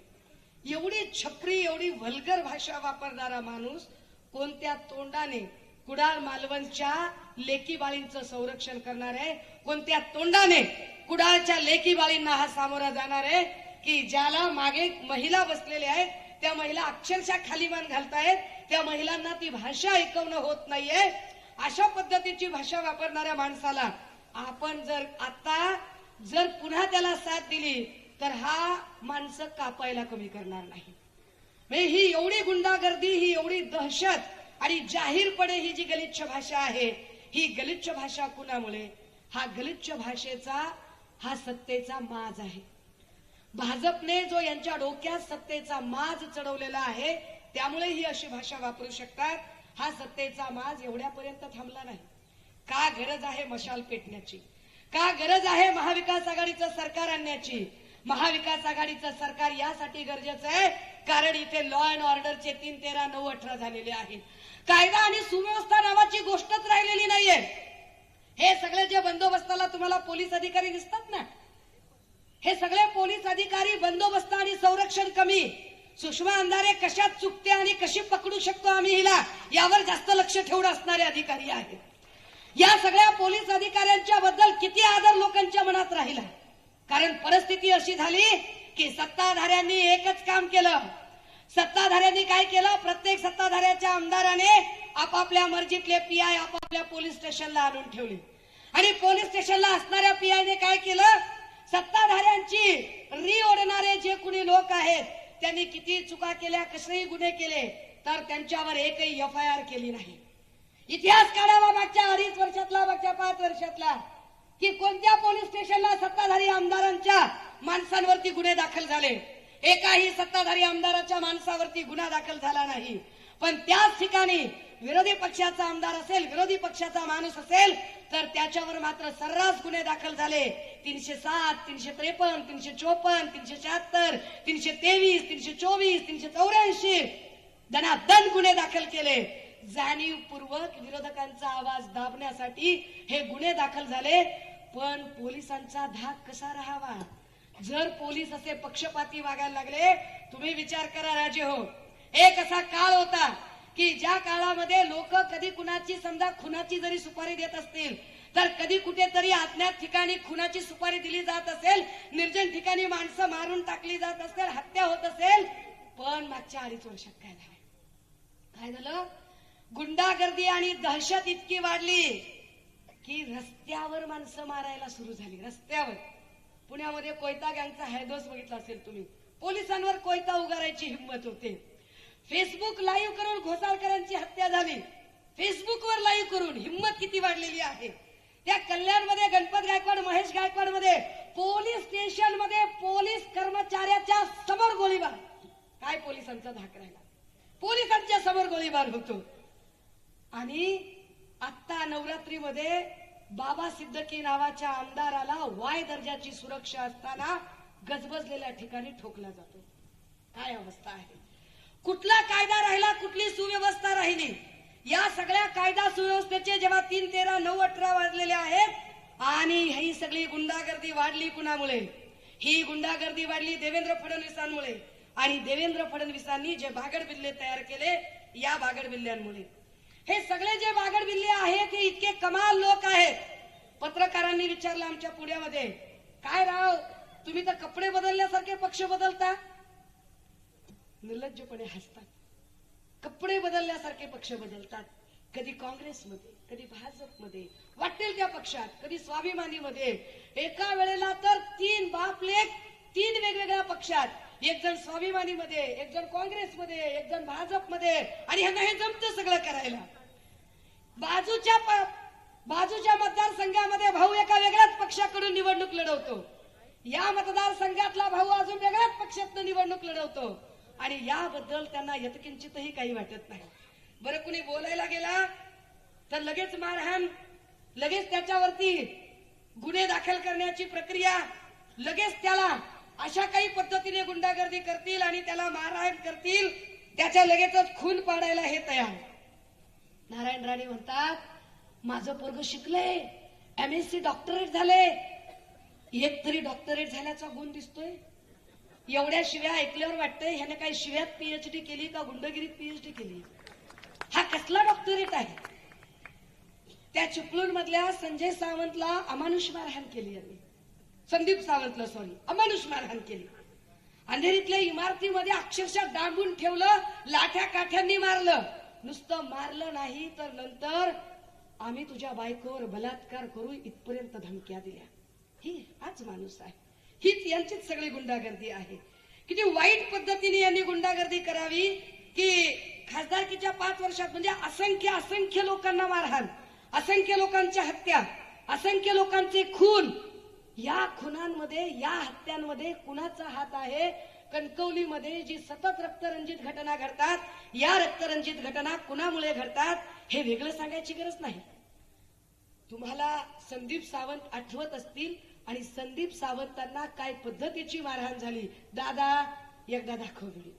एवढी छपरी, एवढी व्हल्गर भाषा वापरणारा माणूस कोणत्या तोंडाने कुडाळ मालवणच्या लेकी बाळींचं संरक्षण करणार आहे? कोणत्या तोंडाने कुडाळच्या लेकी बाळींना हा सामोरा जाणार आहे की ज्याला मागे महिला बसलेल्या आहेत, त्या महिला अक्षरशः खाली मान घालतायत, त्या महिलांना ती भाषा ऐकवणं होत नाहीये. अशा पद्धतीची भाषा वापरणाऱ्या माणसाला आपण जर पुन्हा त्याला साथ दिली तर हा माणसं कापायला कमी करणार नाही. म्हणजे ही एवढी गुंडागर्दी, ही एवढी दहशत आणि जाहीरपणे ही जी गलिच्छ भाषा आहे, ही गलिच्छ भाषा कुणामुळे? हा गलिच्छ भाषेचा, हा सत्तेचा माज आहे. भाजपने जो यांच्या डोक्यात सत्तेचा माज चढवलेला आहे त्यामुळे ही अशी भाषा वापरू शकतात. हा सत्तेचा माज एवढ्यापर्यंत थांबला नाही. का गरज आहे मशाल पेटण्याची? का गरज आहे महाविकास आघाडीचं सरकार आणण्याची? महाविकास आघाडीचं सरकार यासाठी गरजेचं आहे कारण इथे लॉ अँड ऑर्डरचे 3, 13, 9, 18 झालेले आहेत. कायदा आणि सुव्यवस्था नावाची गोष्टच राहिलेली नाहीये. हे सगळे जे बंदोबस्ताला तुम्हाला पोलीस अधिकारी दिसतात ना, हे सगळे पोलीस अधिकारी बंदोबस्त आणि संरक्षण कमी. सुषमा अंधारे कशात चुकते आणि कशी पकडू शकतो आम्ही हिला, यावर जास्त लक्ष ठेवून असणारे अधिकारी आहेत. या सगळ्या पोलीस अधिकाऱ्यांच्या बद्दल किती आदर लोकांच्या मनात राहिला. कारण परिस्थिती अशी झाली की सत्ताधाऱ्यांनी एकच काम केलं. सत्ताधाऱ्यांनी काय केलं? प्रत्येक सत्ताधाऱ्याच्या आमदाराने आपापल्या मर्जीतले पीआय आपापल्या पोलीस स्टेशनला आणून ठेवले आणि पोलीस स्टेशनला असणाऱ्या पीआयने काय केलं? सत्ताधाऱ्यांची री ओढणारे जे कुणी लोक आहेत त्यांनी किती चुका केल्या, कसेही गुन्हे केले, तर त्यांच्यावर एकही एफआयआर केली नाही. इतिहास काढावा मागच्या 2.5 वर्षातला, मागच्या 5 वर्षातला, की कोणत्या पोलीस स्टेशनला सत्ताधारी आमदारांच्या माणसांवरती गुन्हे दाखल झाले. एकाही सत्ताधारी आमदाराच्या माणसावरती गुन्हा दाखल झाला नाही. पण त्याच ठिकाणी विरोधी पक्षाचा आमदार असेल, विरोधी पक्षाचा माणूस असेल, तर त्याच्यावर मात्र सर्रास गुन्हे दाखल झाले. 307, 353, 354, 376, 323, 324, 384 दनादन गुन्हे दाखल केले. जाणीवपूर्वक विरोधकांचा आवाज दाबण्यासाठी हे गुन्हे दाखल झाले. पण पोलिसांचा धाक कसा राहावा? जर पोलीस असे पक्षपाती वागायला लागले, तुम्ही विचार करा राजे हो, एक असा काळ होता की ज्या काळामध्ये लोक कधी कुणाची समजा खुनाची जरी सुपारी देत असतील तर कधी कुठेतरी अज्ञात ठिकाणी खुनाची सुपारी दिली जात असेल, निर्जन ठिकाणी माणसं मारून टाकली जात असेल, हत्या होत असेल. पण मागच्या 2.5 वर्षात काय झालं? गुंडागर्दी आणि दहशत इतकी वाढली की रस्त्यावर माणसं मारायला सुरू झाली. रस्त्यावर पुण्यामध्ये कोयता गँगचा हैदोस बघितला असेल तुम्ही. पोलिसांवर कोयता उगारायची हिंमत होते. फेसबुक लाईव्ह करून घोसाळकरांची हत्या झाली. फेसबुकवर लाईव्ह करून हिंमत किती वाढलेली आहे. त्या कल्याणमध्ये गणपत गायकवाड, महेश गायकवाड मध्ये पोलीस स्टेशन मध्ये पोलीस कर्मचाऱ्याच्या समोर गोळीबार. काय पोलिसांचा धाक राहिला? पोलिसांच्या समोर गोळीबार होतो. आणि आता नवरात्रीमध्ये बाबा सिद्दकी नावाच्या आमदाराला वाय दर्जाची सुरक्षा असताना गजबजलेल्या ठिकाणी ठोकला जातो. काय अवस्था आहे? कुठला कायदा राहिला? कुठली सुव्यवस्था राहिली? या सगळ्या कायदा सुव्यवस्थेचे जेव्हा 3, 13, 9, 18 वाजलेले आहेत आणि ही सगळी गुंडागर्दी वाढली कुणामुळे? ही गुंडागर्दी वाढली देवेंद्र फडणवीसांमुळे. आणि देवेंद्र फडणवीसांनी जे बागडबिल्ले तयार केले, या बागडबिल्ल्यांमुळे. हे सगळे जे बागडबिल्ले आहेत हे इतके कमाल लोक आहेत. पत्रकारांनी विचारलं आमच्या पुण्यामध्ये, काय राव तुम्ही तर कपडे बदलल्यासारखे पक्ष बदलता? निर्लज्जपणे हसतात. कपडे बदलल्यासारखे पक्ष बदलतात. कधी काँग्रेसमध्ये, कधी भाजपमध्ये, वाटेल त्या पक्षात, कधी स्वाभिमानीमध्ये. एका वेळेला तर 3 बाप लेक 3 वेगवेगळ्या पक्षात. एक जण स्वाभिमानीमध्ये, एक जण काँग्रेसमध्ये, एक जण भाजपमध्ये. आणि ह्यांना हे जमतं सगळं करायला. बाजूच्या मतदारसंघामध्ये भाऊ एका वेगळ्याच पक्षाकडून निवडणूक लढवतो. या मतदारसंघातला भाऊ अजून वेगळ्याच पक्षातून निवडणूक लढवतो. आणि याबद्दल त्यांना यत्किंचितही काही वाटत नाही. बरं कुणी बोलायला गेला तर लगेच मारहाण, लगेच त्याच्यावरती गुन्हे दाखल करण्याची प्रक्रिया, लगेच त्याला अशा काही पद्धतीने गुंडागर्दी करतील आणि त्याला मारहाण करतील, त्याच्या लगेचच खून पाडायला हे तयार. नारायण राणे म्हणतात, माझं पोरग शिकलंय, MSc डॉक्टरेट झाले. एक तरी डॉक्टरेट झाल्याचा गुण दिसतोय. एवढ्या शिव्या ऐकल्यावर वाटतंय ह्याने काही शिव्यात PhD केली का गुंडगिरीत PhD केली? हा कसला डॉक्टरेट आहे? त्या चिपळूण मधल्या संजय सावंतला अमानुष मारहाण केली यांनी. संदीप सावंतला अमानुष मारहाण केली. अंधेरीतल्या इमारतीमध्ये अक्षरशः डांबून ठेवलं, लाठ्या काठ्यांनी मारलं. नुसतं मारलं नाही तर नंतर आम्ही तुझ्या बायकोवर बलात्कार करू इथपर्यंत धमक्या दिल्या. हाच माणूस आहे. हीच यांचीच सगळी गुंडागर्दी आहे. किती वाईट पद्धतीने यांनी गुंडागर्दी करावी की खासदारकीच्या 5 वर्षात म्हणजे असंख्य लोकांना मारहाण, असंख्य लोकांच्या हत्या, असंख्य लोकांचे खून. या खुनांमध्ये, या हत्यांमध्ये कुणाचा हात आहे कणकवलीमध्ये जी सतत रक्तरंजित घटना घडतात, या रक्तरंजित घटना कुणामुळे घडतात हे वेगळं सांगायची गरज नाही. तुम्हाला संदीप सावंत आठवत असतील आणि संदीप सावंतांना काय पद्धतीची मारहाण झाली, दादा एकदा दाखव व्हिडिओ.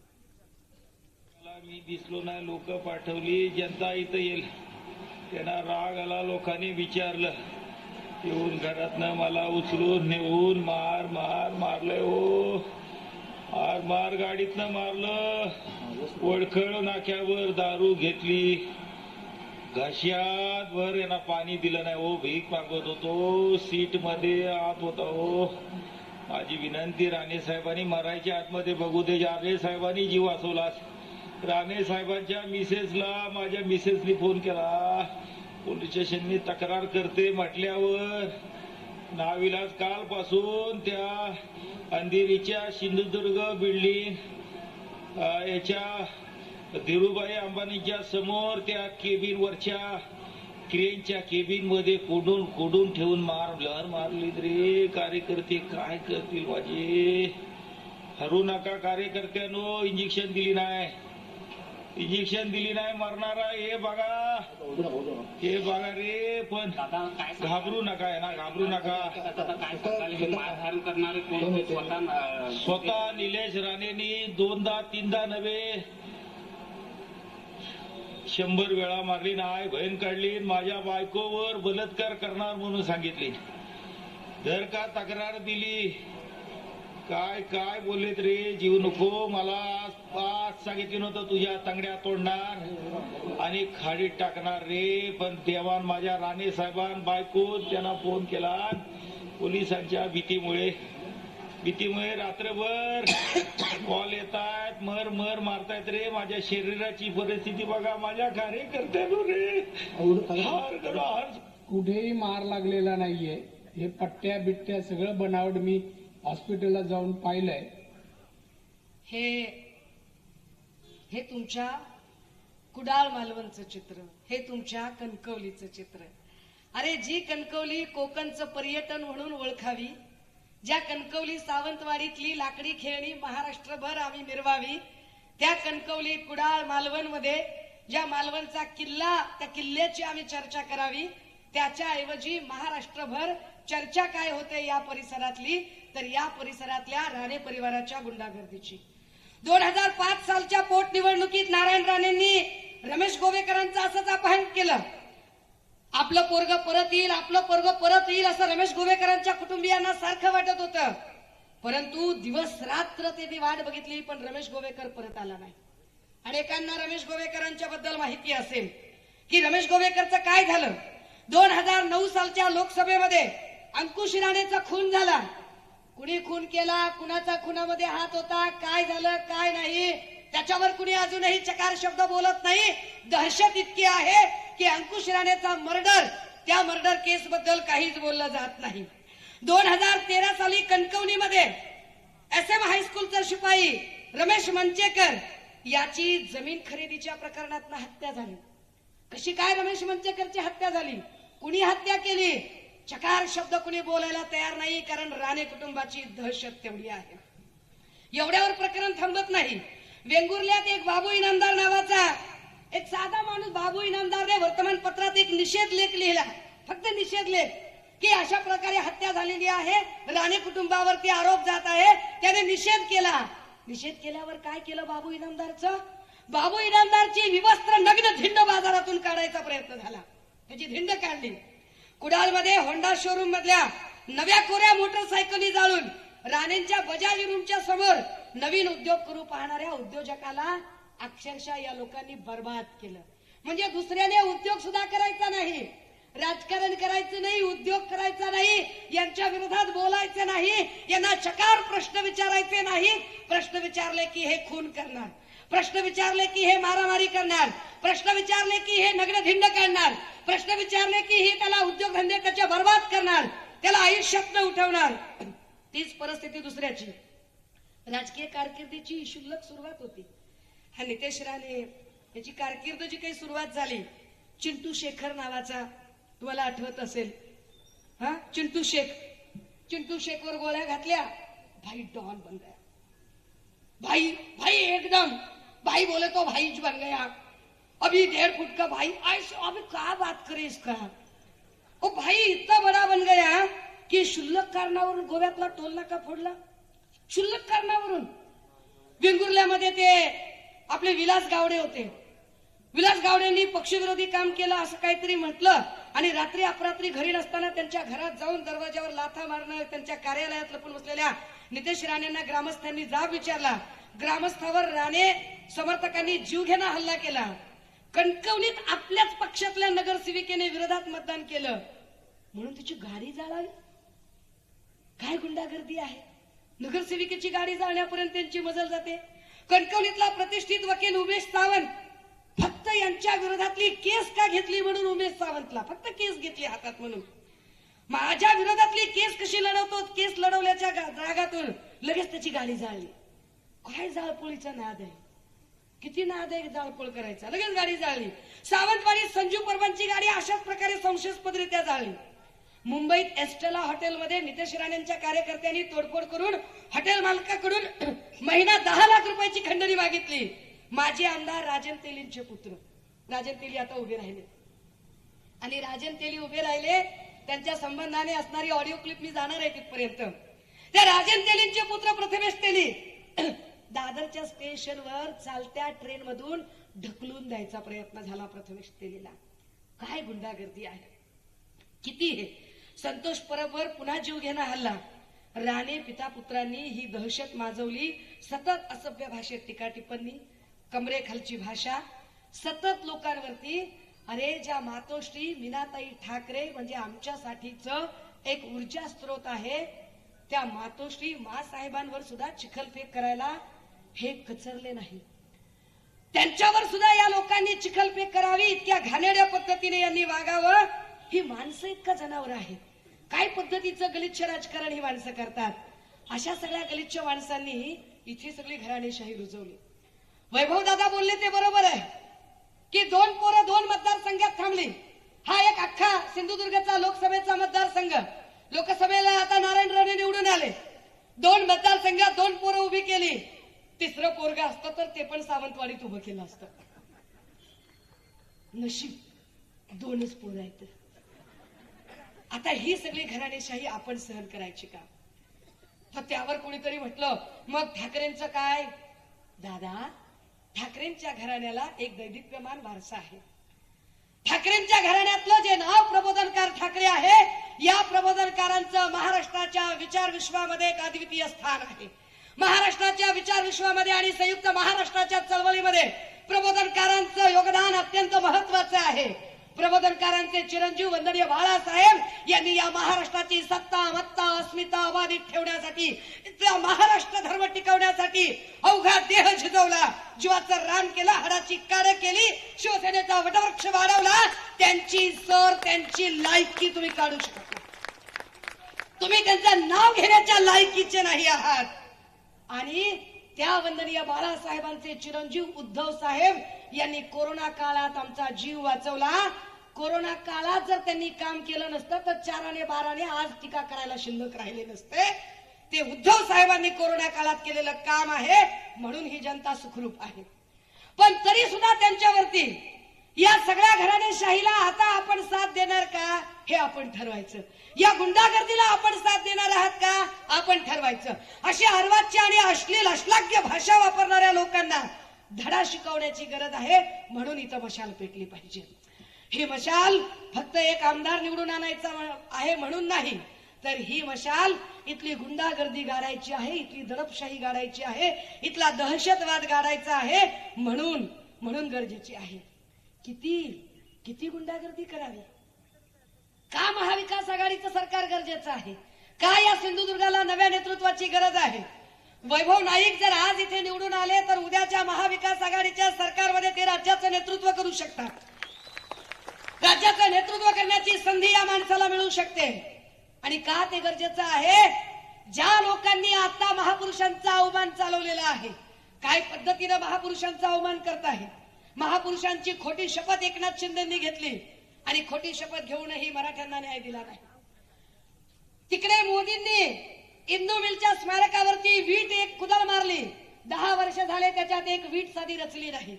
मला मी दिसलो नाही, लोक पाठवली, जनता इथं येईल. त्यांना राग आला, लोकांनी विचारलं, येऊन घरातनं मला उचलून नेऊन मारलंय हो, मार गाडीतनं मारलं, वडखळ नाक्यावर दारू घेतली, घशात भर यांना पाणी दिलं नाही हो, भीक मागत होतो, सीट मध्ये आत होता हो. माझी विनंती, राणे साहेबांनी मारायच्या आतमध्ये बघू दे. राणे साहेबांनी जीव वाचवला. राणे साहेबांच्या मिसेसला माझ्या मिसेसनी फोन केला, पोलीस स्टेशननी तक्रार करते म्हटल्यावर नाविलाज कालपासून त्या अंधेरीच्या सिंधुदुर्ग बिल्डिंग याच्या धीरूभाई अंबानीच्या समोर त्या केबिन वरच्या क्रेनच्या केबिन मध्ये कोडून ठेवून मारली रे. कार्यकर्ते काय करतील माझे. हरू नका कार्यकर्त्यानो, इंजेक्शन दिली नाही मरणारा. हे बघा रे, पण घाबरू नका, ना घाबरू नका. स्वतः निलेश राणेंनी 2दा 3दा नव्हे 100 वेळा मारली नाही, बहीण काढली, माझ्या बायकोवर बलात्कार करणार म्हणून सांगितले. जर का तक्रार दिली, काय बोललेत रे, जीव नको. मला आज सांगितलं नव्हतं तुझ्या तंगड्या तोडणार आणि खाडीत टाकणार रे. पण देवान माझ्या राणे साहेबांन बायको त्यांना फोन केला. पोलिसांच्या भीतीमुळे रात्रभर कॉल येतात, मर मारतायत रे. माझ्या शरीराची परिस्थिती बघा, माझ्या कार्यकर्त्यानो रे. कुठेही मार लागलेला नाहीये. हे पट्ट्या बिट्ट्या सगळं बनावट मी हॉस्पिटलला जाऊन पाहिलंय. हे तुमच्या कुडाळ मालवणचं चित्र, हे तुमच्या कणकवलीचं चित्र. अरे जी कणकवली कोकणचं पर्यटन म्हणून ओळखावी, ज्या कणकवली सावंतवाडीतली लाकडी खेळणी महाराष्ट्रभर आम्ही मिरवावी, त्या कणकवली कुडाळ मालवण मध्ये ज्या मालवणचा किल्ला, त्या किल्ल्याची आम्ही चर्चा करावी, त्याच्याऐवजी महाराष्ट्रभर चर्चा काय होते या परिसरातली, तर या परिसरातल्या राणे परिवाराच्या गुंडागर्दीची. 2005 सालच्या पोटनिवडणुकीत नारायण राणेंनी रमेश गोवेकरांचं असंच अपहरण केलं. आपलं पोरग परत येईल असं रमेश गोवेकरांच्या कुटुंबियांना सारखं वाटत होतं. परंतु दिवस रात्र त्यांनी वाट बघितली, पण रमेश गोवेकर परत आला नाही. अनेकांना रमेश गोवेकरांच्या बद्दल माहिती असेल की रमेश गोवेकरचं काय झालं. 2009 सालच्या लोकसभेमध्ये अंकुश राणेचा खून झाला. कुणी खून केला, कुणाचा खुनामध्ये हात होता, काय झालं काय नाही, त्याच्यावर कुणी अजूनही चकार शब्द बोलत नाही. दहशत इतकी आहे की अंकुश राणेचा मर्डर, त्या मर्डर केस बद्दल काहीच बोललं जात नाही. 2013 साली कणकवलीमध्ये SM हायस्कूलचा शिपाई रमेश मंचेकर याची जमीन खरेदीच्या प्रकरणात हत्या झाली. कशी काय रमेश मंचेकरची हत्या झाली, कुणी हत्या केली, चकार शब्द कुणी बोलायला तयार नाही, कारण राणे कुटुंबाची दहशत तेवढी आहे. एवढ्यावर प्रकरण थांबत नाही. वेंगुर्ल्यात एक बाबू इनामदार नावाचा एक साधा माणूस, बाबू इनामदारने वर्तमानपत्रात एक निषेध लेख लिहिला, फक्त निषेध लेख, की अशा प्रकारे हत्या झालेली आहे, राणे कुटुंबावरती आरोप जात आहे. त्याने निषेध केला. निषेध केल्यावर काय केलं बाबू इनामदारचं, बाबू इनामदारची विवस्त्र नग्न धिंड बाजारातून काढायचा प्रयत्न झाला. त्याची धिंड काढली. कुडाळमध्ये होंडा शोरूम मधल्या नव्या कोऱ्या मोटरसायकली जाळून राणेंच्या बजाज रूमच्या समोर नवीन उद्योग करू पाहणाऱ्या उद्योजकाला अक्षरशः या लोकांनी बर्बाद केलं. म्हणजे दुसऱ्याने उद्योग सुद्धा करायचा नाही, राजकारण करायचं नाही, उद्योग करायचा नाही, यांच्या विरोधात बोलायचं नाही, यांना चकार प्रश्न विचारायचे नाही. प्रश्न विचारले की हे खून करणार, प्रश्न विचारले की हे मारामारी करणार, प्रश्न विचारले की हे नग्न धिंड काढणार, प्रश्न विचारले की हे त्याला उद्योगधंदे त्याच्या बर्बाद करणार, त्याला आयुष्यात न उठवणार. तीच परिस्थिती दुसऱ्याची. राजकीय कारकिर्दीची शुल्लक सुरुवात होती. हा नितेश राणे याची कारकीर्द जी काही सुरुवात झाली, चिंटू शेखर नावाचा, तुम्हाला आठवत असेल, हा चिंटू शेखवर गोळ्या घातल्या, भाई डॉन बन गया. भाई भाई एकदम भाई बोले तो भाई बन गया, अभी 1.5 फुट का भाई, ऐसे अभी क्या बात करे इसका। ओ भाई इतना बड़ा बन गया की शुल्लक कारणावरून गोव्यातला टोल नाका फोडला, शुल्लक कारणावरून। वेंगुर्ल्यामध्ये ते आपले विलास गावडे होते, विलास गावडेंनी पक्षविरोधी काम केलं असं काहीतरी म्हटलं आणि रात्री अपरात्री घरी नसताना त्यांच्या घरात जाऊन दरवाजावर लाथा मारणं, त्यांच्या कार्यालयात लपून बसलेल्या नितेश राणेंना ग्रामस्थांनी जाब विचारला, ग्रामस्थावर राणे समर्थकांनी जीवघेणा हल्ला केला। कणकवलीत आपल्याच पक्षातल्या नगरसेविकेने विरोधात मतदान केलं म्हणून तिची गाडी जाळावी, काय गुंडागर्दी आहे। नगरसेविकेची गाडी जाळण्यापर्यंत त्यांची मजल जाते। कणकवलीतला प्रतिष्ठित वकील उमेश सावंत, फक्त यांच्या विरोधातली केस का घेतली म्हणून उमेश सावंतला फक्त केस घेतली हातात म्हणून, माझ्या विरोधातली केस कशी लढवतो, केस लढवल्याच्या रागातून लगेच त्याची गाडी जाळली। काय जाळपोळीचा नाद आहे, किती नाद आहे जाळपोळ करायचा, लगेच गाडी जाळली। सावंतवाडी संजू परबांची गाडी अशाच प्रकारे संशयास्पदरित्या जाळली। मुंबईत एस्टेला हॉटेलमध्ये नितेश राणेंच्या कार्यकर्त्यांनी तोडफोड करून हॉटेल मालकाकडून महिना 10 लाख रुपयाची खंडणी मागितली। माजी आमदार राजन तेलींचे पुत्र राजन तेली आता उभे राहिले आणि राजन तेली उभे राहिले त्यांच्या संबंधाने असणारी ऑडिओ क्लिप मी जाणार आहे तिथपर्यंत। त्या राजन तेलींचे पुत्र प्रथमेश तेली दादरच्या स्टेशनवर चालत्या ट्रेन मधून ढकलून द्यायचा प्रयत्न झाला प्रथमेश तेलीला। काय गुंडागर्दी आहे, किती हे। संतोष परबवर पुन्हा जीव घेणा हल्ला, राणे पिता पुत्रांनी ही दहशत माजवली। सतत असभ्य भाषेत टीका टिप्पणी, कमरेखालची भाषा, सतत लोकांवरती। अरे ज्या मातोश्री मीनाताई ठाकरे म्हणजे आमच्यासाठीच एक ऊर्जा स्त्रोत आहे, त्या मातोश्री मासाहेबांवर सुद्धा चिखलफेक करायला हे कचरले नाही। त्यांच्यावर सुद्धा या लोकांनी चिखलफेक करावी इतक्या घाणेरड्या पद्धतीने यांनी वागावं। ही माणसं इतका जनावर आहेत, काय पद्धतीचं गलिच्छ राजकारण ही माणसं करतात। अशा सगळ्या गलिच्छ माणसांनी इथे सगळी घराणेशाही रुजवली। वैभव दादा बोलले ते बरोबर आहे की 2 पोरं 2 मतदारसंघात थांबली। हा एक अख्खा सिंधुदुर्गचा लोकसभेचा मतदारसंघ, लोकसभेला आता नारायण राणे निवडून आले। 2 मतदारसंघात 2 पोरं उभी केली, तिसरं पोरग असतं तर ते पण सावंतवाडीत उभं केलं असतं। नशीब 2च पोरं आहेत। आता ही सगळी घराणेशाही आपण सहन करायची का? तर त्यावर कोणीतरी म्हटलं मग ठाकरेंचं काय? दादा, ठाकरेंच्या घराण्याला एक दैदिप्यमान वारसा आहे। ठाकरेंच्या घराण्यातलं जे नाव प्रबोधनकार ठाकरे आहे, या प्रबोधनकारांचं महाराष्ट्राच्या विचार विश्वामध्ये एक अद्वितीय स्थान आहे। महाराष्ट्राच्या विचार विश्वामध्ये आणि संयुक्त महाराष्ट्राच्या चळवळीमध्ये प्रबोधनकारांचं योगदान अत्यंत महत्वाचं आहे। प्रबोधनकारांचे चिरंजीव वंदनीय बाळासाहेब यांनी या महाराष्ट्राची सत्ता मत्ता अस्मिता अबाधित ठेवण्यासाठी, इथला महाराष्ट्र धर्म टिकवण्यासाठी अवघा देह झिजवला, जीवाचं रान केलं, हाडाची काढ केली, शिवसेनेचा वटवृक्ष वाढवला। त्यांची सर, त्यांची लायकी तुम्ही काढू शकत नाही, तुम्ही त्यांचं नाव घेण्याच्या लायकीचे नाही आहात। आणि त्या वंदनीय बाळासाहेबांचे चिरंजीव उद्धव साहेब यांनी कोरोना काळात आमचा जीव वाचवला। कोरोना काळात जर त्यांनी काम केलं नसतं तर 4 आणि 12 आज टीका करायला शिल्लक राहिले नसते। ते उद्धव साहेबांनी कोरोना काळात केलेलं काम आहे म्हणून ही जनता सुखरूप आहे। पण तरी सुद्धा त्यांच्यावरती या सगळ्या घराणेशाहीला आता आपण साथ देणार का हे आपण ठरवायचं। या गुंडागर्दीला आपण साथ देणार आहात का आपण ठरवायचं। अशी अर्वाच्य आणि अश्लील अश्लाघ्य भाषा वापरणाऱ्या लोकांना धडा शिकवण्याची गरज आहे, म्हणून इथं मशाल पेटली पाहिजे। ही मशाल फक्त एक आमदार निवडून आणायचा आहे म्हणून नाही, तर ही मशाल इथली गुंडागर्दी गाडायची आहे, इथली दडपशाही गाडायची आहे, इथला दहशतवाद गाडायचा आहे म्हणून गरजेची आहे। किती गुंडागर्दी करावी? का महाविकास आघाडीचं सरकार गरजेचं आहे? का या सिंधुदुर्गाला नव्या नेतृत्वाची गरज आहे? वैभव नाईक जर आज इथे निवडून आले तर उद्याच्या महाविकास आघाडीच्या सरकारमध्ये ते राज्याचं नेतृत्व करू शकतात। राज्याचं नेतृत्व करण्याची संधी या माणसाला मिळू शकते। आणि का ते गरजेचं आहे? ज्या लोकांनी आता महापुरुषांचा अवमान चालवलेला आहे, काय पद्धतीने महापुरुषांचा अवमान करत आहे। महापुरुषांची खोटी शपथ एकनाथ शिंदेंनी घेतली आणि खोटी शपथ घेऊनही मराठ्यांना न्याय दिला नाही। तिकडे मोदींनी इंदू मिलच्या स्मारकावरती वीट एक कुदळ मारली, 10 वर्ष झाले त्याच्यात एक वीट साधी रचली नाही.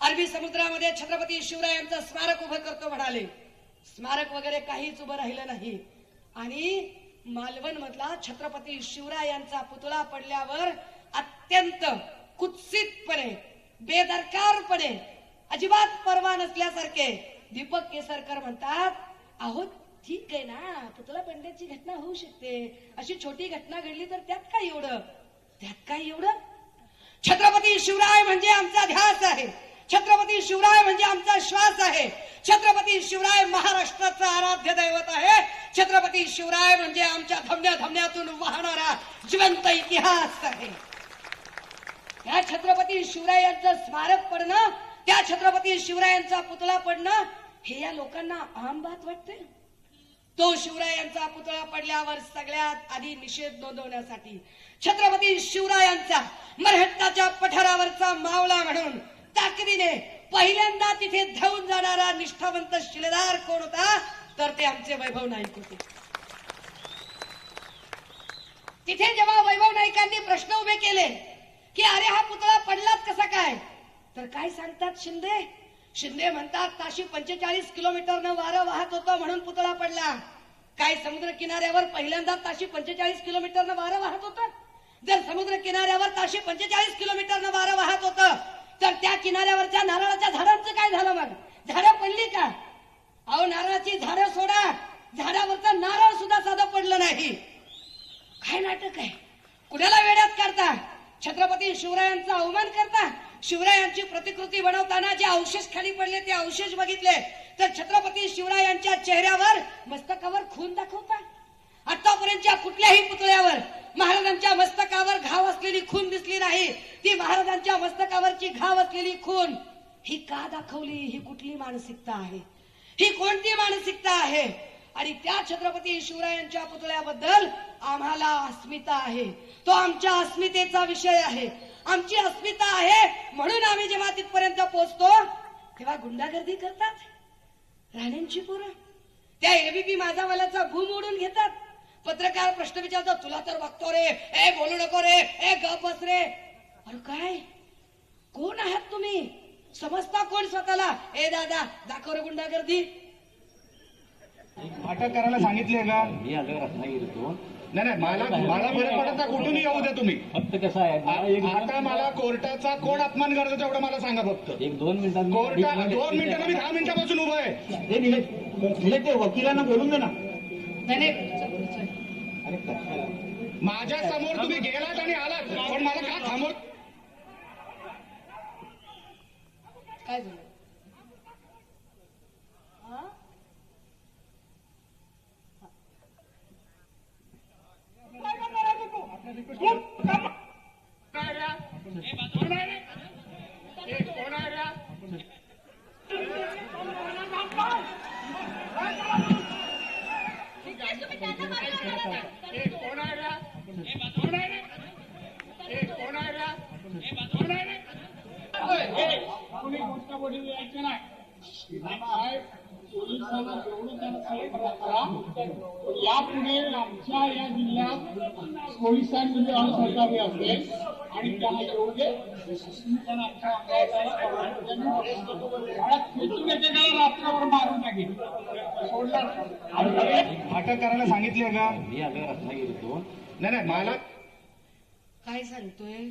अरबी समुद्रामध्ये छत्रपती शिवरायांचं स्मारक उभं करतो म्हणाले. स्मारक वगैरे काहीच उभं राहिलं नाही. आणि मालवण मधला छत्रपती शिवरायांचा पुतळा पडल्यावर अत्यंत कुत्सितपणे, बेदरकारपणे, अजिबात पर्वा नसल्यासारखे दीपक केसरकर म्हणतात, अहो ठीक आहे ना, पुतळा पडण्याची घटना होऊ शकते, अशी छोटी घटना घडली तर त्यात काय एवढं. छत्रपती शिवराय म्हणजे आमचा ध्यास आहे. छत्रपती शिवराय म्हणजे आमचा श्वास आहे. छत्रपती शिवराय महाराष्ट्राचं आराध्य दैवत आहे. छत्रपती शिवराय म्हणजे आमच्या धमन्यातून वाहणारा जिवंत इतिहास आहे. या छत्रपती शिवरायांचं स्मारक पडणं, त्या छत्रपती शिवरायांचा पुतळा पडणं हे या लोकांना आम बात वाटते. तो शिवरायांचा पुतळा पडल्यावर सगळ्यात आधी निषेध नोंदवण्यासाठी छत्रपती शिवरायांचा मरहट्टाच्या पठारावरचा मावळा म्हणून ताकदीने पहिल्यांदा तिथे धावून जाणारा निष्ठावंत शिलेदार कोण होता, तर ते आमचे वैभव नाईक होते. तिथे जेव्हा वैभव नाईकांनी प्रश्न उभे केले की अरे हा पुतळा पडलाच कसा काय, तर काय सांगतात शिंदे म्हणतात ताशी 45 किलोमीटरनं वारं वाहत होतं म्हणून पुतळा पडला. काय समुद्र किनाऱ्यावर पहिल्यांदा ताशी 45 किलोमीटरनं वारं वाहत होतं? जर समुद्र किनाऱ्यावर ताशी 45 किलोमीटरनं वारं वाहत होतं तर त्या किनाऱ्यावरच्या नारळाच्या झाडांचं काय झालं? मग झाडं पडली का? अहो नारळाची झाडं सोडा, झाडावरचं नारळ सुद्धा साधं पडलं नाही. काय नाटक आहे? कुणाला वेड्यात काढता? छत्रपती शिवरायांचा अवमान करता? शिवरायांची प्रतिकृती बनवताना जे अवशेष खाली पडले ते अवशेष बघितले तर छत्रपती शिवरायांच्या चेहऱ्यावर, मस्तकावर खून दाखवता? आतापर्यंतच्या कुठल्याही पुतळ्यावर महाराजांच्या मस्तकावर घाव असलेली खून दिसली नाही. ती महाराजांच्या मस्तकावरची घाव असलेली खून ही का दाखवली? ही कुठली मानसिकता आहे? ही कोणती मानसिकता आहे? आणि त्या छत्रपती शिवरायांच्या पुतळ्याबद्दल आम्हाला अस्मिता आहे. तो आमच्या अस्मितेचा विषय आहे. आमची अस्मिता आहे म्हणून आम्ही जेव्हा तिथपर्यंत पोहोचतो तेव्हा गुंडागर्दी करतात राण्यांची पोरं. त्या एबीपी माझावाल्याचा भूम ओढून घेतात. पत्रकार प्रश्न विचारतो, तुला तर बघतो रे, ए बोलू नको रे, ए गप बस रे. अरे काय, कोण आहात तुम्ही? समजता कोण स्वतःला? ए दादा दाखव रे गुंडागर्दी. अटक करायला सांगितले का? मी आलो रत्नागिरीतून. नाही मला फरक पडत नाही, कुठूनही येऊ द्या तुम्ही. फक्त कसं आहे, आता मला कोर्टाचा कोण अपमान करतो तेवढं मला सांगा फक्त. 1-2 मिनिटात कोर्टात 2 मिनिटांना मी 10 मिनिटापासून उभं आहे. ते वकिलांना बोलून दे ना. माझ्या समोर तुम्ही गेलात आणि आलात, पण मला का थांबव? काय झालं? यापुढे आमच्या या जिल्ह्यात पोलिसांमध्ये असहकार्य असेल आणि त्यांना योग्य रात्रभर मारून टाकेल. अटक करायला सांगितले का? मी आलो रत्नागिरीतून. नाही मला काय सांगतोय?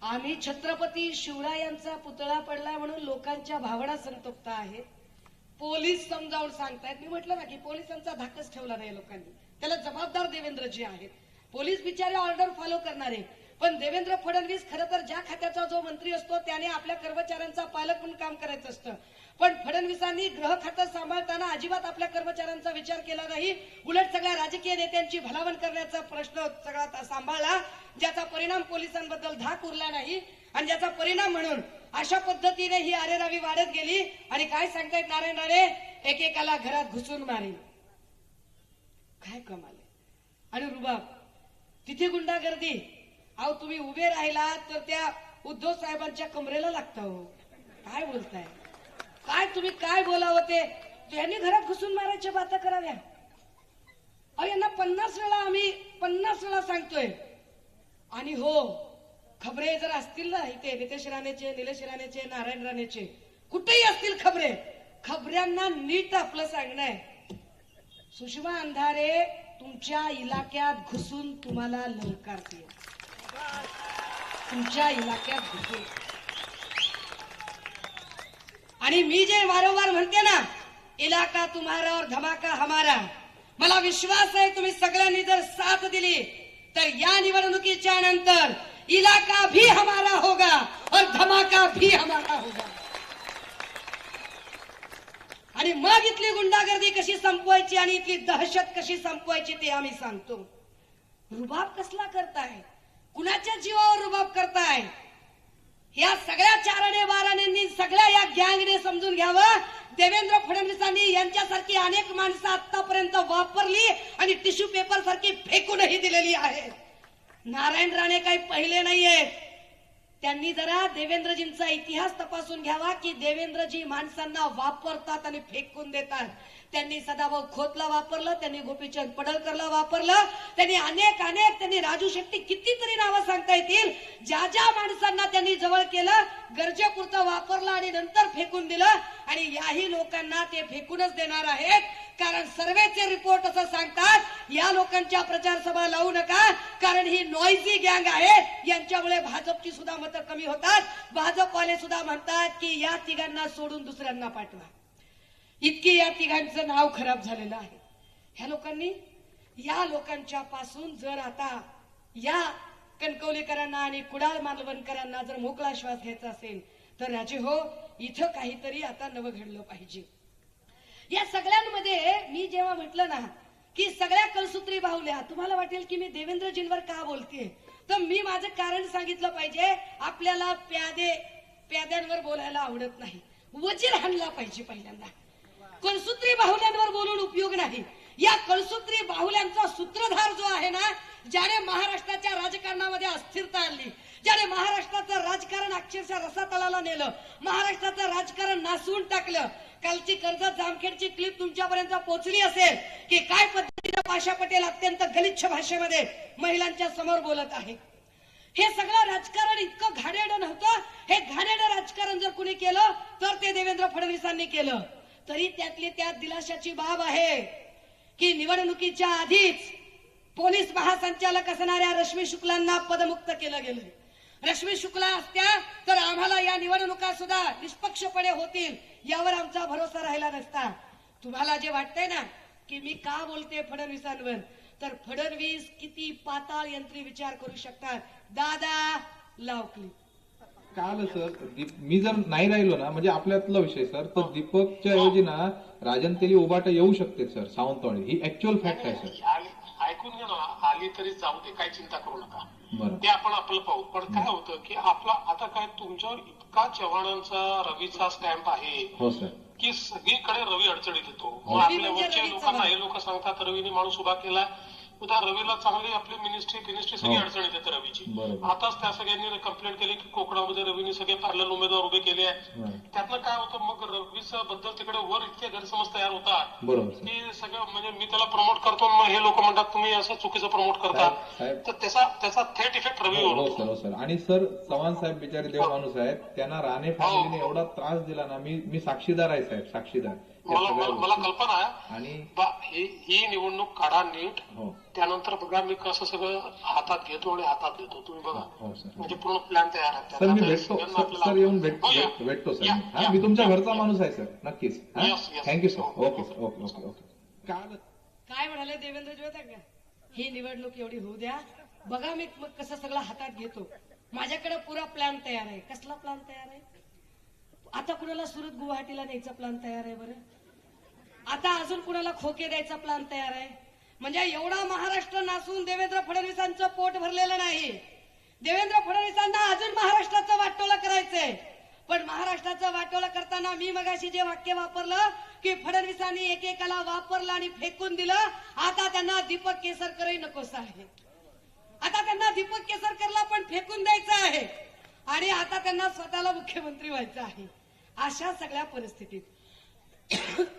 आम्ही छत्रपती शिवरायांचा पुतळा पडला म्हणून लोकांच्या भावना संतप्त आहेत. पोलीस समजावून सांगतायत. मी म्हटलं ना की पोलिसांचा धाकच ठेवला नाही लोकांनी. त्याला जबाबदार देवेंद्रजी आहेत. पोलीस बिचारे ऑर्डर फॉलो करणारे. पण देवेंद्र फडणवीस खरं तर ज्या खात्याचा जो मंत्री असतो त्याने आपल्या कर्मचाऱ्यांचा पालक म्हणून काम करायचं असतं. पण फडणवीसांनी गृह खातं सांभाळताना अजिबात आपल्या कर्मचाऱ्यांचा विचार केला नाही. उलट सगळ्या राजकीय नेत्यांची भलावण करण्याचा प्रश्न सगळा सांभाळला, ज्याचा परिणाम पोलिसांबद्दल धाक उरला नाही. आणि ज्याचा परिणाम म्हणून अशा पद्धतीने ही आरेरावी वाढत गेली. आणि काय सांगतायत नारायण राणे, एकेकाला घरात घुसून मारेल. काय कमाल आहे. आणि रुबाब, तिथे गुंडागर्दी. अहो तुम्ही उभे राहिलात तर त्या उद्धव साहेबांच्या कमरेला लागता. हो काय बोलताय? काय तुम्ही काय बोलावं ते? यांनी घरात घुसून मारायच्या बाता कराव्या. अहो यांना 50 वेळा आम्ही 50 वेळा सांगतोय. आणि हो खबरे जर असतील ना इथे नितेश राणेचे, निलेश राणेचे, नारायण राणेचे, कुठेही असतील खबरे, खबऱ्यांना नीट आपलं सांगणं आहे, सुषमा अंधारे तुमच्या इलाक्यात घुसून तुम्हाला ललकारते, तुमच्या इलाक्यात घुसून. आणि मी जे वारंवार म्हणते ना, इलाका तुम्हारा और धमाका हमारा, मला विश्वास आहे तुम्ही सगळ्यांनी जर साथ दिली तर या निवडणुकीच्या नंतर इलाका भी हमारा होगा और धमाका भी हमारा होगा. आणि मग इथली गुंडागर्दी कशी संपवायची आणि इथली दहशत कशी संपवायची ते आम्ही सांगतो. रुबाब कसला करताय, कुणाच्या जीवावर रुबाब करताय, या सगळ्या चाराने बाराने सगळ्या या गँगने समजून घ्यावं. देवेंद्र फडणवीसांनी यांच्यासारखी अनेक माणसं आतापर्यंत वापरली आणि टिश्यू पेपर सारखी फेकूनही दिलेली आहे. नारायण राणे काही पहिले नाहीये. त्यांनी जरा देवेंद्रजींचा इतिहास तपासून घ्यावा की देवेंद्रजी माणसांना वापरतात आणि फेकून देतात. त्यांनी सदाभाऊ खोतला वापरलं, त्यांनी गोपीचंद पडळकरला वापरलं, त्यांनी राजू शेट्टी, कितीतरी नावं सांगता येतील. ज्या ज्या माणसांना त्यांनी जवळ केलं, गरजेपुरतं वापरलं आणि नंतर फेकून दिलं. आणि याही लोकांना ते फेकूनच देणार आहेत, कारण सर्वेचे रिपोर्ट असं सांगतात, या लोकांच्या प्रचार सभा लावू नका, कारण ही नॉइझी गँग आहे, यांच्यामुळे भाजपची सुद्धा मतं कमी होतात. भाजपवाले सुद्धा म्हणतात की या तिघांना सोडून दुसऱ्यांना पाठवा. इतकी या तिघांचं नाव खराब झालेलं आहे. या लोकांच्या पासून जर आता या कणकवलीकरांना आणि कुडाळ मालवणकरांना जर मोकळा श्वास घ्यायचा असेल तर राजे हो, इथं काहीतरी आता नवं घडलं पाहिजे. या सगळ्यांमध्ये मी जेव्हा म्हटलं ना की सगळ्या कळसूत्री बाहुल्या, तुम्हाला वाटेल की मी देवेंद्रजींवर का बोलतेय, तर मी माझं कारण सांगितलं पाहिजे. आपल्याला प्याद्यांवर बोलायला आवडत नाही, वजीर हाणला पाहिजे पहिल्यांदा. कळसूत्री बाहुल्यांवर बोलून उपयोग नाही. या कळसूत्री बाहुल्यांचा सूत्रधार जो आहे ना, ज्याने महाराष्ट्राच्या राजकारणामध्ये अस्थिरता आणली, ज्याने महाराष्ट्राचं राजकारण अक्षरशः रसातळाला नेलं, महाराष्ट्राचं राजकारण नासवून टाकलं. कालची कर्जत जामखेडची क्लिप तुमच्यापर्यंत पोहोचली असेल की काय पद्धतीने पाशा पटेल अत्यंत गलिच्छ भाषेमध्ये महिलांच्या समोर बोलत आहे. हे सगळं राजकारण इतकं घाणेरडं नव्हतं. हे घाणेरडं राजकारण जर कुणी केलं तर ते देवेंद्र फडणवीसांनी केलं. तरी त्यातली त्यात दिलाशाची बाब आहे की निवडणुकीच्या आधीच पोलीस महासंचालक असणाऱ्या रश्मी शुक्लांना पदमुक्त केलं गेलं. रश्मी शुक्ला असत्या तर आम्हाला या निवडणुका सुद्धा निष्पक्षपणे होतील यावर आमचा भरोसा राहिला नसता. तुम्हाला जे वाटतंय ना की मी का बोलते फडणवीसांवर, तर फडणवीस किती पाताळ यंत्री विचार करू शकतात. दादा लावकली काल सर मी जर नाही राहिलो ना, म्हणजे आपल्यातला विषय सर, तर दीपकच्या ऐवजी ना राजन तेली उभाटा येऊ शकते सर सावंतवाडी. ही ऍक्च्युअल फॅक्ट आहे सर. ऐकून घे ना, आली तरी जाऊ दे, काही चिंता करू नका, बरं ते आपण आपलं पाहू. पण काय होतं की आपला आता काय तुमच्यावर इतका चव्हाणांचा रवीचा स्टॅम्प आहे हो सर की सगळीकडे रवी अडचणीत येतो. मग आपल्या वरच्या लोकांना हे लोक सांगतात रवीने माणूस उभा केला, उद्या रवीला चांगली आपली मिनिस्ट्री सगळी अडचणीत येते रवीची. आताच त्या सगळ्यांनी कंप्लेंट केली की कोकणामध्ये रवीने सगळे पॅरलल उमेदवार उभे केले आहेत. त्यातनं काय होतं, मग रवीच्या बद्दल तिकडे वर इतके गैरसमज तयार होतात की सगळं, म्हणजे मी त्याला प्रमोट करतो, मग हे लोक म्हणतात तुम्ही असं चुकीचं प्रमोट करतात, तर त्याचा थेट इफेक्ट रवीवर होतो. हो सर. आणि सर चव्हाण साहेब बिचारे देव माणूस आहेत, त्यांना राणे फॅमिलीने एवढा त्रास दिला ना, मी साक्षीदार आहे साहेब, साक्षीदार. मला कल्पना आहे. आणि ही निवडणूक काढा नीट, त्यानंतर बघा मी कसं सगळं हातात घेतो आणि हातात घेतो. तुम्ही बघा, म्हणजे पूर्ण प्लॅन तयार आहे. सर मी भेटतो सर, येऊन भेटतो सर. मी तुमच्या घरचा माणूस आहे सर, नक्कीच. Thank you sir. Okay sir. Okay okay okay. काय म्हणाले देवेंद्रजी होता का, ही निवडणूक एवढी होऊ द्या, बघा मी मग कसं सगळं हातात घेतो. माझ्याकडे पुरा प्लॅन तयार आहे. कसला प्लॅन तयार आहे? आता कुणाला सुरत गुवाहाटीला न्यायचा प्लॅन तयार आहे बरं, आता अजून कुणाला खोके द्यायचा प्लॅन तयार आहे. म्हणजे एवढा महाराष्ट्र नासून देवेंद्र फडणवीसांचं पोट भरलेलं नाही. देवेंद्र फडणवीसांना अजून महाराष्ट्राचं वाटोळं करायचंय. पण महाराष्ट्राचं वाटोळं करताना मी मगाशी जे वाक्य वापरलं की फडणवीसांनी एकेकाला वापरलं आणि फेकून दिलं, आता त्यांना दीपक केसरकरही नकोस आहे. आता त्यांना दीपक केसरकरला पण फेकून द्यायचं आहे आणि आता त्यांना स्वतःला मुख्यमंत्री व्हायचं आहे. अशा सगळ्या परिस्थितीत,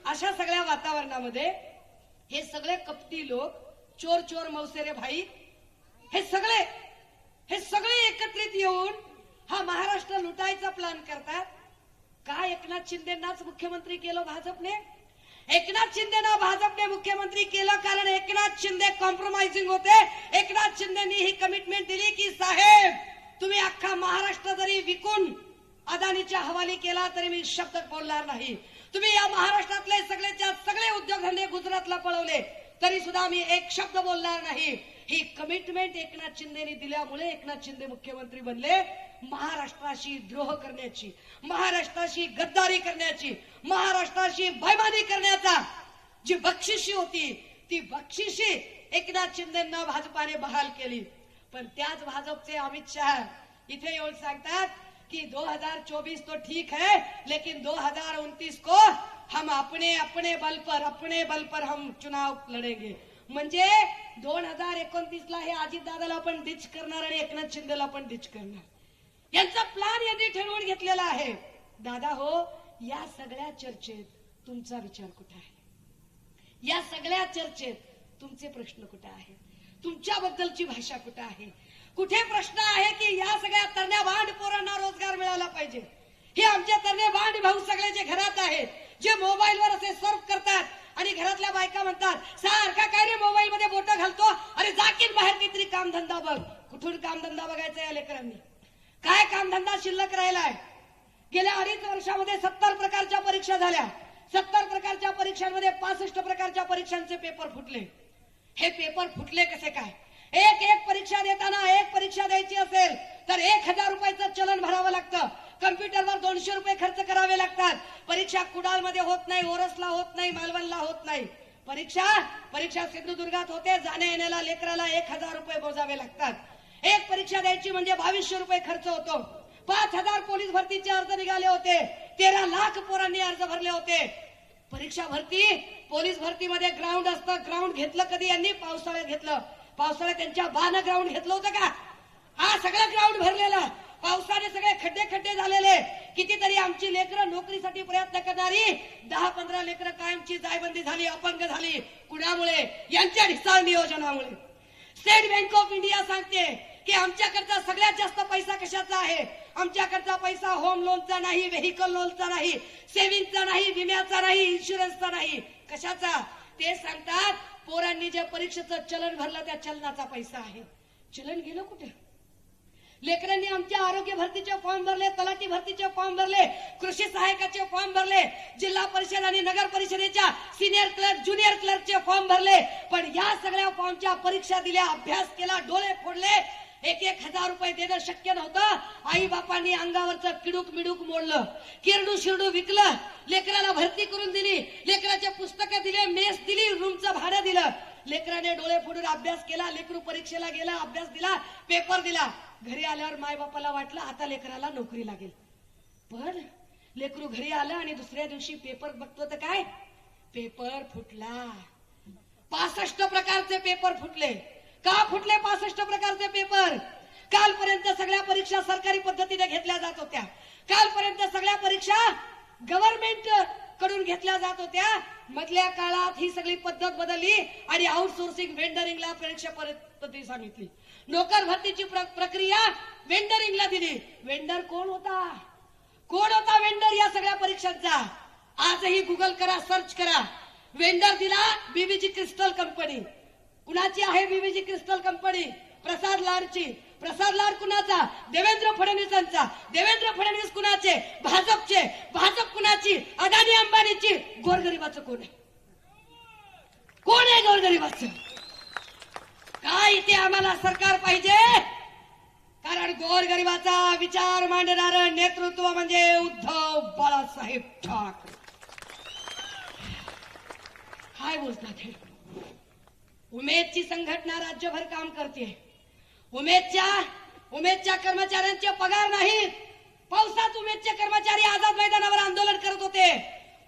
अशा सगळ्या वातावरणामध्ये हे सगळे कपटी लोक, चोर चोर मौसेरे भाई, हे हे सगळे एकत्रित येऊन हा महाराष्ट्र लुटायचा प्लॅन करतात. का एकनाथ शिंदेनाच मुख्यमंत्री केलं भाजपने? एकनाथ शिंदेना भाजपने मुख्यमंत्री केलं कारण एकनाथ शिंदे कॉम्प्रोमाइजिंग होते. एकनाथ शिंदेनी ही कमिटमेंट दिली की साहेब तुम्ही अख्खा महाराष्ट्र जरी विकून अदानीच्या हवाली केला तरी मी शब्द बोलणार नाही. तुम्ही या महाराष्ट्रातले सगळेच्या सगळे उद्योगधंदे गुजरातला पळवले तरी सुद्धा मी एक शब्द बोलणार नाही. ही कमिटमेंट एकनाथ शिंदेनी दिल्यामुळे एकनाथ शिंदे मुख्यमंत्री बनले. महाराष्ट्राशी द्रोह करण्याची, महाराष्ट्राशी गद्दारी करण्याची, महाराष्ट्राशी बैमानी करण्याचा जी बक्षिशी होती ती बक्षिशी एकनाथ शिंदेना भाजपाने बहाल केली. पण त्याच भाजपचे अमित शहा इथे येऊन सांगतात कि 2024 तो ठीक है लेकिन 2029 को हम अपने बल पर हम चुनाव लढेंगे. म्हणजे 2029ला हे अजितदादाला पण डिच करणार आणि एकनाथ शिंदेला पण डिच करणार. यांचा प्लॅन यांनी ठरवून घेतलेला आहे. दादा हो, या सगळ्या चर्चेत तुमचा विचार कुठे आहे? या सगळ्या चर्चेत तुमचे प्रश्न कुठे आहेत? तुमच्याबद्दलची भाषा कुठे आहे? कुठे प्रश्न आहे की या सगळ्या तरण्या भांड पोरांना रोजगार मिळाला पाहिजे? हे आमचे तरणे भांड भाऊ सगळे जे घरात आहेत, जे मोबाईलवर असे सर्व करतात आणि घरातल्या बायका म्हणतात सारखा काय रे मोबाईल मध्ये बोटं घालतो, अरे जाकीन बाहेर काहीतरी कामधंदा बघ. कुठून कामधंदा बघायचा या लेकरांनी? काय कामधंदा शिल्लक राहिलाय? गेल्या 2.5 वर्षामध्ये 70 प्रकारच्या परीक्षा झाल्या. 70 प्रकारच्या परीक्षांमध्ये 65 प्रकारच्या परीक्षांचे पेपर फुटले. हे पेपर फुटले कसे काय? एक परीक्षा देताना एक परीक्षा द्यायची असेल तर 1000 रुपयाचं चलन भरावं लागतं. कम्प्युटरवर 200 रुपये खर्च करावे लागतात. परीक्षा कुडाळमध्ये होत नाही, ओरसला होत नाही, मालवणला होत नाही. परीक्षा सिंधुदुर्गात होते. जाण्या येण्याला लेकराला 1000 रुपये मोजावे लागतात. एक परीक्षा द्यायची म्हणजे 2200 रुपये खर्च होतो. 5000 पोलीस भरतीचे अर्ज निघाले होते. 13 लाख पोरांनी अर्ज भरले होते. परीक्षा भरती, पोलीस भरतीमध्ये ग्राउंड असतं. ग्राउंड घेतलं कधी यांनी? पावसाळ्यात घेतलं. पावसाळ्यात त्यांच्या बानं ग्राउंड घेतलं होतं का? हा सगळं ग्राउंड भरलेला. पावसाने सगळे खड्डे झालेले. कितीतरी आमची लेकरं नोकरीसाठी प्रयत्न करणारी 10-15 लेकरं कायमची जायबंदी झाली, अपंग झाली. कुणामुळे? यांच्या ढिसाळ नियोजनामुळे. स्टेट बँक ऑफ इंडिया सांगते की आमच्याकडचा सगळ्यात जास्त पैसा कशाचा आहे? आमच्याकडचा पैसा होम लोनचा नाही, व्हेकल लोनचा नाही, सेव्हिंगचा नाही, विम्याचा नाही, इन्शुरन्सचा नाही. कशाचा? ते सांगतात पोरांनी जे परीक्षेचं चलन भरलं त्या चलनाचा पैसा आहे. चलन गेलं कुठे? लेकरांनी आमच्या आरोग्य भरतीचे फॉर्म भरले, तलाठी भरतीचे फॉर्म भरले, कृषी सहायकाचे फॉर्म भरले, जिल्हा परिषद आणि नगर परिषदेच्या सिनियर क्लर्क, ज्युनियर क्लर्कचे फॉर्म भरले. पण या सगळ्या फॉर्मच्या परीक्षा दिल्या, अभ्यास केला, डोळे फोडले. 1000 रुपये देणं शक्य नव्हतं. आई बापांनी अंगावरचं किडूक मिडूक मोडलं, किरडू शिरडू विकलं, लेकराला भरती करून दिली, लेकराचे पुस्तकं दिले, मेस दिली, रूमचं भाडं दिलं. लेकराने डोळे फोडून अभ्यास केला. लेकरू परीक्षेला गेला, अभ्यास दिला, पेपर दिला. घरी आल्यावर माय बापाला वाटलं आता लेकराला नोकरी लागेल. पण लेकरू घरी आलं आणि दुसऱ्या दिवशी पेपर बघतो तर काय? पेपर फुटला. 65 प्रकारचे पेपर फुटले. का फुटले 65 प्रकारचे पेपर? कालपर्यंत सगळ्या परीक्षा सरकारी पद्धतीने घेतल्या जात होत्या. कालपर्यंत सगळ्या परीक्षा गव्हर्नमेंट कडून घेतल्या जात होत्या. मधल्या काळात ही सगळी पद्धत बदलली आणि आउटसोर्सिंग वेंडरिंगला परीक्षा पद्धती सांगितली. नोकर भरतीची प्रक्रिया वेंडरिंगला दिली. वेंडर कोण होता? कोण होता वेंडर या सगळ्या परीक्षांचा? आजही गुगल करा, सर्च करा. वेंडर दिला बीबीजी क्रिस्टल कंपनी. कुणाची आहे बीबीजी क्रिस्टल कंपनी? प्रसाद लाडची. प्रसाद लाड कुणाचा? देवेंद्र फडणवीसांचा. देवेंद्र फडणवीस कुणाचे? भाजपचे. भाजप कुणाची? अदानी अंबानीची. गोरगरिबाचं कोण आहे? कोण आहे गोरगरिबाचं? काय इथे आम्हाला सरकार पाहिजे? कारण गोरगरिबाचा विचार मांडणारं नेतृत्व म्हणजे उद्धव बाळासाहेब ठाकरे. काय बोलतात हे? उमेदची संघटना राज्यभर काम करते. उमेदच्या कर्मचाऱ्यांचे पगार नाहीत. पावसात उमेदचे कर्मचारी आझाद मैदानावर आंदोलन करत होते.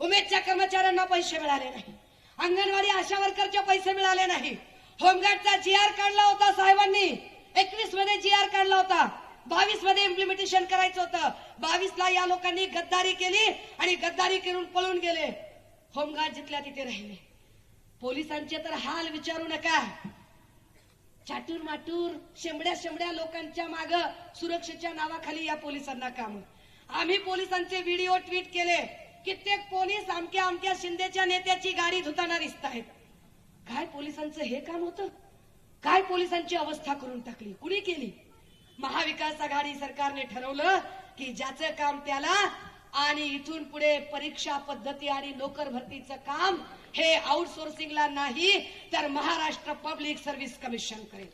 उमेदच्या कर्मचाऱ्यांना पैसे मिळाले नाही. अंगणवाडी आशा वर्करचे पैसे मिळाले नाही. होमगार्डचा जीआर काढला होता साहेबांनी. 21 मध्ये जीआर काढला होता. 22 मध्ये इम्प्लिमेंटेशन करायचं होतं. 22ला या लोकांनी गद्दारी केली आणि गद्दारी करून पळून गेले. होमगार्ड जिथल्या तिथे राहिले. पोलिसांचे तर हाल विचारू नका. चाटूर माटूर शेंबड्या लोकांच्या माग सुरक्षेच्या नावाखाली या पोलिसांना काम. आम्ही पोलिसांचे व्हिडिओ ट्विट केले. कित्येक पोलीस अमक्या शिंदेच्या नेत्याची गाडी धुताना दिसत आहेत. काय पोलिसांचं हे काम होतं? काय पोलिसांची अवस्था करून टाकली? कुणी केली? महाविकास आघाडी सरकारने ठरवलं की ज्याचं काम त्याला, आणि इथून पुढे परीक्षा पद्धती आणि नोकर भरतीचं काम हे आउटसोर्सिंगला नाही तर महाराष्ट्र पब्लिक सर्व्हिस कमिशन करेल.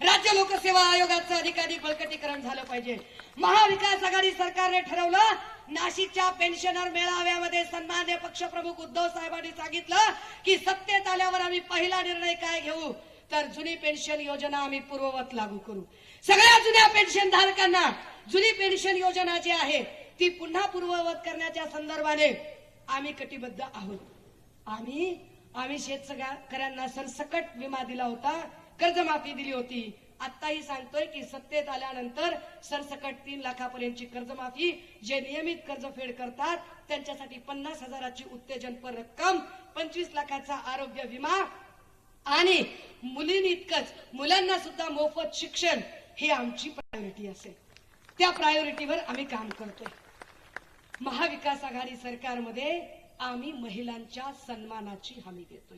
राज्य लोकसेवा आयोगाचं अधिकाधिक बळकटीकरण झालं पाहिजे. महाविकास आघाडी सरकारने ठरवलं, नाशिकच्या पेन्शनर मेळाव्यामध्ये सन्मान्य पक्षप्रमुख उद्धव साहेबांनी सांगितलं की सत्तेत आल्यावर आम्ही पहिला निर्णय काय घेऊ तर जुनी पेन्शन योजना आम्ही पूर्ववत लागू करू. सगळ्या जुन्या पेन्शन धारकांना जुनी पेन्शन योजना जी आहे ती पुन्हा पूर्ववत करण्याच्या संदर्भाने आम्ही कटिबद्ध आहोत. आम्ही शेतकऱ्यांना सरसकट विमा दिला होता, कर्जमाफी दिली होती. आताही सांगतोय की सत्तेत आल्यानंतर सरसकट 3 लाखापर्यंतची कर्जमाफी, जे नियमित कर्जफेड करतात त्यांच्यासाठी 50,000ची उत्तेजनपर रक्कम, 25 लाखाचा आरोग्य विमा आणि मुलींइतकंच मुलांना सुद्धा मोफत शिक्षण ही आमची प्रायोरिटी असेल. त्या प्रायोरिटीवर आम्ही काम करतोय. महाविकास आघाडी सरकारमध्ये आम्ही महिलांच्या सन्मानाची हमी देतोय.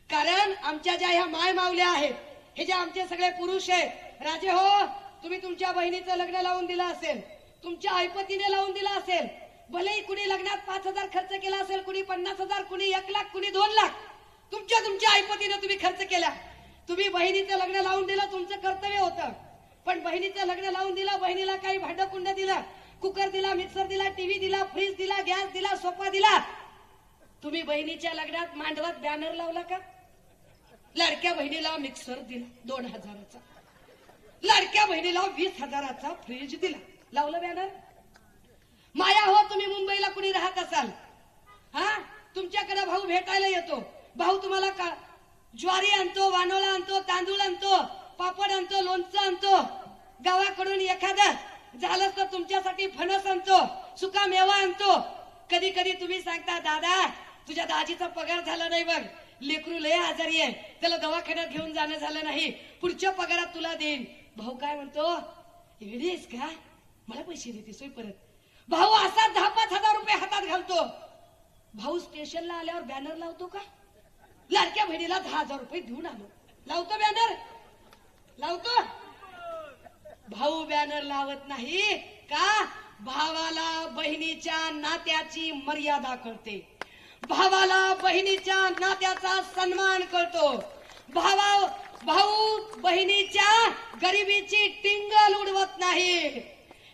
कारण आमच्या ज्या ह्या माय मावल्या आहेत, हे जे आमचे सगळे पुरुष आहेत, राजे हो, तुम्ही तुमच्या बहिणीचं लग्न लावून दिलं असेल, तुमच्या ऐपतीने लावून दिलं असेल, भलेही कुणी लग्नात 5,000 खर्च केला असेल, कुणी 50,000, कुणी 1 लाख, कुणी 2 लाख, तुमच्या ऐपतीने तुम्ही खर्च केला. तुम्ही बहिणीचं लग्न लावून दिलं, तुमचं कर्तव्य होतं. पण बहिणीचं लग्न लावून दिलं, बहिणीला काही भांडं कुंड दिलं, कुकर दिला, मिक्सर दिला, टीव्ही दिला, फ्रीज दिला, गॅस दिला, सोफा दिला. तुम्ही बहिणीच्या लग्नात मांडवात बॅनर लावला का? लाडक्या बहिणीला मिक्सर दिला 2,000चा, लाडक्या बहिणीला 20,000चा फ्रीज दिला, लावलं बॅनर? माया हो, तुम्ही मुंबईला कुणी राहत असाल, तुमच्याकडे भाऊ भेटायला येतो, भाऊ तुम्हाला का ज्वारी आणतो, वानोळा आणतो, तांदूळ आणतो, पापड आणतो, लोणचं आणतो, गावाकडून एखादं झालं तर तुमच्यासाठी फणस आणतो, सुका मेवा आणतो. कधी कधी तुम्ही सांगता, दादा तुझ्या दाजीचा पगार झाला नाही बघ, लेकरू लय आजारी आहे, त्याला दवाखान्यात घेऊन जाणं झालं नाही, पुढच्या पगारात तुला देईन. भाऊ काय म्हणतो, एवढीच का, मला पैसे देते सोय परत. भाऊ असा 10-5 रुपये हातात घालतो. भाऊ स्टेशनला आल्यावर बॅनर लावतो का? लाडक्या बहिणीला 10,000 रुपये देऊन आलो, लावतो बॅनर? लावतो? भाऊ बॅनर लावत नाही का? भावाला बहिणीच्या नात्याची मर्यादा कळते, भावाला बहिणीच्या नात्याचा सन्मान कळतो. भाऊ बहिणीच्या गरिबीची टिंगल उडवत नाही.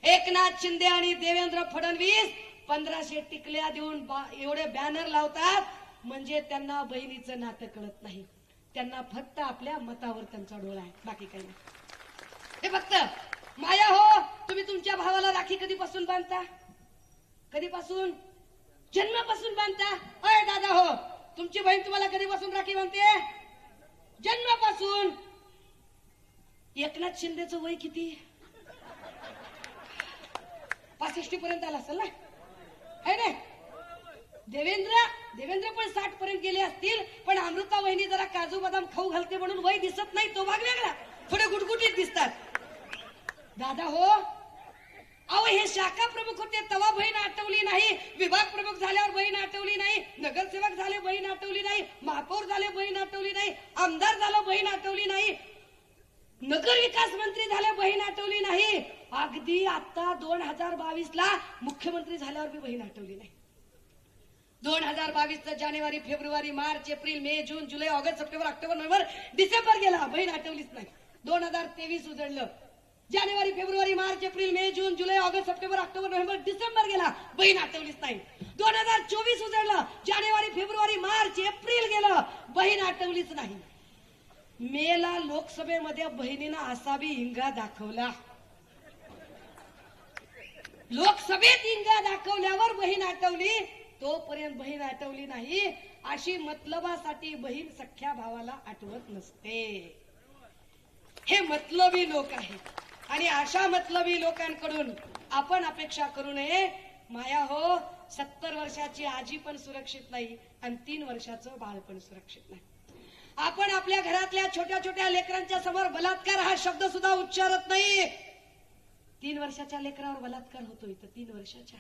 एकनाथ शिंदे आणि देवेंद्र फडणवीस 1500 टिकल्या देऊन एवढे बॅनर लावतात म्हणजे त्यांना बहिणीचं नातं कळत नाही. त्यांना फक्त आपल्या मतावर त्यांचा डोळा आहे, बाकी काही नाही. हे फक्त माया हो, तुम्ही तुमच्या भावाला राखी कधीपासून बांधता? कधीपासून? जन्मापासून बांधता. अय दादा हो, तुमची बहीण तुम्हाला कधीपासून राखी बांधते? जन्मापासून. एकनाथ शिंदेचं वय किती? 65 पर्यंत आला असेल ना, है ना? देवेंद्र पण 60 पर्यंत गेले असतील, पण अमृता वहिनी जरा काजू बदाम खाऊ घालते म्हणून वय दिसत नाही, तो भाग वेगळा, थोडे गुटगुटीत दिसतात. दादा हो, अहो हे शाखा प्रमुख होते तेव्हा बहीण आठवली नाही, विभाग प्रमुख झाल्यावर बहीण आठवली नाही, नगरसेवक झाले बहीण आठवली नाही, महापौर झाले बहीण आठवली नाही, आमदार झालं बहीण आठवली नाही, नगर विकास मंत्री झाले बहीण आठवली नाही, अगदी आता 2022ला मुख्यमंत्री झाल्यावर बी बहीण आठवली नाही. 2022 जानेवारी, फेब्रुवारी, मार्च, एप्रिल, मे, जून, जुलै, ऑगस्ट, सप्टेंबर, ऑक्टोबर, नोव्हेंबर, डिसेंबर गेला, बहीण आठवलीच नाही. 2023 उजळलं, जानेवारी, फेब्रुवारी, मार्च, एप्रिल, मे, जून, जुलै, ऑगस्ट, सप्टेंबर, ऑक्टोबर, नोव्हेंबर, डिसेंबर गेला, बहीण आठवलीच नाही. 2024 उजळलं, जानेवारी, फेब्रुवारी, मार्च, एप्रिल गेलं, बहीण आठवलीच नाही. मेला लोकसभेमध्ये बहिणीनं असा बी हिंगा दाखवला, लोकसभेत हिंगा दाखवल्यावर बहीण आठवली, तोपर्यंत बहीण आठवली नाही. अशी मतलबासाठी बहीण सख्या भावाला आठवत नसते. हे मतलबी लोक आहेत आणि अशा मतलबी लोकांकडून आपण अपेक्षा करू नये. माया हो, 70 वर्षाची आजी पण सुरक्षित नाही आणि 3 वर्षाचं बाळ पण सुरक्षित नाही. आपण आपल्या घरातल्या छोट्या छोट्या लेकरांच्या समोर बलात्कार हा शब्द सुद्धा उच्चारत नाही. 3 वर्षाच्या लेकरावर बलात्कार होतो इथं, 3 वर्षाच्या.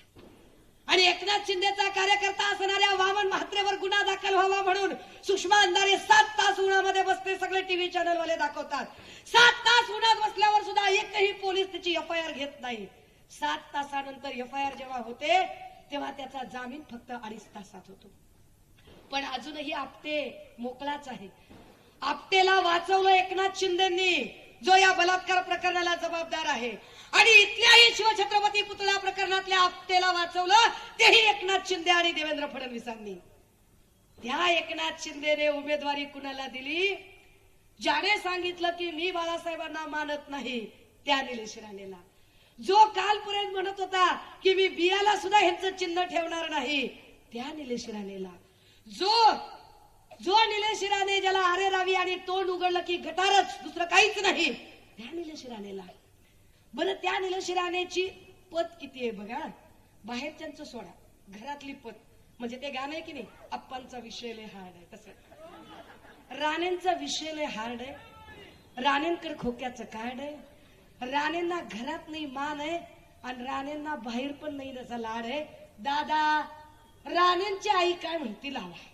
आणि एकनाथ शिंदेचा कार्यकर्ता असणाऱ्या वामन म्हात्रेवर गुन्हा दाखल व्हावा म्हणून सुषमा अंधारे 7 तास उन्हामध्ये बसते, सगळे टीव्ही चॅनल वाले दाखवतात. 7 तास उन्हात बसल्यावर सुद्धा एकही पोलीस त्याची एफआयआर घेत नाही. 7 तासानंतर एफआयआर जेव्हा होते तेव्हा त्याचा जामीन फक्त 2.5 तासात होतो. पण अजूनही आपटे मोकळाच आहे. आपटेला वाचवलं एकनाथ शिंदेंनी, जो या बलात्कार प्रकरणाला जबाबदार आहे. आणि इथल्याही शिवछत्रपती पुतळा प्रकरणातल्या आपटेला वाचवलं तेही एकनाथ शिंदे आणि देवेंद्र फडणवीसांनी. त्या एकनाथ शिंदेने उमेदवारी कुणाला दिली? ज्याने सांगितलं की मी बाळासाहेबांना मानत नाही त्या निलेश राणेला. जो कालपर्यंत म्हणत होता की मी बियाला सुद्धा ह्यांचं चिन्ह ठेवणार नाही त्या निलेश राणेला. जो निलेश राणे ज्याला आरे रावी आणि तोंड उघडलं की गटारच, दुसरं काहीच नाही, त्या निलेश राणेला. बरं, त्या निलेश राणेची पत किती आहे बघा. बाहेरच्यांचं सोडा, घरातली पत म्हणजे ते गाणं आहे की नाही, अप्पांचा विषय लय हार्ड आहे, तसं राणेंचा विषय लय हार्ड आहे. राणेंकर खोक्याचं कार्ड आहे. राणेंना घरात नाही मान आहे आणि राणेंना बाहेर पण नाही त्याचा लाड आहे. दादा, राणेंची आई काय म्हणती लावा.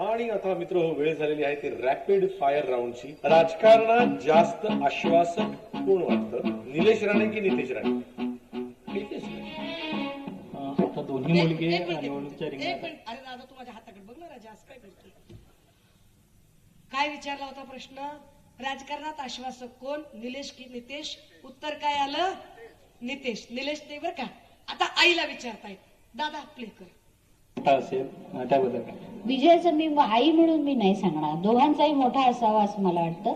आणि आता मित्र वेळ झालेली आहे ते रॅपिड फायर राऊंडची. राजकारणात जास्त आश्वासक कोण वाटतं, निलेश राणे की नितेश राणे? नितेश राणे. आता दोन्ही मुलगे निवडणुकीच्या रिंगणात. अरे दादा, तू माझ्या हाताकडे बघ ना राजा, असं काय करतो? काय विचारला होता प्रश्न? राजकारणात आश्वासक कोण, निलेश की नितेश? उत्तर काय आलं? नितेश. निलेश नाही बरं का. आता आईला विचारतायत. दादा प्ले कर. असेल त्याबद्दल काय? विजयाचं मी आई म्हणून मी नाही सांगणार, दोघांचाही मोठा असावा असं मला वाटतं.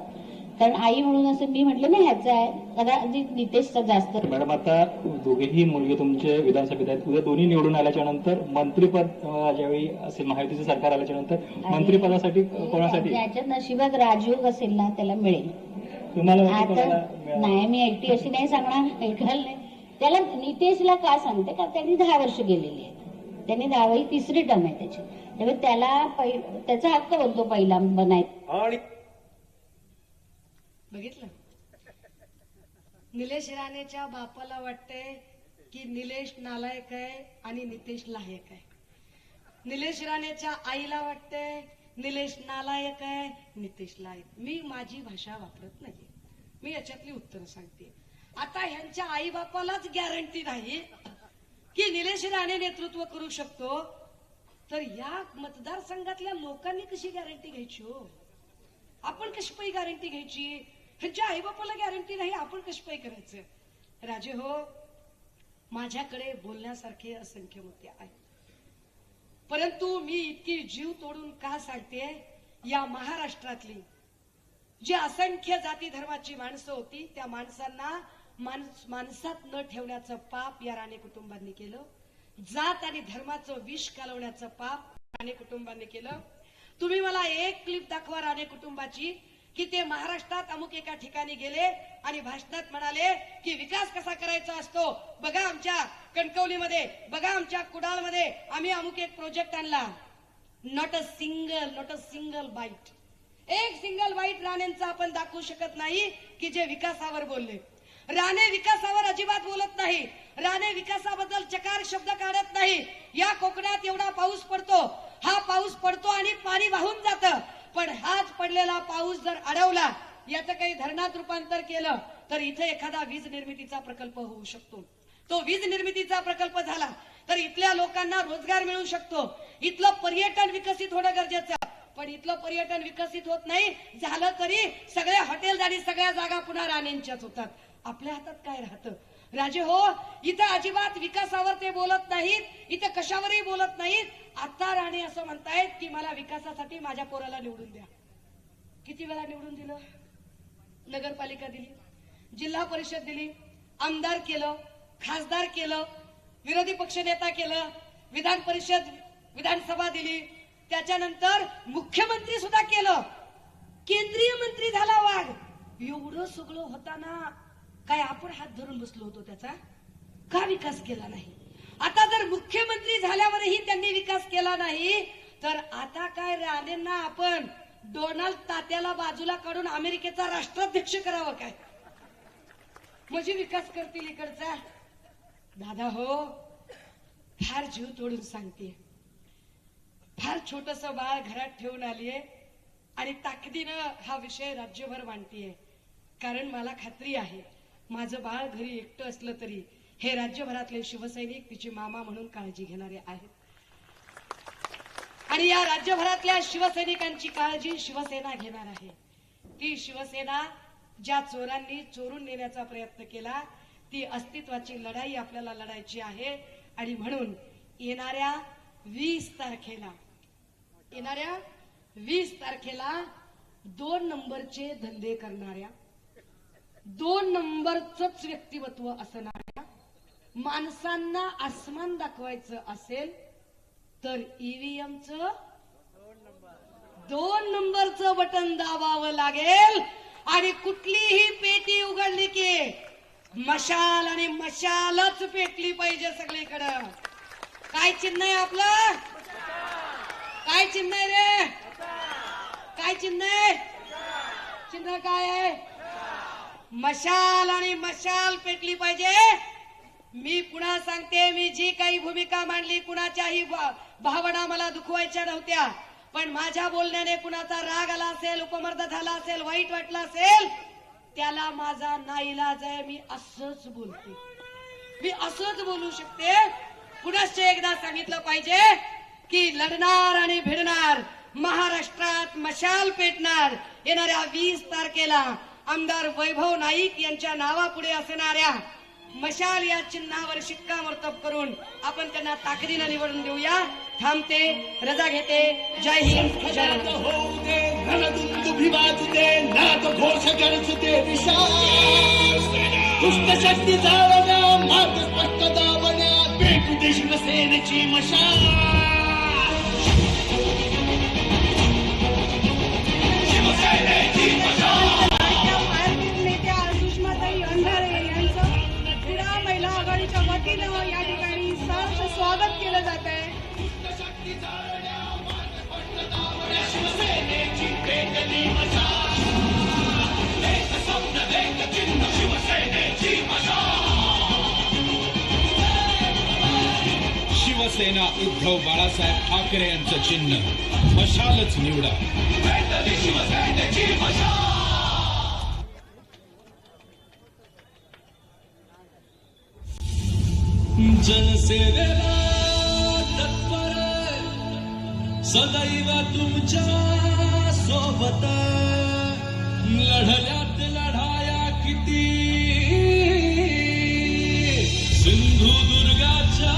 कारण आई म्हणून असं मी म्हटलं नाही ह्याचा आहे, कदाचित नितेशचा जास्त. मॅडम, आता दोघेही मुलगे तुमचे विधानसभेत आहेत. उद्या दोन्ही निवडून आल्याच्या नंतर मंत्रीपद ज्यावेळी असेल, महायुतीचं सरकार आल्याच्या नंतर मंत्रीपदासाठी कोणासाठी? ज्याच्या नशिबात राजयोग असेल ना त्याला मिळेल. तुम्हाला नाही, मी एकटी अशी नाही सांगणार, ऐकायला नाही. त्याला नितेशला का सांगते का त्यांनी 10 वर्ष गेलेली आहेत, त्यांनी 10वी 3री टर्म आहे त्याची, त्यामुळे त्याला त्याचा हक्क बनतो पहिला बनायचा. आणि बघितलं, निलेश राणेच्या बापाला वाटते की निलेश नालायक आहे आणि नितेश लायक आहे. निलेश राणेच्या आईला वाटते निलेश नालायक आहे, नितेश लायक. मी माझी भाषा वापरत नाही, मी याच्यातली उत्तर सांगते. आता ह्यांच्या आई बापालाच गॅरंटी नाही की निलेश राणे नेतृत्व करू शकतो, तर या मतदारसंघातल्या लोकांनी कशी गॅरंटी घ्यायची हो? आपण कशी पै गॅरंटी घ्यायची? ह्यांच्या आई बापाला गॅरंटी नाही, आपण कशी पै करायचं? राजे हो, माझ्याकडे बोलण्यासारखे असंख्य मुद्दे आहेत, परंतु मी इतकी जीव तोडून का सांगते? या महाराष्ट्रातली जी असंख्य जाती धर्माची माणसं होती त्या माणसांना माणसात न ठेवण्याचं पाप या राणे कुटुंबांनी केलं. जात आणि धर्माचं विष कालवण्याचं पाप राणे कुटुंबांनी केलं. तुम्ही मला एक क्लिप दाखवा राणे कुटुंबाची की ते महाराष्ट्रात अमुक एका ठिकाणी गेले आणि भाषणात म्हणाले की विकास कसा करायचा असतो बघा आमच्या कणकवलीमध्ये, बघा आमच्या कुडाळमध्ये आम्ही अमुक एक प्रोजेक्ट आणला. नॉट अ सिंगल बाईट, एक सिंगल बाईट राणेंचा आपण दाखवू शकत नाही की जे विकासावर बोलले. राणे विकासावर अजिबात बोलत नाही. राणे विकासाबद्दल चकार शब्द काढत नाही. या कोकणात एवढा पाऊस पडतो, हा पाऊस पडतो आणि पाणी वाहून जातं, पण हाच पडलेला पाऊस जर अडवला, याचं काही धरणात रूपांतर केलं तर इथे एखादा वीज निर्मितीचा प्रकल्प होऊ शकतो. तो वीज निर्मितीचा प्रकल्प झाला तर इथल्या लोकांना रोजगार मिळू शकतो. इथलं पर्यटन विकसित होणं गरजेचं, पण इथलं पर्यटन विकसित होत नाही. झालं तरी सगळे हॉटेल आणि सगळ्या जागा पुन्हा राणेंच्याच होतात. आपल्या हातात काय राहतं? राजे हो, इथं अजिबात विकासावर ते बोलत नाहीत, इथं कशावरही बोलत नाहीत. आता राणे असं म्हणतायत की मला विकासासाठी माझ्या पोराला निवडून द्या. किती वेळा निवडून दिलं? नगरपालिका दिली, जिल्हा परिषद दिली, आमदार केलं, खासदार केलं, विरोधी पक्षनेता केलं, विधान परिषद विधानसभा दिली, त्याच्यानंतर मुख्यमंत्री सुद्धा केलं, केंद्रीय मंत्री झाला वाघ. एवढं सगळं होताना काय आपण हात धरून बसलो होतो? त्याचा का विकास केला नाही? आता जर मुख्यमंत्री झाल्यावरही त्यांनी विकास केला नाही तर आता काय राणेंना आपण डोनाल्ड तात्याला बाजूला काढून अमेरिकेचा राष्ट्राध्यक्ष करावं काय? म्हणजे विकास करतील इकडचा? दादा हो, फार जीव तोडून सांगते, फार छोटस बाळ घरात ठेवून आलीये आणि ताकदीनं हा विषय राज्यभर मांडतीये. कारण मला खात्री आहे माझं बाळ घरी एकटं असलं तरी हे राज्यभरातले शिवसैनिक तिचे मामा म्हणून काळजी घेणारे आहेत. आणि या राज्यभरातल्या शिवसैनिकांची काळजी शिवसेना घेणार आहे. ती शिवसेना ज्या चोरांनी चोरून नेण्याचा प्रयत्न केला ती अस्तित्वाची लढाई आपल्याला लढायची आहे. आणि म्हणून येणाऱ्या 20 तारखेला 2 नंबरचे धंदे करणाऱ्या, 2 नंबरच व्यक्तिमत्व असणाऱ्या माणसांना आसमान दाखवायचं असेल तर ईव्हीएमचं 2 नंबरचं बटन दाबावं लागेल. आणि कुठलीही पेटी उघडली की मशाल आणि मशालच पेटली पाहिजे सगळीकडं. काय चिन्ह आहे आपलं? काय चिन्ह आहे रे? काय चिन्ह आहे? चिन्ह काय आहे? मशाल आणि मशाल पेटली पाहिजे. मी पुन्हा सांगते, मी जी काही भूमिका मांडली कुणाच्याही भावना मला दुखवायच्या नव्हत्या, पण माझ्या बोलण्याने कुणाचा राग आला असेल, उपमर्द झाला असेल, वाईट वाटलं असेल, त्याला माझा नाईलाज आहे. मी असंच बोलते, मी असंच बोलू शकते. पुनश्च एकदा सांगितलं पाहिजे की लढणार आणि भिडणार, महाराष्ट्रात मशाल पेटणार. येणाऱ्या 20 तारखेला आमदार वैभव नाईक यांच्या नावापुढे असणाऱ्या मशाल या चिन्हावर शिक्कामोर्तब करून आपण त्यांना ताकदीनं निवडून देऊया. थांबते, रजा घेते. जय हिंद, जय शक्ती जाळण्या, मार्ग स्पष्ट दावण्या, पेटू दे शिवसेनेची मशाल. शिवसेनेची मशाल. नेत्या सुषमाताई अंधारे यांचं क्रीडा महिला आघाडीच्या वतीनं या ठिकाणी सहर्ष स्वागत केलं जात आहे. शिवसेनेची पेटली मशाल, एक स्वप्न एक चिन्ह, शिवसेनेची मशाल. शिवसेना उद्धव बाळासाहेब ठाकरे यांचं चिन्ह मशालच निवडा. पेटली शिवसेनेची मशाल. जनसेवेला तत्पर, सदैव तुमच्या सोबत. लढल्यात लढाया किती, सिंधुदुर्गाच्या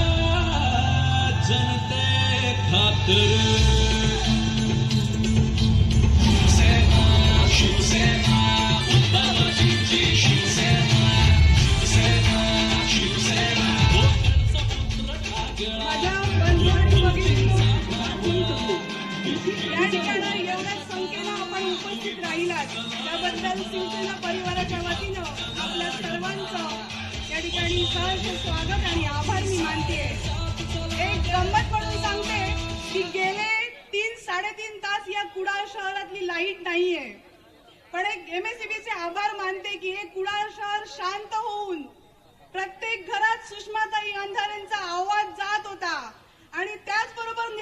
जनते खातर. शिवसेना, शिवसेना, उद्धवजींची शिवसेना, शिवसेना, शिवसेना. माझ्या बंधू आणि भगिनींनो, या ठिकाणी एवढ्या संख्येनं आपण उपस्थित राहिलात त्याबद्दल शिवसेना परिवाराच्या वतीनं आपल्या सर्वांचं या ठिकाणी सहर्ष स्वागत आणि आभार मी मानते. एक गंमत म्हणून सांगते की गेले 3-3.5 तास या कुडाळ शहरातली लाईट नाहीये, पण एक MSEBचे आभार मानते की हे कुडाळ शहर शांत होऊन प्रत्येक घरात सुषमाताई अंधारेंचा आवाज जात होता. आणि त्याचबरोबर